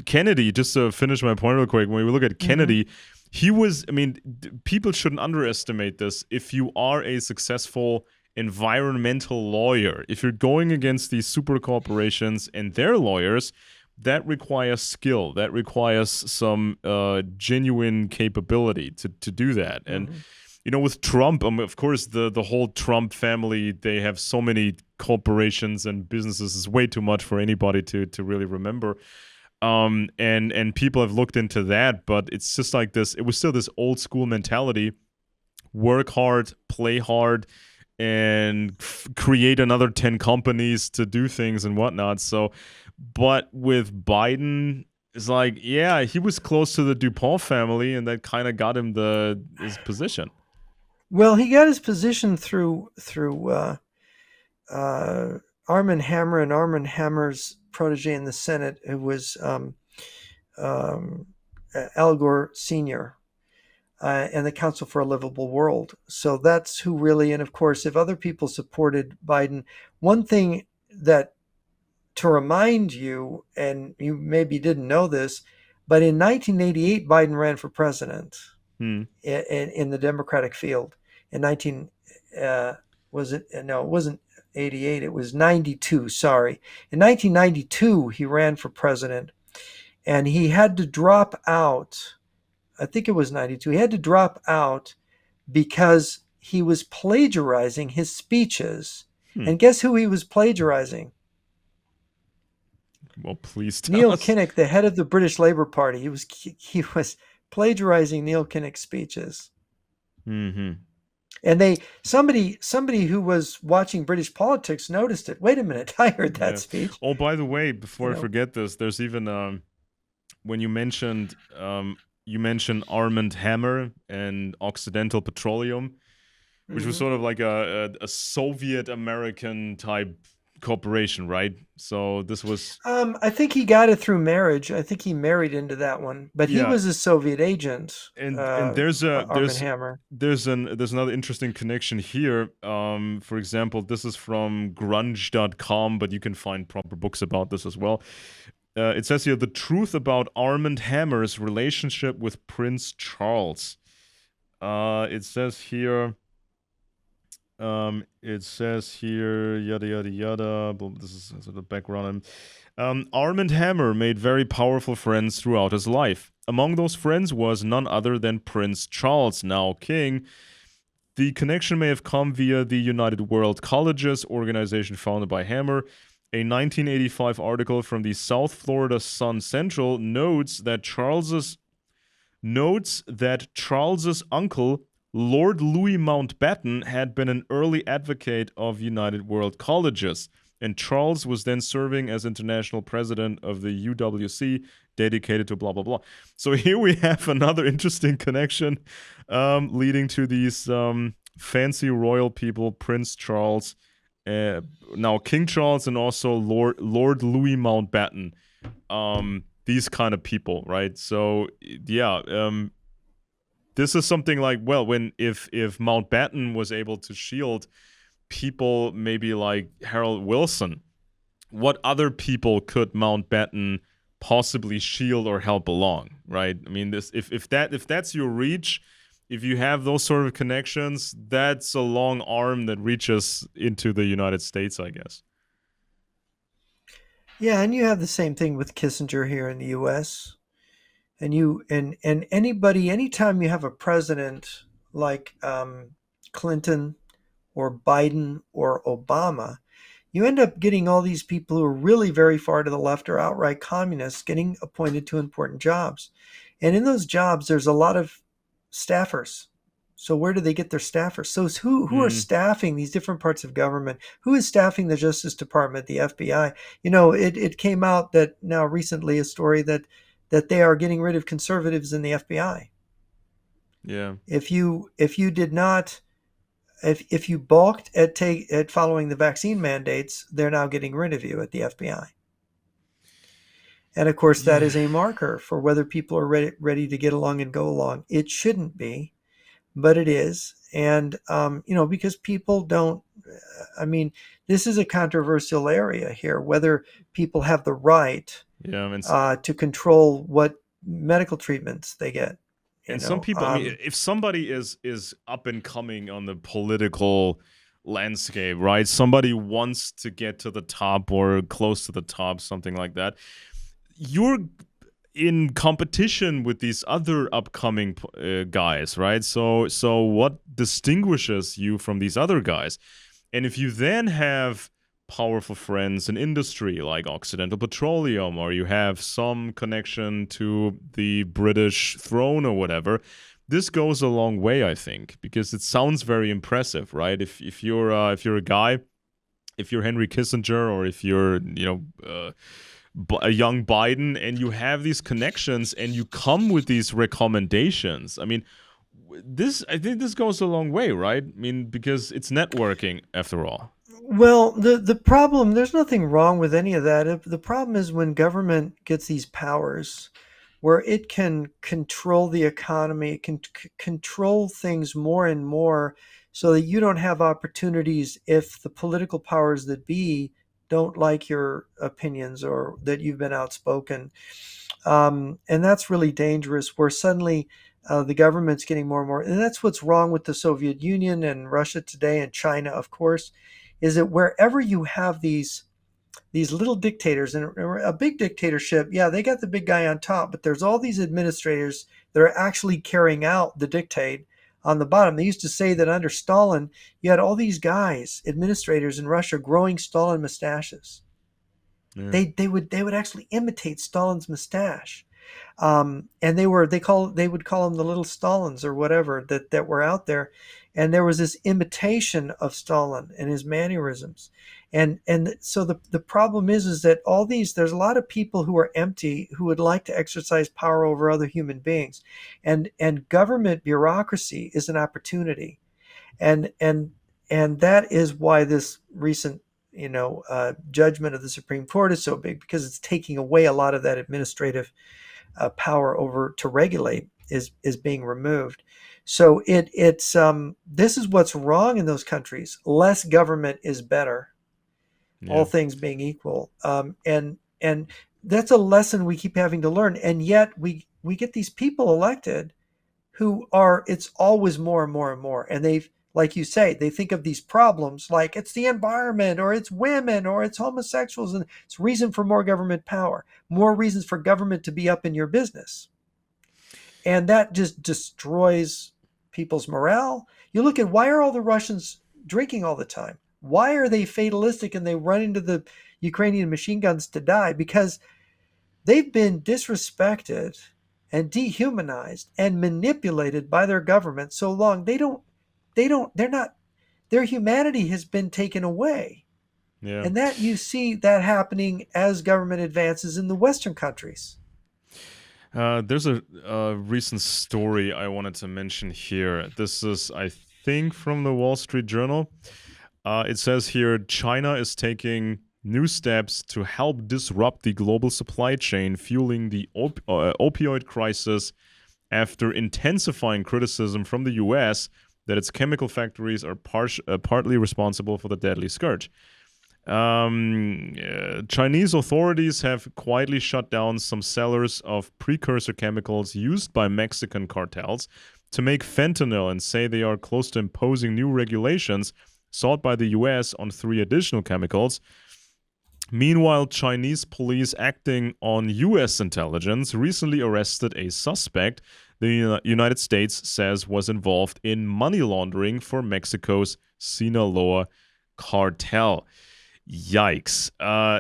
[SPEAKER 2] Kennedy, just to finish my point real quick, when we look at
[SPEAKER 1] mhm,
[SPEAKER 2] Kennedy, he was, I mean, people shouldn't underestimate this. If you are a successful environmental lawyer, if you're going against these super corporations and their lawyers, that requires skill. That requires some genuine capability to do that. And
[SPEAKER 1] mhm.
[SPEAKER 2] with Trump, of course, the whole Trump family, they have so many corporations and businesses. Is way too much for anybody to really remember. And people have looked into that, but it's just like this. It was still this old school mentality: work hard, play hard, and create another 10 companies to do things and whatnot. So, but with Biden, it's like, yeah, he was close to the DuPont family, and that kind of got him his position.
[SPEAKER 1] Well, he got his position through uh, Arm& Hammer and Arm& Hammer's protege in the Senate, who was um, Al Gore Sr. And the Council for a Livable World. So that's who really, and of course, if other people supported Biden, one thing that to remind you, and you maybe didn't know this, but in 1988, Biden ran for president
[SPEAKER 2] Hmm.
[SPEAKER 1] in the Democratic field. In 19, was it? No, it wasn't 88. It was 92. Sorry. In 1992, he ran for president, and he had to drop out. I think it was 92. He had to drop out because he was plagiarizing his speeches.
[SPEAKER 2] Hmm.
[SPEAKER 1] And guess who he was plagiarizing?
[SPEAKER 2] Well, please tell
[SPEAKER 1] Neil
[SPEAKER 2] us.
[SPEAKER 1] Kinnock, the head of the British Labour Party. He was plagiarizing Neil Kinnock's speeches.
[SPEAKER 2] Hmm.
[SPEAKER 1] And somebody who was watching British politics noticed it. Wait a minute, I heard that
[SPEAKER 2] Yeah.
[SPEAKER 1] speech.
[SPEAKER 2] Oh, by the way,
[SPEAKER 1] You
[SPEAKER 2] before I
[SPEAKER 1] know.
[SPEAKER 2] forget this, there's even when you mentioned Armand Hammer and Occidental Petroleum, which was
[SPEAKER 1] Hmm.
[SPEAKER 2] sort of like a Soviet American type corporation, right? So this was,
[SPEAKER 1] I think he got it through marriage. I think he married into that one, but he
[SPEAKER 2] yeah.
[SPEAKER 1] was a Soviet agent,
[SPEAKER 2] And there's a
[SPEAKER 1] Arm& Hammer.
[SPEAKER 2] there's another interesting connection here. For example, this is from grunge.com, but you can find proper books about this as well. It says here the truth about Armand Hammer's relationship with Prince Charles. It says here. Yada yada yada. This is sort of the background. Armand Hammer made very powerful friends throughout his life. Among those friends was none other than Prince Charles, now king. The connection may have come via the United World Colleges organization founded by Hammer. A 1985 article from the South Florida Sun Central notes that Charles's uncle, Lord Louis Mountbatten, had been an early advocate of United World Colleges, and Charles was then serving as international president of the UWC, dedicated to blah blah blah. So here we have another interesting connection, leading to these fancy royal people, Prince Charles, uh, now King Charles, and also Lord Louis Mountbatten. These kind of people, right? So yeah, this is something like, well, when if Mountbatten was able to shield people maybe like Harold Wilson, what other people could Mountbatten possibly shield or help along, right? I mean, this if that's your reach, if you have those sort of connections, that's a long arm that reaches into the United States, I guess.
[SPEAKER 1] Yeah, and you have the same thing with Kissinger here in the U.S. And anybody, anytime you have a president like Clinton or Biden or Obama, you end up getting all these people who are really very far to the left or outright communists getting appointed to important jobs. And in those jobs, there's a lot of staffers. So where do they get their staffers? So who are
[SPEAKER 2] Mm,
[SPEAKER 1] staffing these different parts of government? Who is staffing the Justice Department, the FBI? You know, it came out that now recently a story that they are getting rid of conservatives in the FBI.
[SPEAKER 2] yeah.
[SPEAKER 1] If you did not if you balked at following the vaccine mandates, they're now getting rid of you at the FBI. And of course, that
[SPEAKER 2] Yeah.
[SPEAKER 1] is a marker for whether people are ready to get along and go along. It shouldn't be, but it is. And, because people don't, I mean, this is a controversial area here, whether people have the right
[SPEAKER 2] Yeah.
[SPEAKER 1] to control what medical treatments they get, you
[SPEAKER 2] And some
[SPEAKER 1] know.
[SPEAKER 2] people, I mean, if somebody is up and coming on the political landscape, right? Somebody wants to get to the top or close to the top, something like that. You're in competition with these other upcoming guys, right? So what distinguishes you from these other guys? And if you then have powerful friends in industry like Occidental Petroleum, or you have some connection to the British throne or whatever, this goes a long way, I think, because it sounds very impressive, right? If you're a guy, if you're Henry Kissinger, or if you're a young Biden, and you have these connections and you come with these recommendations, I mean, I think this goes a long way, right? I mean, because it's networking after all.
[SPEAKER 1] Well, the problem, there's nothing wrong with any of that. The problem is when government gets these powers where it can control the economy, it can control things more and more so that you don't have opportunities if the political powers that be don't like your opinions or that you've been outspoken. And that's really dangerous where suddenly the government's getting more and more. And that's what's wrong with the Soviet Union and Russia today and China, of course, is that wherever you have these little dictators and a big dictatorship, yeah, they got the big guy on top, but there's all these administrators that are actually carrying out the dictate on the bottom. They used to say that under Stalin, you had all these guys, administrators in Russia, growing Stalin mustaches.
[SPEAKER 2] Yeah.
[SPEAKER 1] They would actually imitate Stalin's mustache, and they would call them the little Stalins or whatever that were out there, and there was this imitation of Stalin and his mannerisms, and so the problem is that there's a lot of people who are empty who would like to exercise power over other human beings, and government bureaucracy is an opportunity, and that is why this recent judgment of the Supreme Court is so big because it's taking away a lot of that administrative power over to regulate is being removed. So it's this is what's wrong in those countries. Less government is better, all
[SPEAKER 2] Yeah.
[SPEAKER 1] things being equal. And that's a lesson we keep having to learn. And yet we get these people elected who are it's always more and more and more. And they've like you say, they think of these problems like it's the environment or it's women or it's homosexuals, and it's reason for more government power, more reasons for government to be up in your business. And that just destroys people's morale. You look at why are all the Russians drinking all the time? Why are they fatalistic and they run into the Ukrainian machine guns to die? Because they've been disrespected and dehumanized and manipulated by their government so long they're not their humanity has been taken away.
[SPEAKER 2] Yeah.
[SPEAKER 1] And that you see that happening as government advances in the Western countries.
[SPEAKER 2] There's a recent story I wanted to mention here. This is, I think, from the Wall Street Journal. It says here China is taking new steps to help disrupt the global supply chain, fueling the opioid crisis after intensifying criticism from the US that its chemical factories are partly responsible for the deadly scourge. Chinese authorities have quietly shut down some sellers of precursor chemicals used by Mexican cartels to make fentanyl and say they are close to imposing new regulations sought by the US on 3 additional chemicals. Meanwhile, Chinese police acting on US intelligence recently arrested a suspect the United States says was involved in money laundering for Mexico's Sinaloa cartel. Yikes.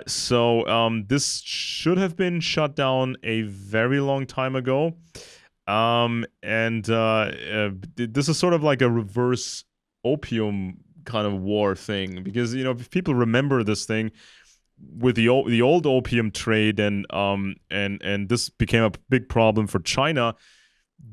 [SPEAKER 2] So this should have been shut down a very long time ago. And this is sort of like a reverse opium kind of war thing, because if people remember this thing with the old opium trade, and this became a big problem for China.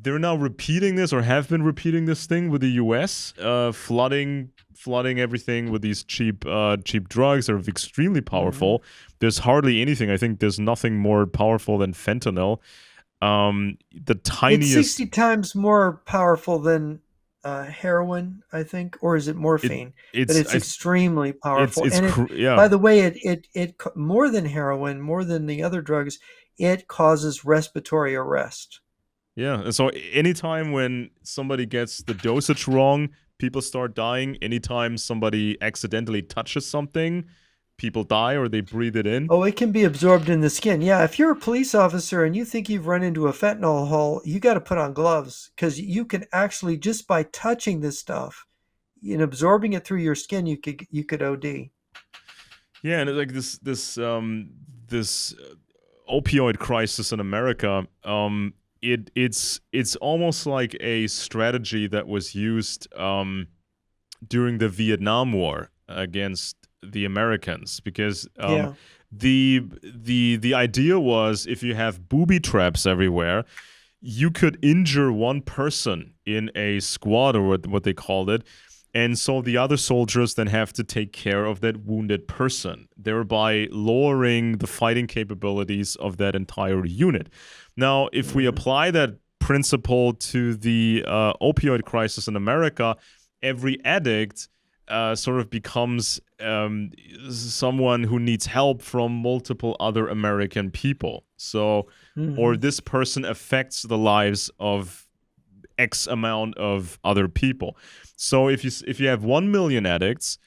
[SPEAKER 2] They're now repeating this, or have been repeating this thing with the U.S., flooding everything with these cheap drugs that are extremely
[SPEAKER 1] Hmm.
[SPEAKER 2] powerful. There's hardly anything. I think there's nothing more powerful than fentanyl. The
[SPEAKER 1] It's
[SPEAKER 2] tiniest
[SPEAKER 1] 60 times more powerful than heroin, I think, or is it
[SPEAKER 2] it
[SPEAKER 1] morphine? But
[SPEAKER 2] it's
[SPEAKER 1] it's
[SPEAKER 2] I
[SPEAKER 1] extremely
[SPEAKER 2] it's
[SPEAKER 1] powerful.
[SPEAKER 2] it's
[SPEAKER 1] And it,
[SPEAKER 2] yeah.
[SPEAKER 1] by the way, more than heroin, more than the other drugs, it causes respiratory arrest.
[SPEAKER 2] Yeah, and so anytime when somebody gets the dosage wrong, people start dying. Anytime somebody accidentally touches something, people die or they breathe it in.
[SPEAKER 1] Oh, it can be absorbed in the skin. Yeah, if you're a police officer and you think you've run into a fentanyl hole, you got to put on gloves because you can actually just by touching this stuff and absorbing it through your skin, you could OD.
[SPEAKER 2] Yeah, and it's like this opioid crisis in America. It's almost like a strategy that was used during the Vietnam War against the Americans, because
[SPEAKER 1] Yeah.
[SPEAKER 2] the idea was, if you have booby traps everywhere, you could injure one person in a squad, or what they called it, and so the other soldiers then have to take care of that wounded person, thereby lowering the fighting capabilities of that entire unit. Now, if we
[SPEAKER 1] Mhm.
[SPEAKER 2] apply that principle to the opioid crisis in America, every addict sort of becomes someone who needs help from multiple other American people. So, or
[SPEAKER 1] Mhm.
[SPEAKER 2] this person affects the lives of X amount of other people. So if you have 1 million addicts,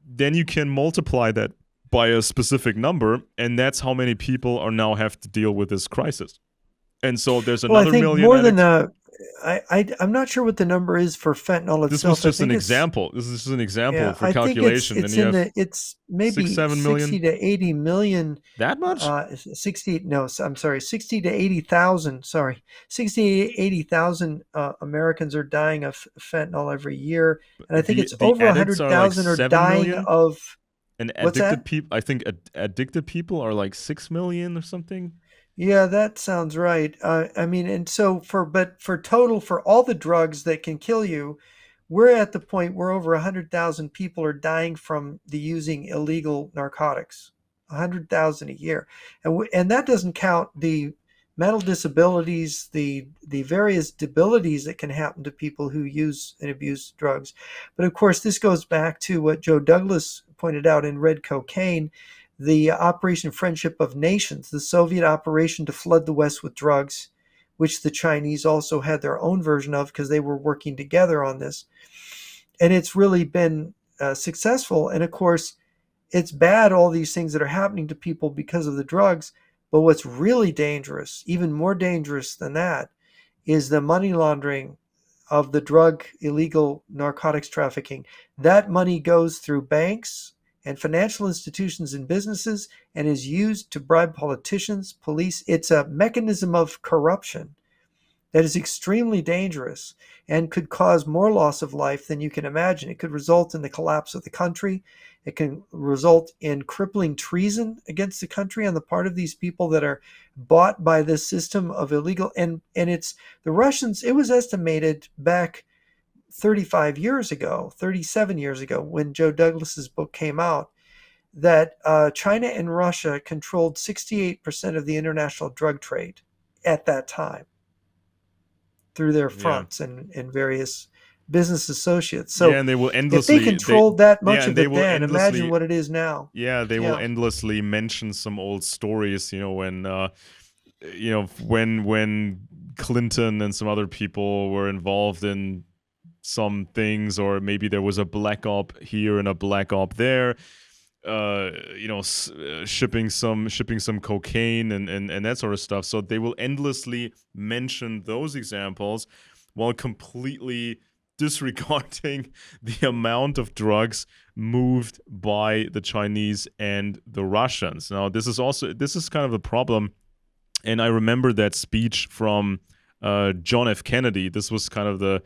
[SPEAKER 2] then you can multiply that by a specific number, and that's how many people are now have to deal with this crisis. And so there's
[SPEAKER 1] Well, I
[SPEAKER 2] another
[SPEAKER 1] think
[SPEAKER 2] million
[SPEAKER 1] more than
[SPEAKER 2] addicts.
[SPEAKER 1] I'm not sure what the number is for fentanyl
[SPEAKER 2] This was
[SPEAKER 1] itself. I
[SPEAKER 2] just an
[SPEAKER 1] think it's
[SPEAKER 2] example. This is just an example
[SPEAKER 1] yeah,
[SPEAKER 2] for
[SPEAKER 1] I think it's
[SPEAKER 2] calculation. Then
[SPEAKER 1] it's
[SPEAKER 2] you
[SPEAKER 1] in
[SPEAKER 2] have
[SPEAKER 1] the it's
[SPEAKER 2] six,
[SPEAKER 1] maybe
[SPEAKER 2] 7 million.
[SPEAKER 1] 60 to 80 million.
[SPEAKER 2] That much?
[SPEAKER 1] 60 no, I'm sorry, 60 to 80,000. Sorry, 60 to 80,000 Americans are dying of fentanyl every year, and I think
[SPEAKER 2] The
[SPEAKER 1] it's
[SPEAKER 2] the
[SPEAKER 1] over
[SPEAKER 2] addicts are like
[SPEAKER 1] 100,000 are
[SPEAKER 2] seven
[SPEAKER 1] dying
[SPEAKER 2] million,
[SPEAKER 1] of
[SPEAKER 2] and
[SPEAKER 1] what's
[SPEAKER 2] addicted
[SPEAKER 1] that?
[SPEAKER 2] people. I think addicted people are like 6 million or something.
[SPEAKER 1] Yeah, that sounds right. I mean, and so for total for all the drugs that can kill you, we're at the point where over 100,000 people are dying from the using illegal narcotics. 100,000 a year, and that doesn't count the mental disabilities, the various debilities that can happen to people who use and abuse drugs. But of course, this goes back to what Joe Douglas pointed out in Red Cocaine, the Operation Friendship of Nations, the Soviet operation to flood the West with drugs, which the Chinese also had their own version of because they were working together on this. And it's really been successful. And of course, it's bad, all these things that are happening to people because of the drugs. But what's really dangerous, even more dangerous than that, is the money laundering of the drug illegal narcotics trafficking. That money goes through banks and financial institutions and businesses and is used to bribe politicians, police. It's a mechanism of corruption that is extremely dangerous and could cause more loss of life than you can imagine. It could result in the collapse of the country. It can result in crippling treason against the country on the part of these people that are bought by this system of illegal, and it's the Russians. It was estimated back 35 years ago, 37 years ago, when Joe Douglas's book came out, that China and Russia controlled 68% of the international drug trade at that time through their
[SPEAKER 2] Yeah.
[SPEAKER 1] fronts and various business associates.
[SPEAKER 2] Yeah,
[SPEAKER 1] So
[SPEAKER 2] and they will
[SPEAKER 1] if they
[SPEAKER 2] endlessly they
[SPEAKER 1] controlled that
[SPEAKER 2] yeah,
[SPEAKER 1] much
[SPEAKER 2] and
[SPEAKER 1] of
[SPEAKER 2] they
[SPEAKER 1] it
[SPEAKER 2] will
[SPEAKER 1] then, imagine
[SPEAKER 2] endlessly
[SPEAKER 1] what it is now.
[SPEAKER 2] yeah, they will
[SPEAKER 1] Yeah.
[SPEAKER 2] endlessly mention some old stories, when Clinton and some other people were involved in some things, or maybe there was a black op here and a black op there, shipping some cocaine and that sort of stuff. So they will endlessly mention those examples while completely disregarding the amount of drugs moved by the Chinese and the Russians. Now, this is kind of the problem, and I remember that speech from John F. Kennedy. This was kind of the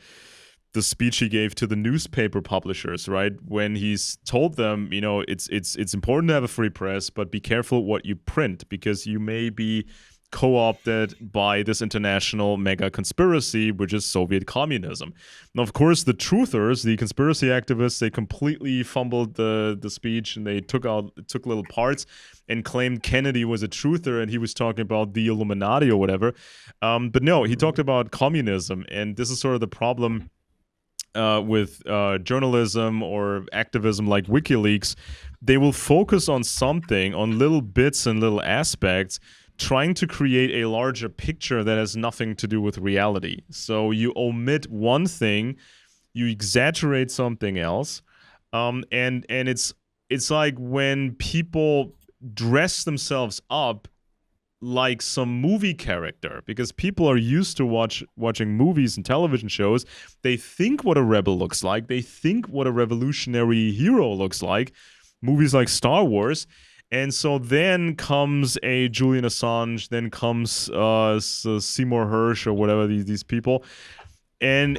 [SPEAKER 2] speech he gave to the newspaper publishers, right? When he's told them, it's important to have a free press, but be careful what you print because you may be co-opted by this international mega conspiracy, which is Soviet communism. Now, of course, the truthers, the conspiracy activists, they completely fumbled the speech and they took little parts and claimed Kennedy was a truther and he was talking about the Illuminati or whatever. But no, he talked about communism, and this is sort of the problem with journalism or activism like WikiLeaks. They will focus on something, on little bits and little aspects, trying to create a larger picture that has nothing to do with reality. So you omit one thing, you exaggerate something else, and it's like when people dress themselves up like some movie character, because people are used to watching movies and television shows. They think what a rebel looks like. They think what a revolutionary hero looks like. Movies like Star Wars. And so then comes a Julian Assange, then comes Seymour Hersh or whatever these people, and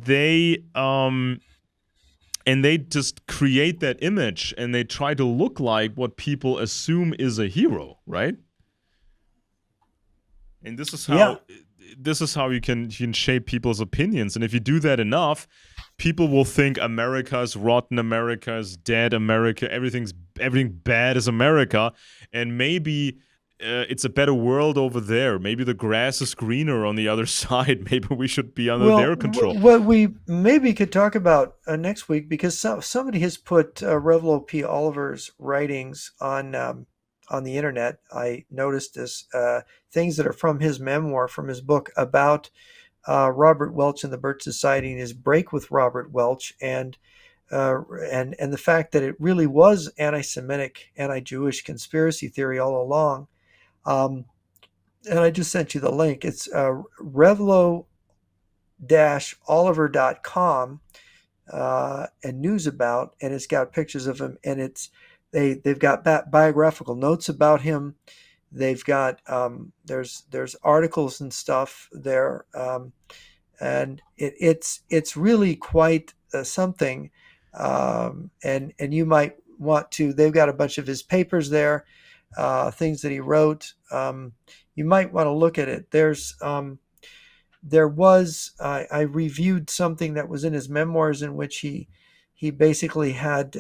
[SPEAKER 2] they just create that image and they try to look like what people assume is a hero, right? And this is
[SPEAKER 1] Yeah.
[SPEAKER 2] how you can shape people's opinions. And if you do that enough, people will think America's rotten, America's dead, everything bad is America, and maybe it's a better world over there. Maybe the grass is greener on the other side. Maybe we should be under
[SPEAKER 1] Well,
[SPEAKER 2] their control.
[SPEAKER 1] what we maybe could talk about next week, because somebody has put Revlo P. Oliver's writings on the internet. I noticed this things that are from his memoir, from his book about Robert Welch and the Birch Society and his break with Robert Welch, and the fact that it really was anti-Semitic, anti-Jewish conspiracy theory all along. Um, and I just sent you the link. It's Revlo-Oliver.com and news about, and it's got pictures of him, and they've got biographical notes about him. They've got there's articles and stuff there, and it's really quite something. And you might want to. They've got a bunch of his papers there, things that he wrote. You might want to look at it. There was I reviewed something that was in his memoirs in which he basically had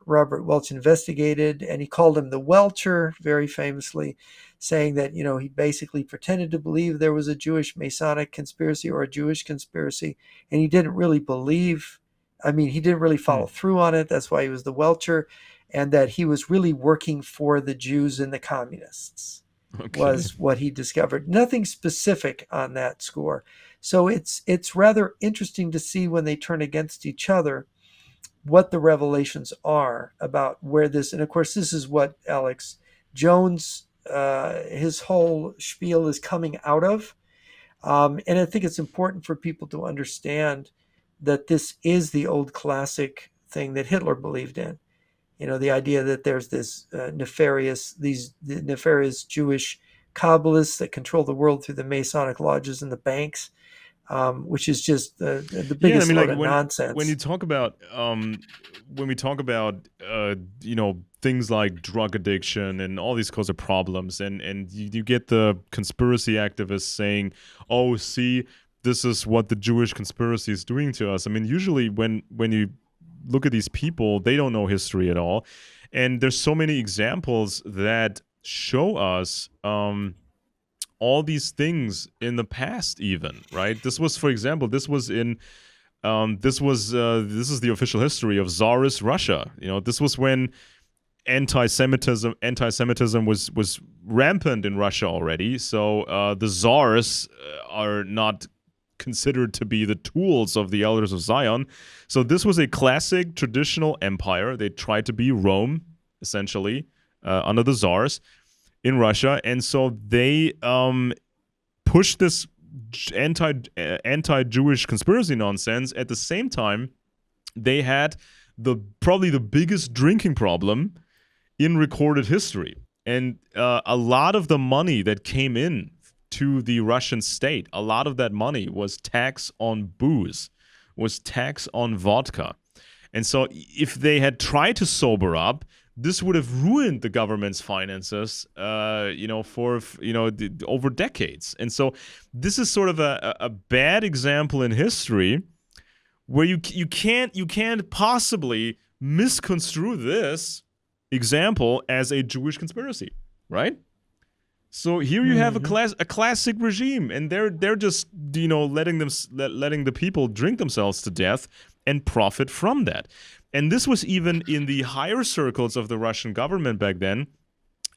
[SPEAKER 1] Robert Welch investigated, and he called him the Welcher, very famously, saying that he basically pretended to believe there was a Jewish Masonic conspiracy or a Jewish conspiracy, and he didn't really believe. I mean, he didn't really follow through on it. That's why he was the Welcher, and that he was really working for the Jews and the communists.
[SPEAKER 2] Okay.
[SPEAKER 1] Was what he discovered. Nothing specific on that score. So it's rather interesting to see when they turn against each other what the revelations are about where this, and of course this is what Alex Jones, his whole spiel is coming out of. And I think it's important for people to understand that this is the old classic thing that Hitler believed in. The idea that there's this nefarious Jewish Kabbalists that control the world through the Masonic lodges and the banks, which is just the biggest load of nonsense.
[SPEAKER 2] When you talk about things like drug addiction and all these kinds of problems, and you get the conspiracy activists saying, "Oh, see, this is what the Jewish conspiracy is doing to us." I mean, usually when you look at these people, they don't know history at all, and there's so many examples that show us all these things in the past, even, right? This was, for example, this is the official history of Tsarist Russia. This was when anti-Semitism was rampant in Russia already. So the Tsars are not considered to be the tools of the elders of Zion. So this was a classic traditional empire. They tried to be Rome, essentially, under the Tsars in Russia. And so they pushed this anti-Jewish conspiracy nonsense. At the same time, they had probably the biggest drinking problem in recorded history. And a lot of the money that came in to the Russian state. A lot of that money was tax on booze, was tax on vodka. And so if they had tried to sober up, this would have ruined the government's finances, for over decades. And so this is sort of a bad example in history where you can't possibly misconstrue this example as a Jewish conspiracy, right? So here you have a classic regime, and they're just letting the people drink themselves to death and profit from that. And this was even in the higher circles of the Russian government back then.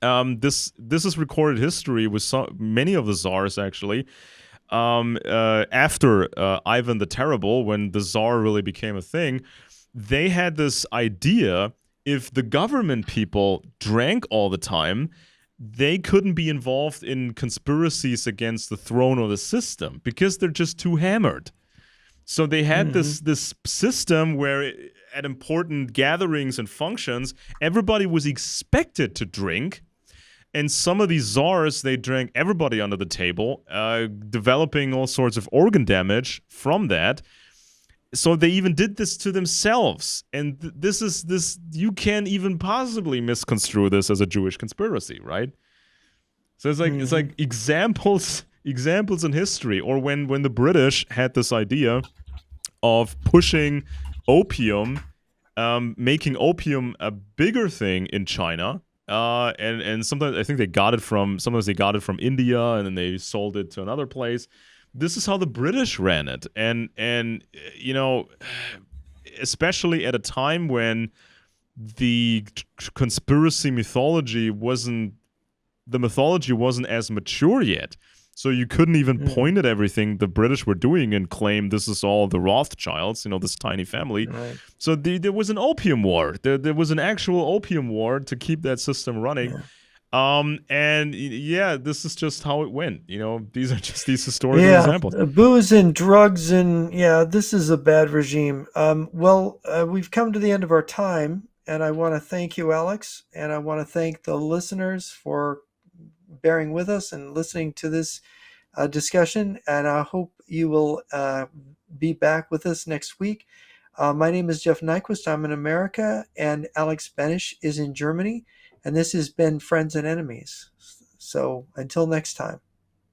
[SPEAKER 2] This is recorded history with many of the czars actually. After Ivan the Terrible, when the czar really became a thing, they had this idea: if the government people drank all the time, they couldn't be involved in conspiracies against the throne or the system because they're just too hammered. So they had this system where at important gatherings and functions, everybody was expected to drink. And some of these czars, they drank everybody under the table, developing all sorts of organ damage from that. So they even did this to themselves. And this you can't even possibly misconstrue this as a Jewish conspiracy, right? So it's like examples in history, or when the British had this idea of pushing opium, making opium a bigger thing in China. And sometimes I think sometimes they got it from India, and then they sold it to another place. This is how the British ran it, and especially at a time when the conspiracy mythology wasn't as mature yet. So you couldn't even point at everything the British were doing and claim this is all the Rothschilds, this tiny family.
[SPEAKER 1] Right.
[SPEAKER 2] So there was an opium war. There was an actual opium war to keep that system running. Yeah. This is just how it went. These are just these historical examples.
[SPEAKER 1] Booze and drugs, and this is a bad regime. We've come to the end of our time, and I want to thank you, Alex, and I want to thank the listeners for bearing with us and listening to this discussion, and I hope you will be back with us next week. My name is Jeff Nyquist. I'm in America, and Alex Benesch is in Germany, and this has been Friends and Enemies. So until next time.